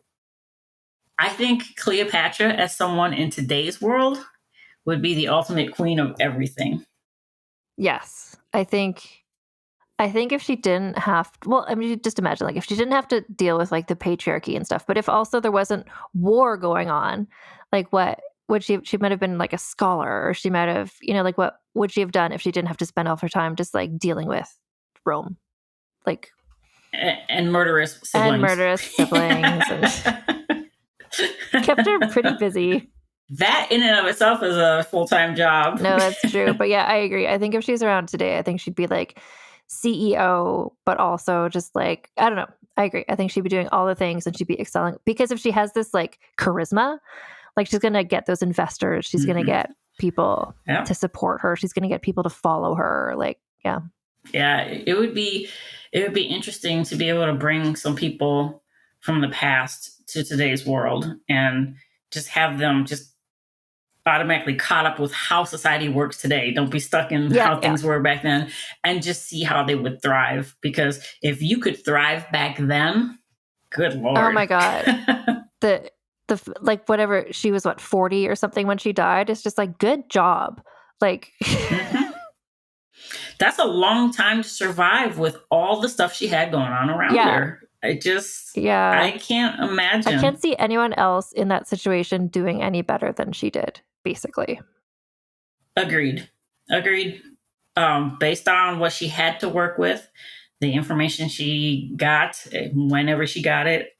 I think Cleopatra, as someone in today's world, would be the ultimate queen of everything. Yes, I think if she didn't have, just imagine like if she didn't have to deal with like the patriarchy and stuff, but if also there wasn't war going on, like what would she might have been like a scholar, or she might have, like what would she have done if she didn't have to spend all of her time just like dealing with Rome, like and murderous siblings, and kept her pretty busy. That in and of itself is a full-time job. No, that's true. But yeah, I agree. I think if she's around today, I think she'd be like CEO, but also just like, I don't know. I agree. I think she'd be doing all the things and she'd be excelling because if she has this like charisma, like she's going to get those investors. She's going to get people to support her. She's going to get people to follow her. Like, yeah. Yeah. It would be interesting to be able to bring some people from the past to today's world and just have them just automatically caught up with how society works today. Don't be stuck in how things were back then and just see how they would thrive. Because if you could thrive back then, good Lord. Oh my God. the like whatever, she was 40 or something when she died. It's just like, good job. Like that's a long time to survive with all the stuff she had going on around her. I can't imagine. I can't see anyone else in that situation doing any better than she did, basically. Agreed. Based on what she had to work with, the information she got, whenever she got it,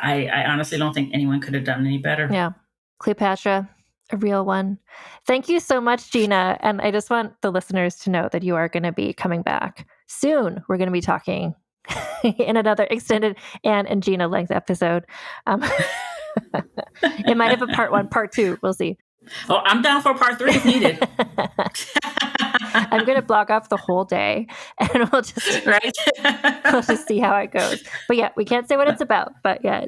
I honestly don't think anyone could have done any better. Yeah. Cleopatra, a real one. Thank you so much, Gina. And I just want the listeners to know that you are going to be coming back soon. We're going to be talking in another extended Anne and Gina length episode. It might have a part 1, part 2. We'll see. Oh, I'm down for part 3 if needed. I'm going to block off the whole day and we'll just right. we'll just see how it goes. But yeah, we can't say what it's about. But yeah,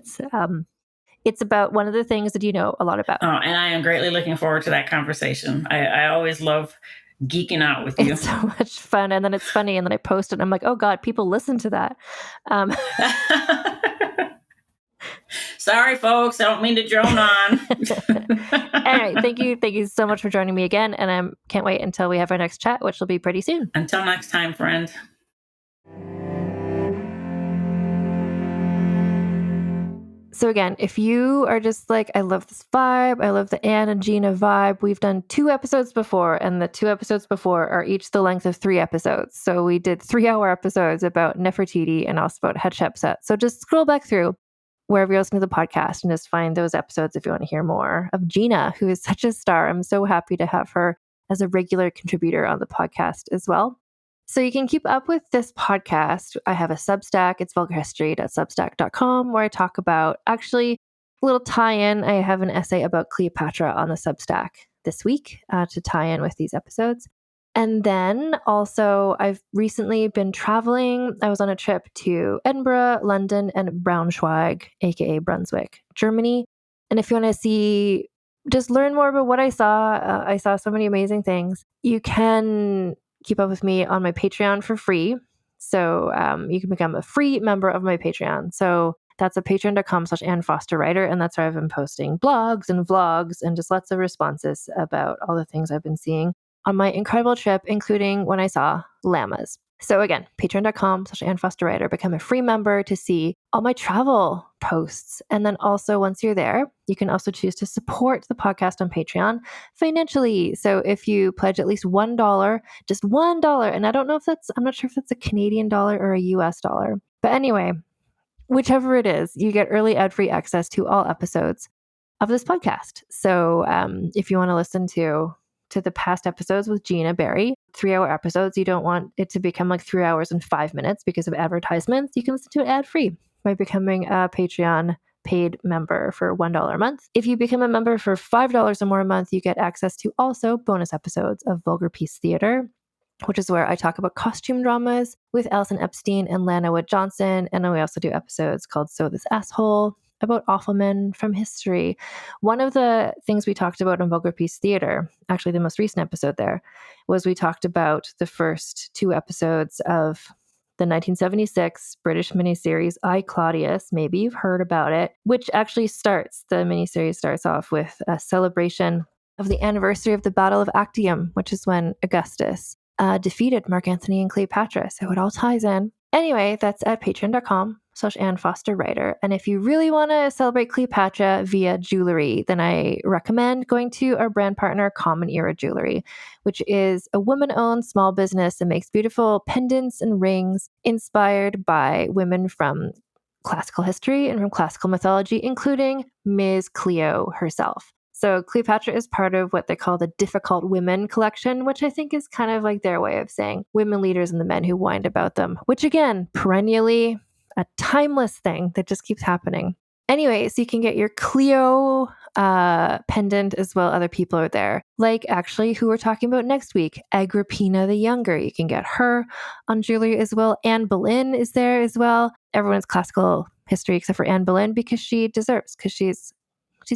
it's about one of the things that you know a lot about. Oh, and I am greatly looking forward to that conversation. I always love geeking out with you. It's so much fun. And then it's funny. And then I post it and I'm like, oh God, people listen to that. Sorry, folks. I don't mean to drone on. All right. Thank you. Thank you so much for joining me again. And I can't wait until we have our next chat, which will be pretty soon. Until next time, friend. So again, if you are just like, I love this vibe, I love the Anne and Gina vibe, we've done 2 episodes before, and the 2 episodes before are each the length of 3 episodes. So we did 3-hour episodes about Nefertiti and also about Hatshepsut. So just scroll back through wherever you're listening to the podcast and just find those episodes if you want to hear more of Gina, who is such a star. I'm so happy to have her as a regular contributor on the podcast as well. So you can keep up with this podcast. I have a Substack. It's vulgarhistory.substack.com, where I talk about, actually, a little tie-in. I have an essay about Cleopatra on the Substack this week to tie in with these episodes. And then also, I've recently been traveling. I was on a trip to Edinburgh, London, and Braunschweig, aka Brunswick, Germany. And if you want to see, just learn more about what I saw so many amazing things. You can keep up with me on my Patreon for free. So you can become a free member of my Patreon. So that's at patreon.com/AnnFosterWriter. And that's where I've been posting blogs and vlogs and just lots of responses about all the things I've been seeing on my incredible trip, including when I saw llamas. So again, patreon.com/AnnFosterWriter. Become a free member to see all my travel posts. And then also once you're there, you can also choose to support the podcast on Patreon financially. So if you pledge at least $1, just $1, and I'm not sure if that's a Canadian dollar or a US dollar. But anyway, whichever it is, you get early ad-free access to all episodes of this podcast. So if you want to listen to the past episodes with Gina Berry, 3-hour episodes, you don't want it to become like 3 hours and 5 minutes because of advertisements. You can listen to it ad-free by becoming a Patreon paid member for $1 a month. If you become a member for $5 or more a month, you get access to also bonus episodes of Vulgar Peace Theater, which is where I talk about costume dramas with Alison Epstein and Lana Wood Johnson. And then we also do episodes called So This Asshole, about awful men from history. One of the things we talked about on Vulgar Peace Theater, actually the most recent episode there, was we talked about the first 2 episodes of the 1976 British miniseries I, Claudius. Maybe you've heard about it, which actually the miniseries starts off with a celebration of the anniversary of the Battle of Actium, which is when Augustus defeated Mark Antony and Cleopatra. So it all ties in. Anyway, that's at patreon.com/AnnFosterWriter. And if you really want to celebrate Cleopatra via jewelry, then I recommend going to our brand partner, Common Era Jewelry, which is a woman-owned small business that makes beautiful pendants and rings inspired by women from classical history and from classical mythology, including Ms. Cleo herself. So Cleopatra is part of what they call the Difficult Women collection, which I think is kind of like their way of saying women leaders and the men who whined about them, which again, perennially a timeless thing that just keeps happening. Anyway, so you can get your Cleo pendant as well. Other people are there, like actually who we're talking about next week, Agrippina the Younger. You can get her on jewelry as well. Anne Boleyn is there as well. Everyone's classical history except for Anne Boleyn because she deserves, because she's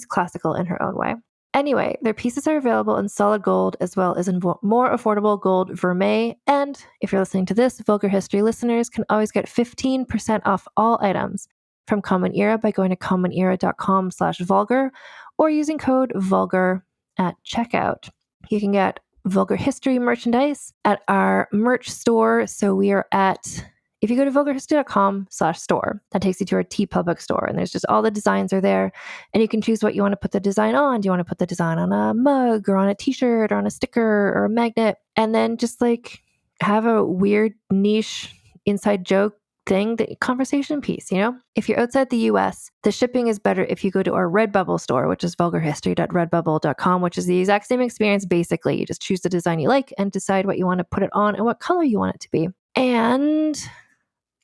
classical in her own way. Anyway, their pieces are available in solid gold as well as in more affordable gold vermeil. And if you're listening to this, Vulgar History listeners can always get 15% off all items from Common Era by going to commonera.com/vulgar or using code vulgar at checkout. You can get Vulgar History merchandise at our merch store. So we are at, if you go to vulgarhistory.com/store, that takes you to our TeePublic store. And there's just all the designs are there. And you can choose what you want to put the design on. Do you want to put the design on a mug or on a t-shirt or on a sticker or a magnet? And then just like have a weird niche inside joke thing, the conversation piece, you know? If you're outside the US, the shipping is better if you go to our Redbubble store, which is vulgarhistory.redbubble.com, which is the exact same experience. Basically, you just choose the design you like and decide what you want to put it on and what color you want it to be. And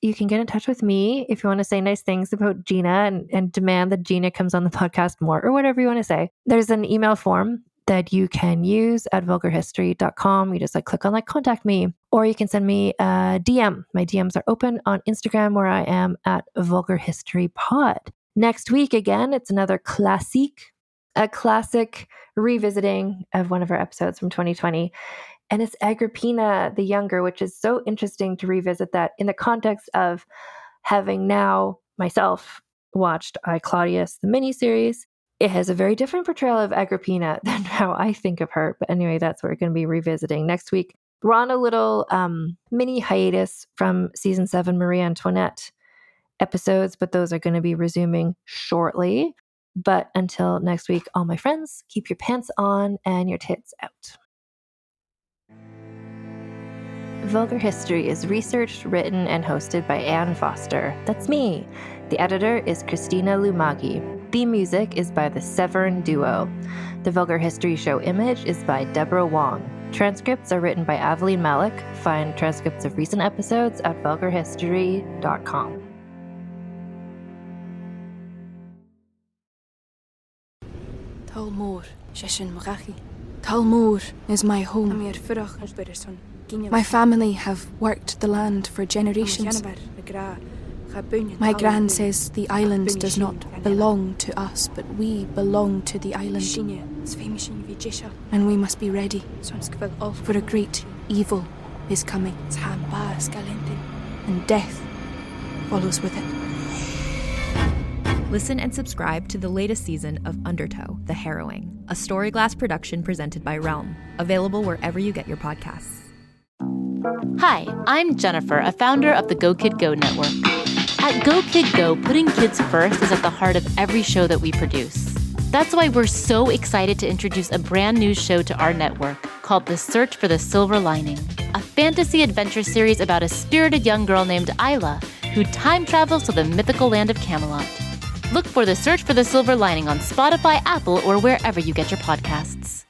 you can get in touch with me if you want to say nice things about Gina and demand that Gina comes on the podcast more, or whatever you want to say. There's an email form that you can use at vulgarhistory.com. You just click on contact me, or you can send me a DM. My DMs are open on Instagram, where I am at vulgarhistorypod. Next week, again, it's another a classic revisiting of one of our episodes from 2020. And it's Agrippina the Younger, which is so interesting to revisit that in the context of having now myself watched I, Claudius, the miniseries. It has a very different portrayal of Agrippina than how I think of her. But anyway, that's what we're going to be revisiting next week. We're on a little mini hiatus from season 7 Marie Antoinette episodes, but those are going to be resuming shortly. But until next week, all my friends, keep your pants on and your tits out. Vulgar History is researched, written, and hosted by Anne Foster. That's me. The editor is Christina Lumagi. Theme music is by the Severn Duo. The Vulgar History Show image is by Deborah Wong. Transcripts are written by Aveline Malik. Find transcripts of recent episodes at vulgarhistory.com. Talmor, Sheshin Magachi. Talmor is my home. My family have worked the land for generations. My gran says the island does not belong to us, but we belong to the island. And we must be ready, for a great evil is coming, and death follows with it. Listen and subscribe to the latest season of Undertow, The Harrowing, a Storyglass production presented by Realm, available wherever you get your podcasts. Hi, I'm Jennifer, a founder of the Go Kid Go network. At Go Kid Go, putting kids first is at the heart of every show that we produce. That's why we're so excited to introduce a brand new show to our network called The Search for the Silver Lining, a fantasy adventure series about a spirited young girl named Isla who time travels to the mythical land of Camelot. Look for The Search for the Silver Lining on Spotify, Apple, or wherever you get your podcasts.